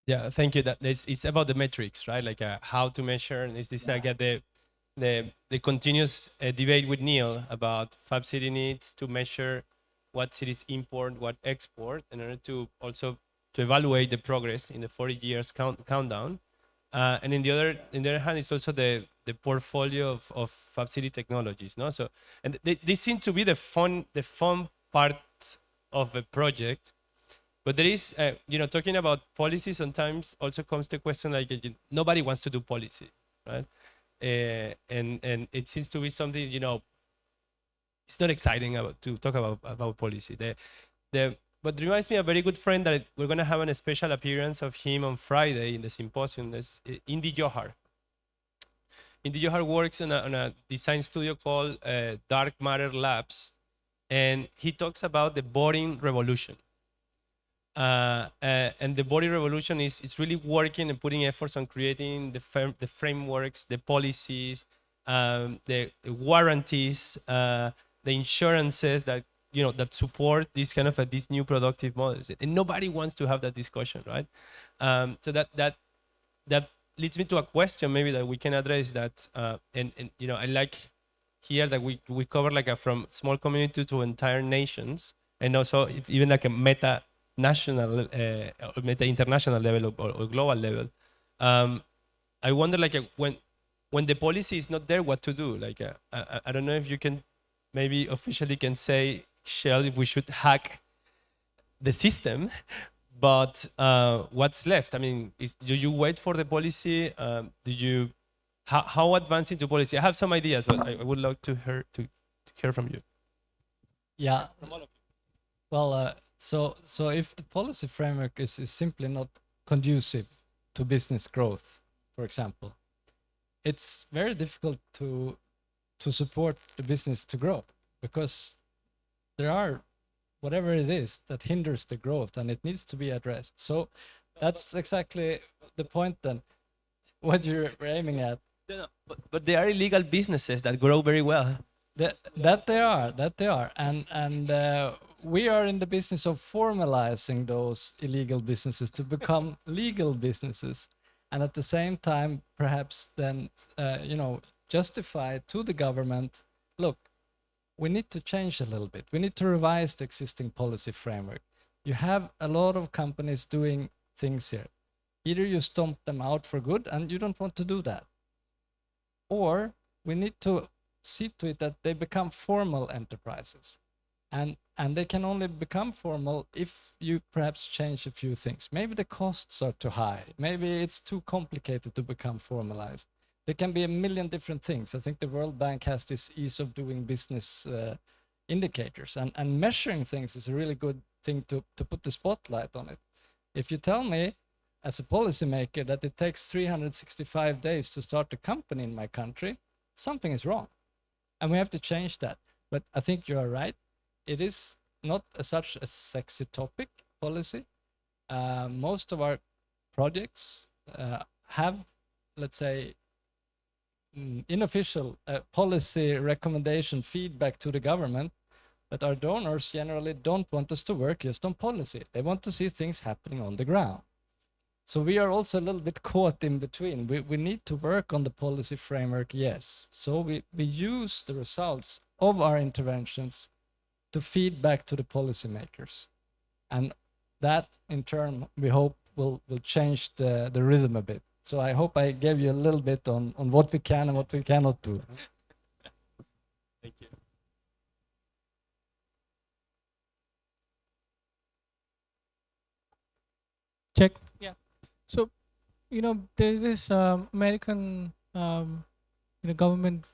Yeah, thank you. It's about the metrics, right? Like how to measure. And is this get the continuous debate with Neil about Fab City needs to measure what cities import, what export, in order to also to evaluate the progress in the 40 years countdown. And in the other hand, it's also the portfolio of Fab City technologies, no? So, and they seem to be the fun part of the project. But there is, talking about policy sometimes also comes the question like nobody wants to do policy, right? And it seems to be something, it's not exciting to talk about policy. But it reminds me of a very good friend that we're going to have a special appearance of him on Friday in the symposium. That's Indy Johar. Indy Johar works on a design studio called Dark Matter Labs, and he talks about the boring revolution. And the body revolution is really working and putting efforts on creating the frameworks, the policies, the warranties, the insurances that that support this kind of these new productive models. And nobody wants to have that discussion, right? So that leads me to a question maybe that we can address that. And I like here that we cover like from small community to entire nations, and also even like a meta national or meta international level or global level. I wonder like when the policy is not there, what to do? Like I don't know if you can maybe officially can say, Shell, if we should hack the system, but what's left? I mean, do you wait for the policy? How advanced into policy? I have some ideas, but I would like to hear from you. Yeah. Well, so if the policy framework is simply not conducive to business growth, for example, it's very difficult to support the business to grow, because there are whatever it is that hinders the growth, and it needs to be addressed. So that's exactly the point then, what you're aiming at. No, but there are illegal businesses that grow very well. That they are, and we are in the business of formalizing those illegal businesses to become legal businesses, and at the same time, perhaps then, justify to the government, look, we need to change a little bit. We need to revise the existing policy framework. You have a lot of companies doing things here. Either you stomp them out for good, and you don't want to do that, or we need to see to it that they become formal enterprises. And they can only become formal if you perhaps change a few things. Maybe the costs are too high. Maybe it's too complicated to become formalized. There can be a million different things. I think the World Bank has this ease of doing business indicators, and measuring things is a really good thing to put the spotlight on it. If you tell me as a policymaker that it takes 365 days to start a company in my country, something is wrong. And we have to change that. But I think you are right. It is not such a sexy topic, policy. Most of our projects have, let's say, unofficial policy recommendation feedback to the government, but our donors generally don't want us to work just on policy. They want to see things happening on the ground. So we are also a little bit caught in between. We need to work on the policy framework, yes. So we use the results of our interventions to feed back to the policymakers. And that, in turn, we hope will change the rhythm a bit. So I hope I gave you a little bit on what we can and what we cannot do. Thank you. Check. Yeah. So, there's this American, government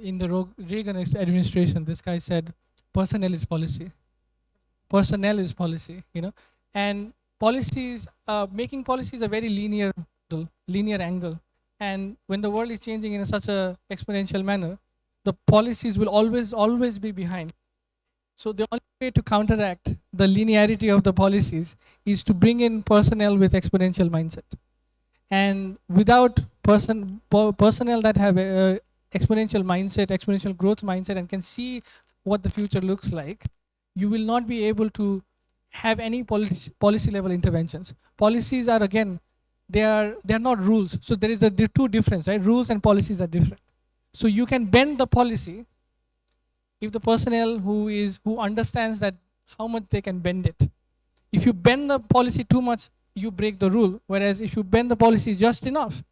in the Reagan administration. This guy said, personnel is policy. Personnel is policy, and policies, making policies a very linear angle. And when the world is changing in such a exponential manner, the policies will always be behind. So the only way to counteract the linearity of the policies is to bring in personnel with exponential mindset. And without personnel that have exponential mindset, exponential growth mindset, and can see what the future looks like, you will not be able to have any policy level interventions. Policies are, again, they are not rules. So there is the two difference, right? Rules and policies are different. So you can bend the policy if the personnel who understands that how much they can bend it. If you bend the policy too much, you break the rule. Whereas if you bend the policy just enough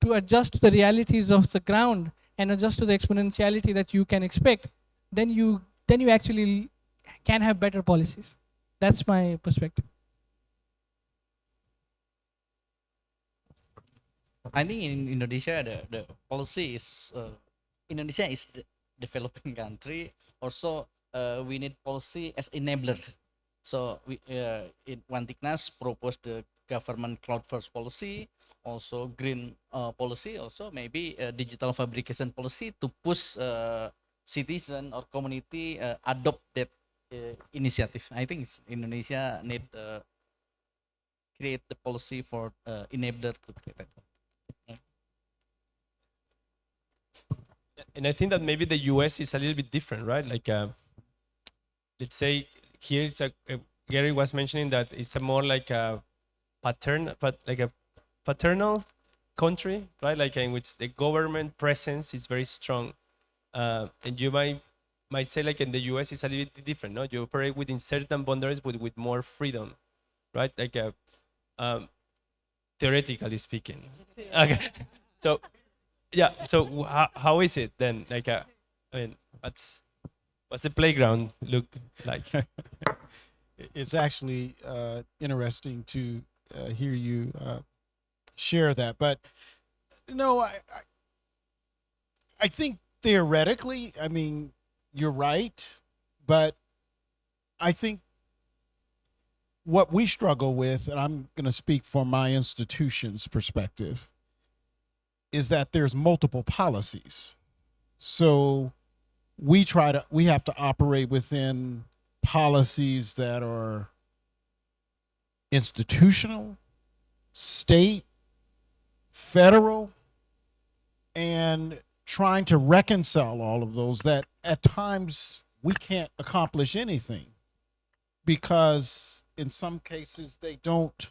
to adjust to the realities of the ground and adjust to the exponentiality that you can expect, then you actually can have better policies. That's my perspective. I think in Indonesia the policy is Indonesia is the developing country. Also, we need policy as enabler. So we in Wantiknas proposed the government cloud first policy, also green policy, also maybe digital fabrication policy to push citizen or community adopt that initiative. I think Indonesia need create the policy for enabler to create that. And I think that maybe the US is a little bit different, right? Like, let's say here, it's Gary was mentioning that it's a more like a paternal country, right? Like in which the government presence is very strong. And you might say like in the US it's a little bit different, no? You operate within certain boundaries but with more freedom, right? Like theoretically speaking. Okay. So yeah, so how is it then? Like I mean, what's the playground look like? It's actually interesting to hear you share that, but no, I think theoretically, I mean, you're right, but I think what we struggle with, and I'm going to speak from my institution's perspective, is that there's multiple policies. So we have to operate within policies that are institutional, state, federal, and trying to reconcile all of those, that at times we can't accomplish anything because in some cases they don't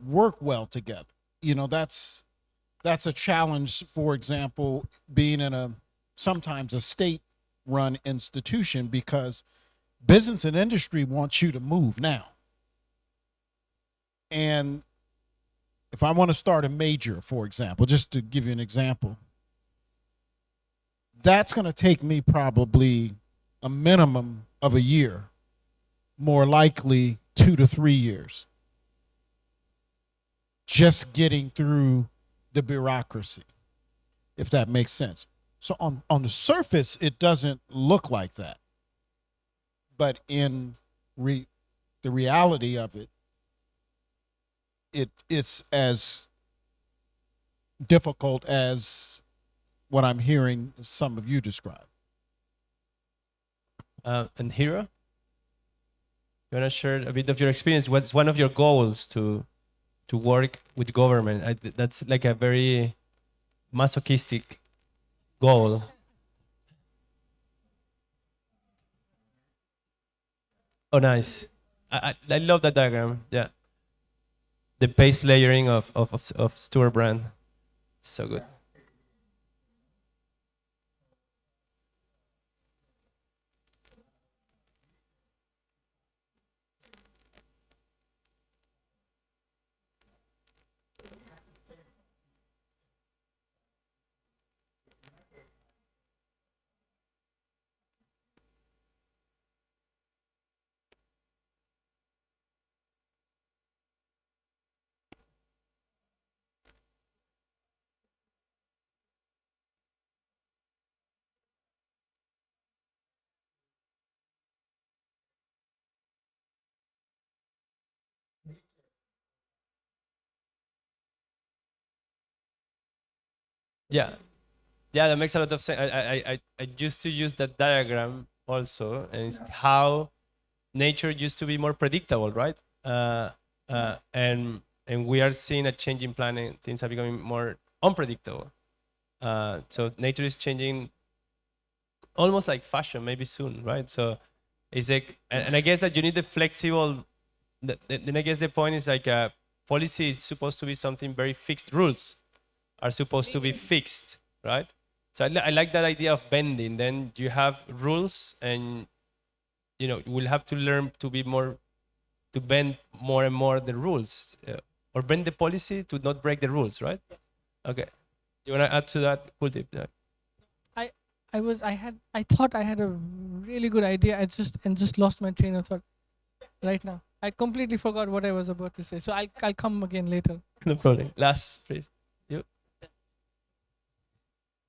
work well together. You know, that's a challenge. For example, being in sometimes a state run institution, because business and industry wants you to move now. And if I want to start a major, for example, just to give you an example, that's going to take me probably a minimum of a year, more likely 2 to 3 years, just getting through the bureaucracy, if that makes sense. So on the surface, it doesn't look like that. But in the reality of it, it's as difficult as what I'm hearing some of you describe. And Hira, you want to share a bit of your experience? What's one of your goals to work with government? That's like a very masochistic goal. Oh, nice. I love that diagram. Yeah. The base layering of store brand. So good. Yeah, yeah, that makes a lot of sense. I used to use that diagram also, and it's how nature used to be more predictable, right? And we are seeing a change in planet. Things are becoming more unpredictable. So nature is changing, almost like fashion, maybe soon, right? So it's like, and I guess that you need the flexible. Then I guess the point is like policy is supposed to be something very fixed. Rules are supposed to be fixed, right? So I like that idea of bending. Then you have rules, and you know, you will have to learn to be more, to bend more and more the rules, or bend the policy to not break the rules, right? Okay. You want to add to that, Kuldeep? Yeah. I thought I had a really good idea. I just lost my train of thought right now. I completely forgot what I was about to say. So I'll come again later. No problem. Last phrase. You.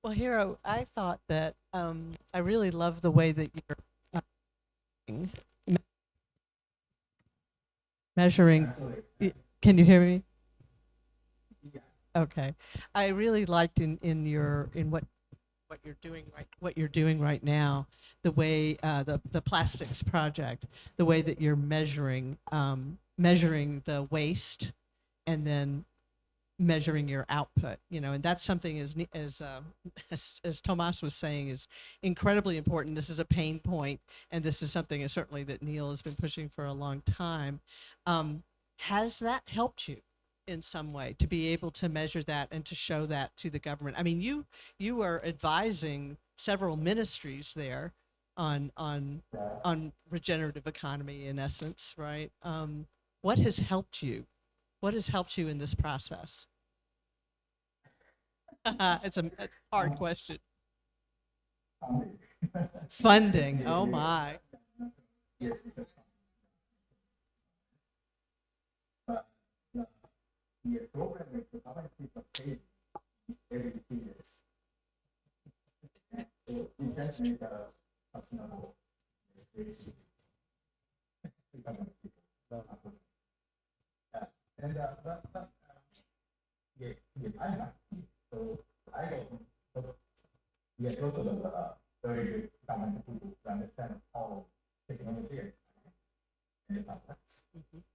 Well, Hiro, I thought that I really love the way that you're measuring. Can you hear me? Okay. I really liked in what you're doing right now, the way the plastics project, the way that you're measuring the waste, and then measuring your output, you know, and that's something as Tomas was saying is incredibly important. This is a pain point, and this is something certainly that Neil has been pushing for a long time. Has that helped you in some way to be able to measure that and to show that to the government? I mean, you are advising several ministries there on regenerative economy in essence, right? What has helped you? What has helped you in this process? It's a hard question. Funding. Oh my. Yes, I'm happy. So I got yes, also very good comment to understand how technology is in the past.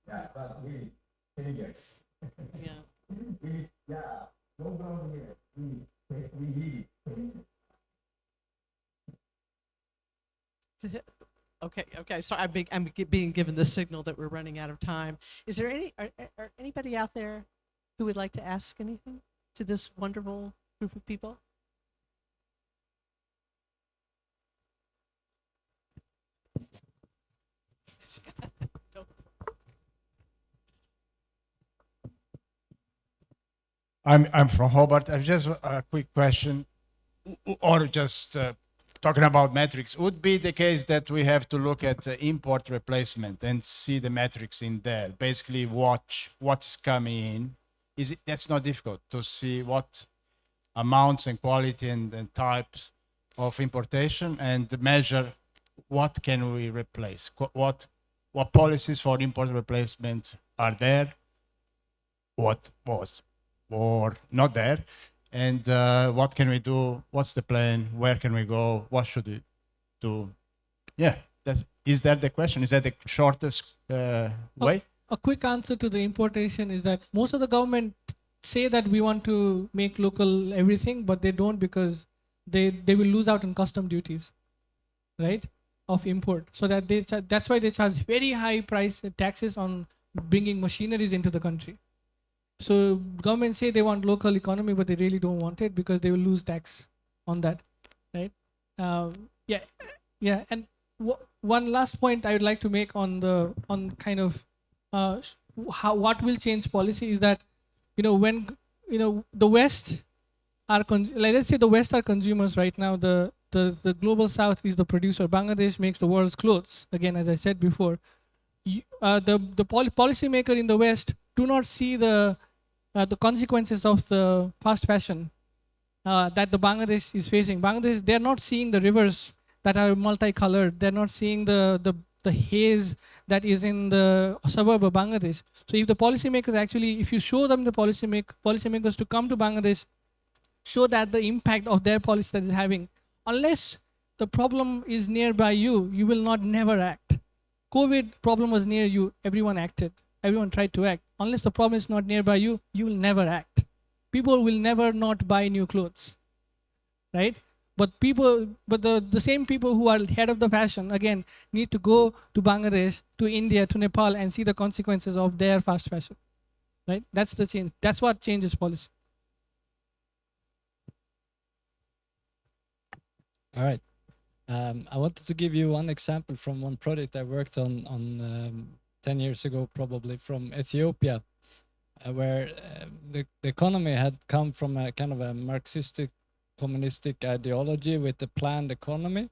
Yeah, but we 10 years. Yeah. We yeah, no problem here. We need. Okay. So I'm being given the signal that we're running out of time. Is there are anybody out there who would like to ask anything to this wonderful group of people? I'm from Hobart. I've just a quick question, or just talking about metrics. Would be the case that we have to look at import replacement and see the metrics in there. Basically, watch what's coming in. Is it that's not difficult to see what amounts and quality and types of importation and measure what can we replace? What policies for import replacement are there? What was or not there? And what can we do? What's the plan? Where can we go? What should we do? Yeah, is that the question? Is that the shortest way? A quick answer to the importation is that most of the government say that we want to make local everything, but they don't, because they will lose out on custom duties, right, of import. So that that's why they charge very high price taxes on bringing machineries into the country. So government say they want local economy, but they really don't want it because they will lose tax on that, right? Yeah. And one last point I would like to make on kind of what will change policy is that, when the West are like, let's say the West are consumers right now. The global South is the producer. Bangladesh makes the world's clothes. Again, as I said before, the policymaker in the West do not see the consequences of the fast fashion that the Bangladesh is facing. Bangladesh, they're not seeing the rivers that are multicolored. They're not seeing the haze that is in the suburb of Bangladesh. So if the policymakers actually, if you show them the policymakers to come to Bangladesh, show that the impact of their policy that is having, unless the problem is nearby you, you will not never act. COVID problem was near you, everyone acted. Everyone tried to act. Unless the problem is not nearby you, you will never act. People will never not buy new clothes, right? But the same people who are head of the fashion, again, need to go to Bangladesh, to India, to Nepal, and see the consequences of their fast fashion, right? That's the change. That's what changes policy. All right. I wanted to give you one example from one project I worked on 10 years ago, probably, from Ethiopia, where the economy had come from a kind of a Marxistic communistic ideology with the planned economy,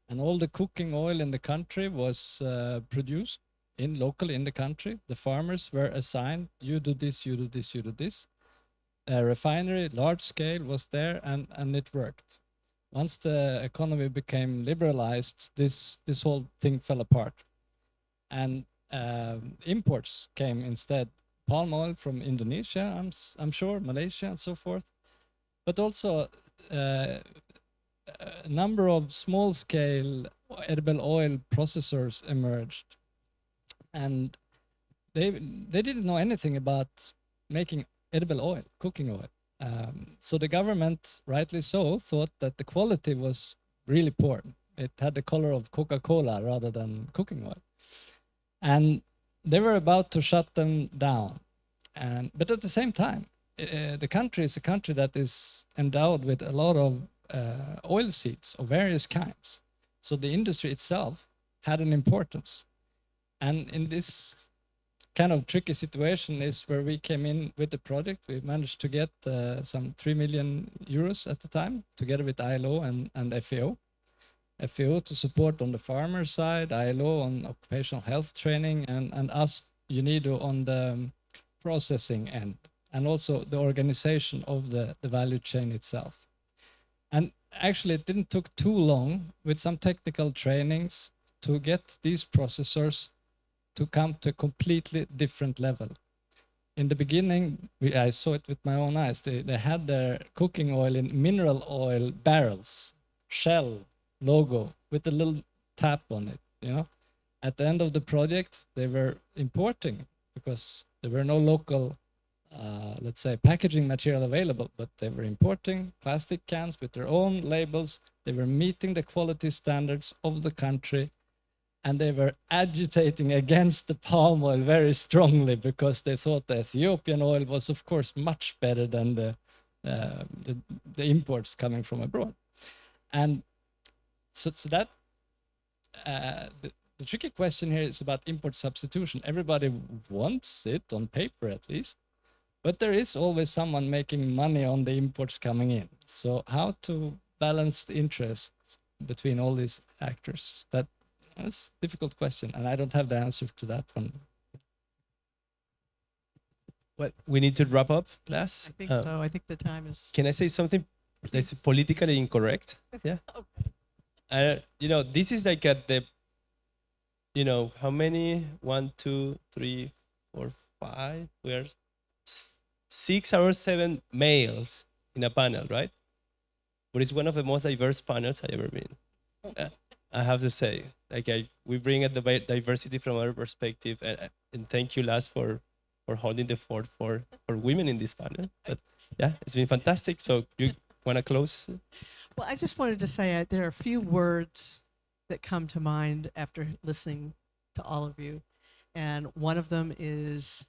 and all the cooking oil in the country was produced locally in the country. The farmers were assigned, you do this, you do this, you do this. A refinery, large scale, was there, and it worked. Once the economy became liberalized, this whole thing fell apart, and imports came instead. Palm oil from Indonesia, I'm sure, Malaysia, and so forth, but also a number of small-scale edible oil processors emerged, and they didn't know anything about making edible oil, cooking oil. So the government, rightly so, thought that the quality was really poor. It had the color of Coca-Cola rather than cooking oil. And they were about to shut them down. But at the same time, the country is a country that is endowed with a lot of oil seeds of various kinds. So the industry itself had an importance. And in this kind of tricky situation is where we came in with the project. We managed to get some 3 million euros at the time, together with ILO and FAO. FAO to support on the farmer side, ILO on occupational health training, and us, UNIDO, on the processing end, and also the organization of the value chain itself. And actually, it didn't take too long with some technical trainings to get these processors to come to a completely different level. in the beginning, I saw it with my own eyes. They had their cooking oil in mineral oil barrels, Shell logo with a little tap on it, you know. At the end of the project, they were importing because there were no local, let's say, packaging material available, but they were importing plastic cans with their own labels. They were meeting the quality standards of the country, and they were agitating against the palm oil very strongly because they thought the Ethiopian oil was, of course, much better than the imports coming from abroad. And so that the tricky question here is about import substitution. Everybody wants it on paper, at least, but there is always someone making money on the imports coming in. So how to balance the interests between all these actors? That's a difficult question, and I don't have the answer to that one. Well, we need to wrap up, class. I think so. I think the time is. Can I say something that's politically incorrect? Yeah. Okay. You know, this is like at the, you know, how many? 1, 2, 3, 4, 5. We're 6 or 7 males in a panel, right? But it's one of the most diverse panels I've ever been. I have to say, like, we bring at the diversity from our perspective, and thank you, Las, for holding the fort for women in this panel. But yeah, it's been fantastic. So you want to close? Well, I just wanted to say there are a few words that come to mind after listening to all of you, and one of them is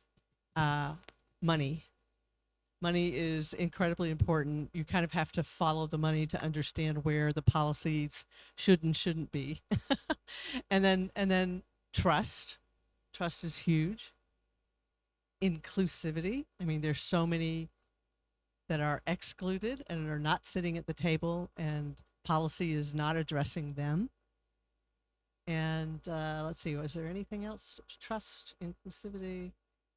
money. Money is incredibly important. You kind of have to follow the money to understand where the policies should and shouldn't be. and then trust. Trust is huge. Inclusivity. I mean, there's so many that are excluded and are not sitting at the table, and policy is not addressing them. And let's see, was there anything else? Trust, inclusivity.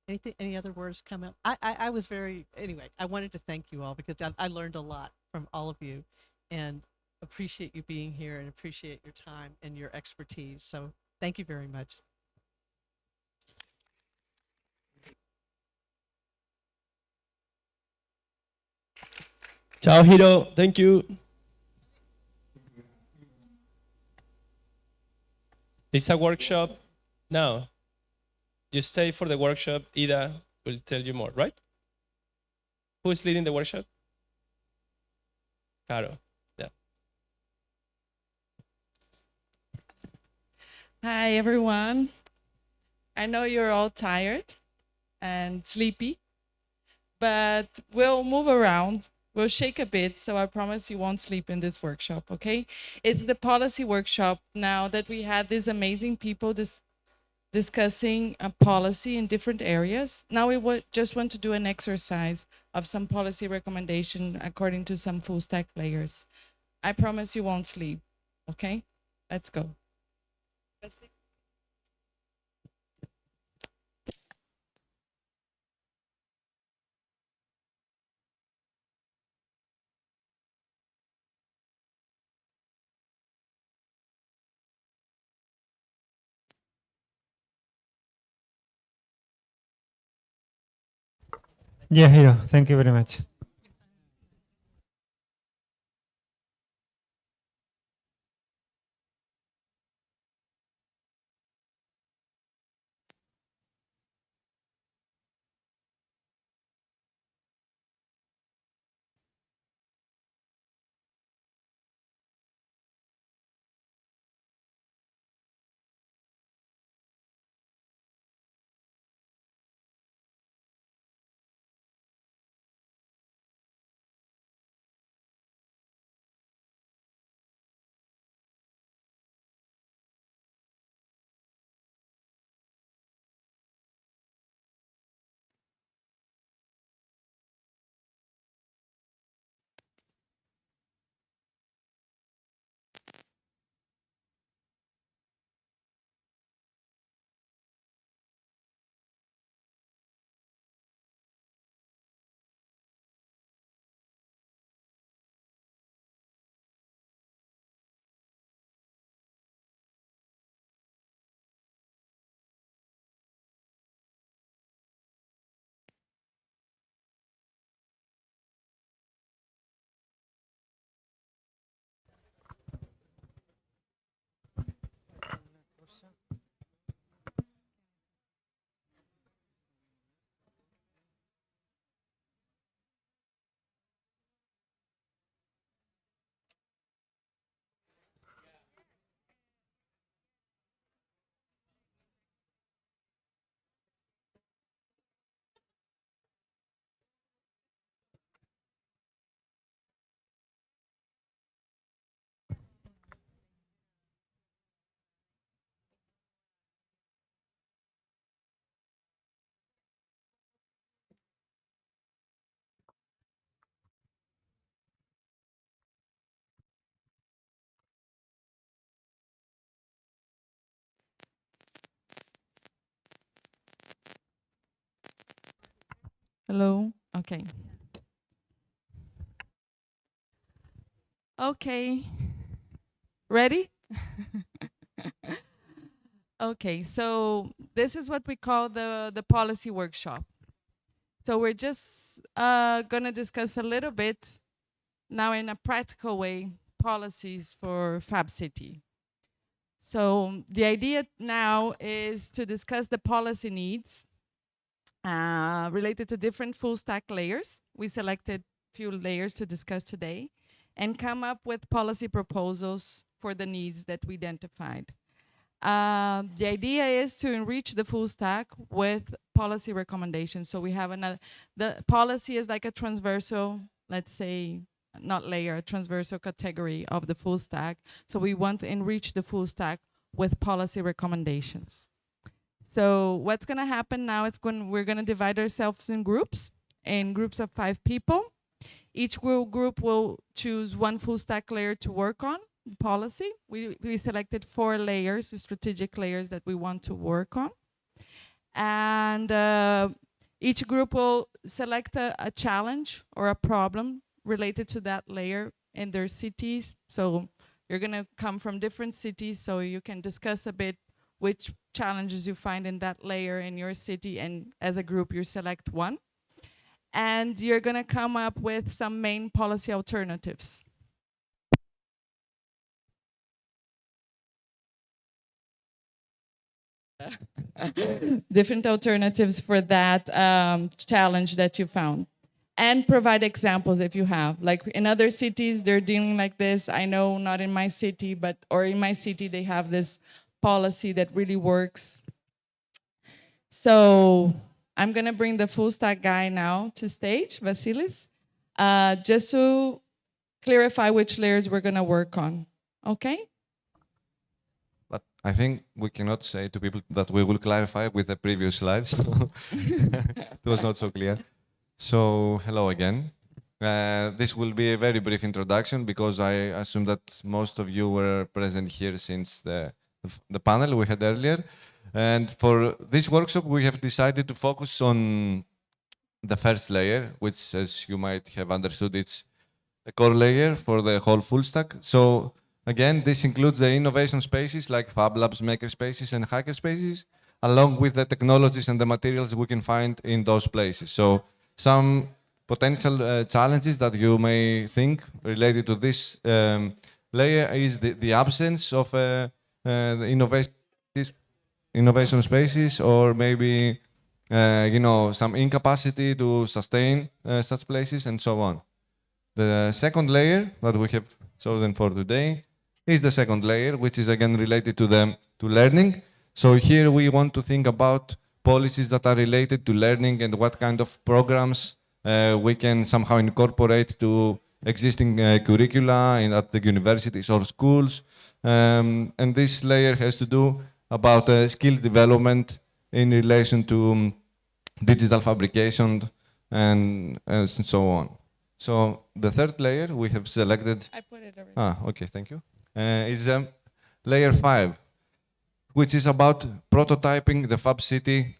Anything? Any other words come up? I was very, anyway, I wanted to thank you all because I learned a lot from all of you, and appreciate you being here and appreciate your time and your expertise. So thank you very much. Ciao, Hiro. Thank you. It's a workshop. No. You stay for the workshop. Ida will tell you more, right? Who's leading the workshop? Caro. Yeah. Hi, everyone. I know you're all tired and sleepy, but we'll move around. We'll shake a bit, so I promise you won't sleep in this workshop, okay? It's the policy workshop now that we had these amazing people discussing a policy in different areas. Now we just want to do an exercise of some policy recommendation according to some full stack players. I promise you won't sleep, okay? Let's go. Yeah, Hiro, thank you very much. Hello. Okay. Okay. Ready? Okay, so this is what we call the policy workshop. So we're just going to discuss a little bit now in a practical way policies for Fab City. So the idea now is to discuss the policy needs related to different full stack layers. We selected few layers to discuss today and come up with policy proposals for the needs that we identified. The idea is to enrich the full stack with policy recommendations. So we have the policy is like a transversal, let's say, not layer, a transversal category of the full stack. So we want to enrich the full stack with policy recommendations. So what's going to happen now is we're going to divide ourselves in groups of 5 people. Each group will choose one full stack layer to work on, policy. We selected 4 layers, strategic layers that we want to work on. And each group will select a challenge or a problem related to that layer in their cities. So you're going to come from different cities, so you can discuss a bit which challenges you find in that layer in your city, and as a group you select one. And you're going to come up with some main policy alternatives. Different alternatives for that challenge that you found. And provide examples if you have. Like in other cities, they're dealing like this. I know not in my city, or in my city, they have this policy that really works. So I'm going to bring the full stack guy now to stage, Vasilis, just to clarify which layers we're going to work on. Okay? But I think we cannot say to people that we will clarify with the previous slides. It was not so clear. So hello again. This will be a very brief introduction because I assume that most of you were present here since the panel we had earlier. And for this workshop, we have decided to focus on the first layer, which, as you might have understood, it's a core layer for the whole full stack. So again, this includes the innovation spaces like Fab Labs, maker spaces, and hacker spaces, along with the technologies and the materials we can find in those places. So some potential challenges that you may think related to this layer is the absence of the innovation spaces, or maybe some incapacity to sustain such places, and so on. The second layer that we have chosen for today is the second layer, which is again related to learning. So here we want to think about policies that are related to learning and what kind of programs we can somehow incorporate to existing curricula at the universities or schools. And this layer has to do about skill development in relation to digital fabrication and so on. So the third layer we have selected. I put it already. Okay, thank you. Is layer 5, which is about prototyping the Fab City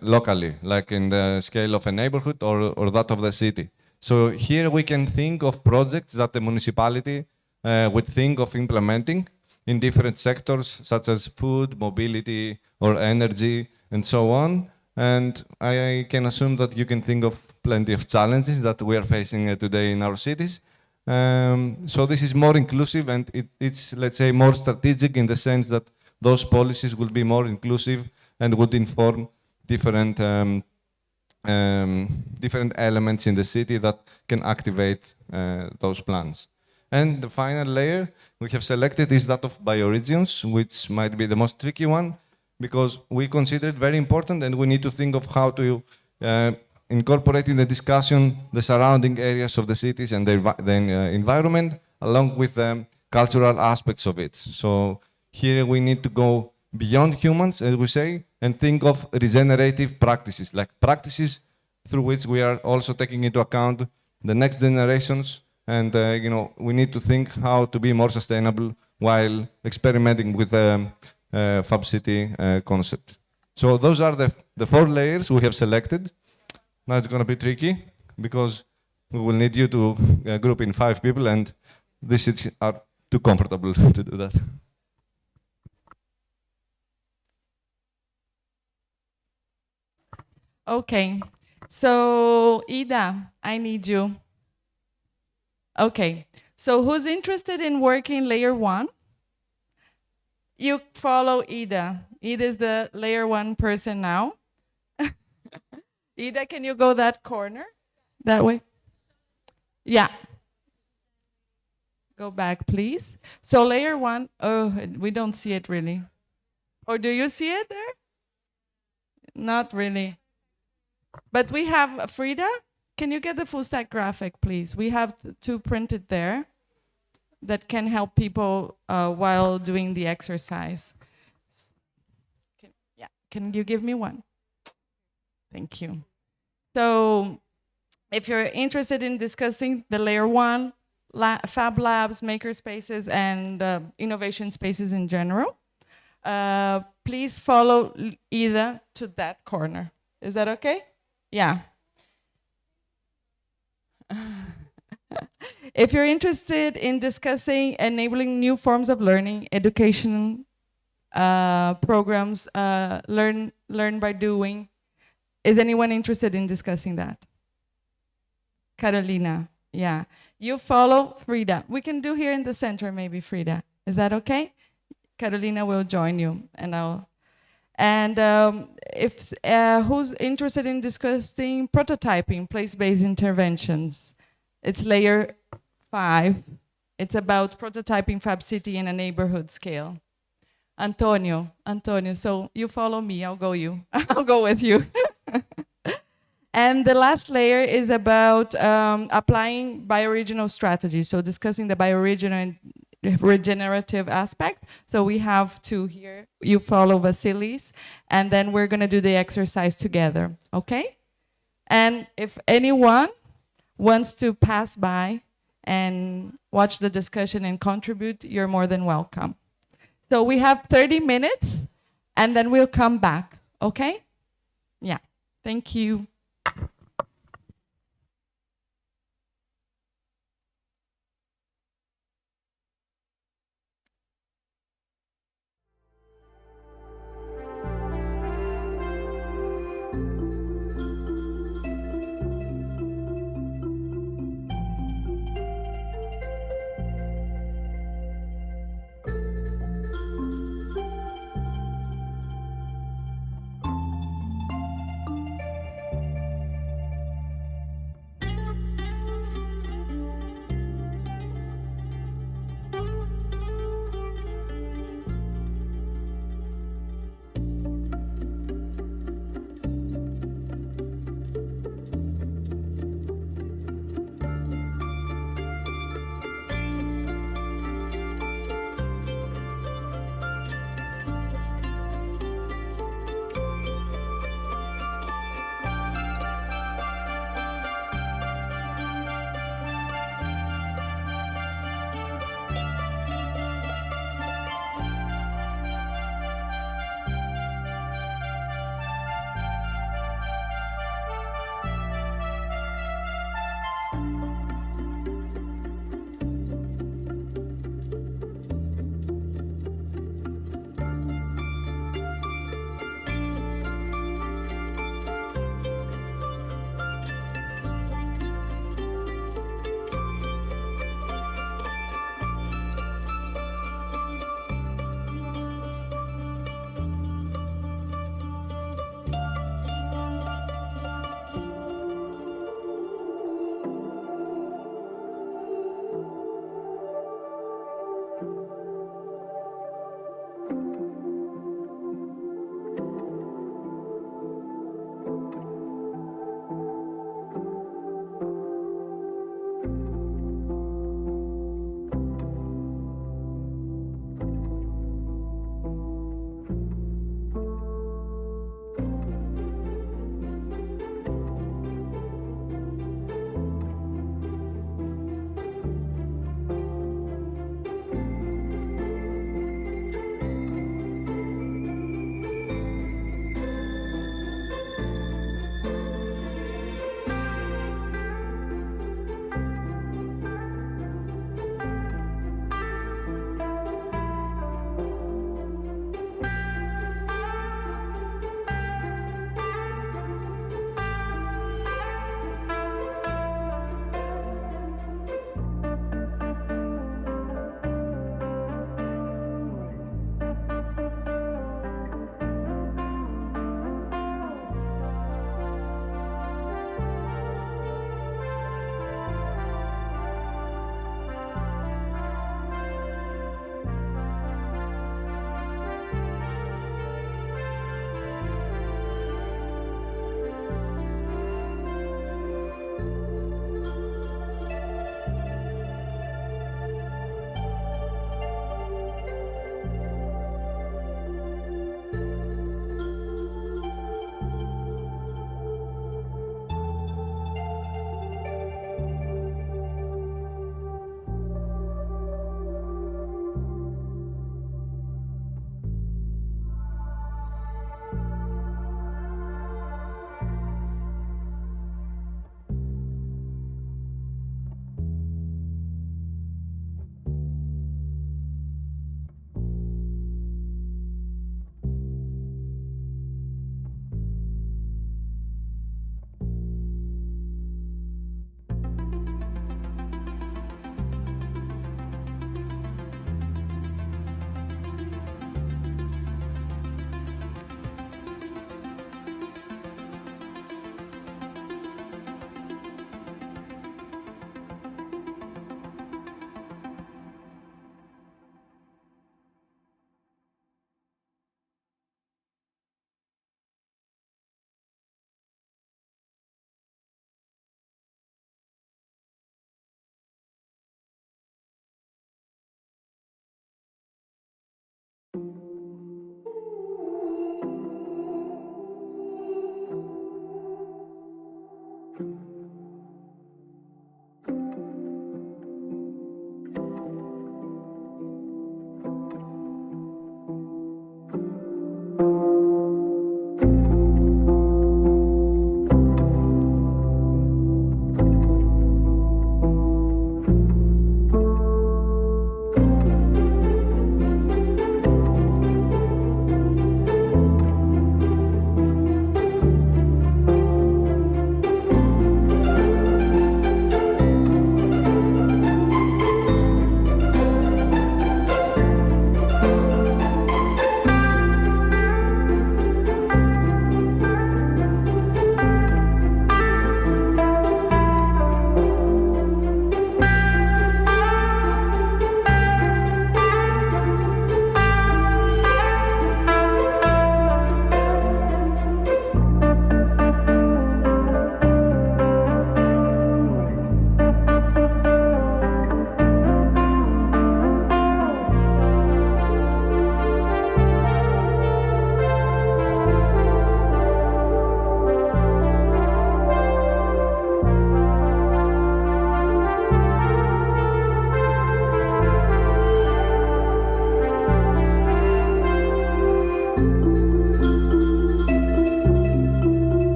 locally, like in the scale of a neighborhood or that of the city. So here we can think of projects that the municipality would think of implementing in different sectors, such as food, mobility, or energy, and so on. And I can assume that you can think of plenty of challenges that we are facing today in our cities. So this is more inclusive, and it's, let's say, more strategic in the sense that those policies will be more inclusive and would inform different elements in the city that can activate those plans. And the final layer we have selected is that of bioregions, which might be the most tricky one, because we consider it very important, and we need to think of how to incorporate in the discussion the surrounding areas of the cities and the environment, along with the cultural aspects of it. So here we need to go beyond humans, as we say, and think of regenerative practices, like practices through which we are also taking into account the next generations. And we need to think how to be more sustainable while experimenting with the Fab City concept. So those are the 4 layers we have selected. Now it's going to be tricky because we will need you to group in 5 people, and these seats are too comfortable to do that. Okay, so Ida, I need you. Okay, so who's interested in working layer 1? You follow Ida. Ida is the layer 1 person now. Ida, can you go that corner? That way? Yeah. Go back, please. So layer 1, oh, we don't see it really. Or do you see it there? Not really. But we have Frida. Can you get the full stack graphic, please? We have 2 printed there that can help people while doing the exercise. Can you give me one? Thank you. So if you're interested in discussing the layer 1, Fab Labs, maker spaces, and innovation spaces in general, please follow Ida to that corner. Is that okay? Yeah. If you're interested in discussing enabling new forms of learning, education programs, learn by doing, is anyone interested in discussing that? Carolina, yeah. You follow Frida. We can do here in the center, maybe, Frida. Is that okay? Carolina will join you, and I'll. And if who's interested in discussing prototyping, place-based interventions? It's layer 5. It's about prototyping Fab City in a neighborhood scale. Antonio, so you follow me, I'll go I'll go with you. And the last layer is about applying bioregional strategies, so discussing the bioregional and regenerative aspect. So we have 2 here. You follow Vasilis, and then we're going to do the exercise together, okay? And if anyone wants to pass by and watch the discussion and contribute, you're more than welcome. So we have 30 minutes, and then we'll come back, okay? Yeah, thank you.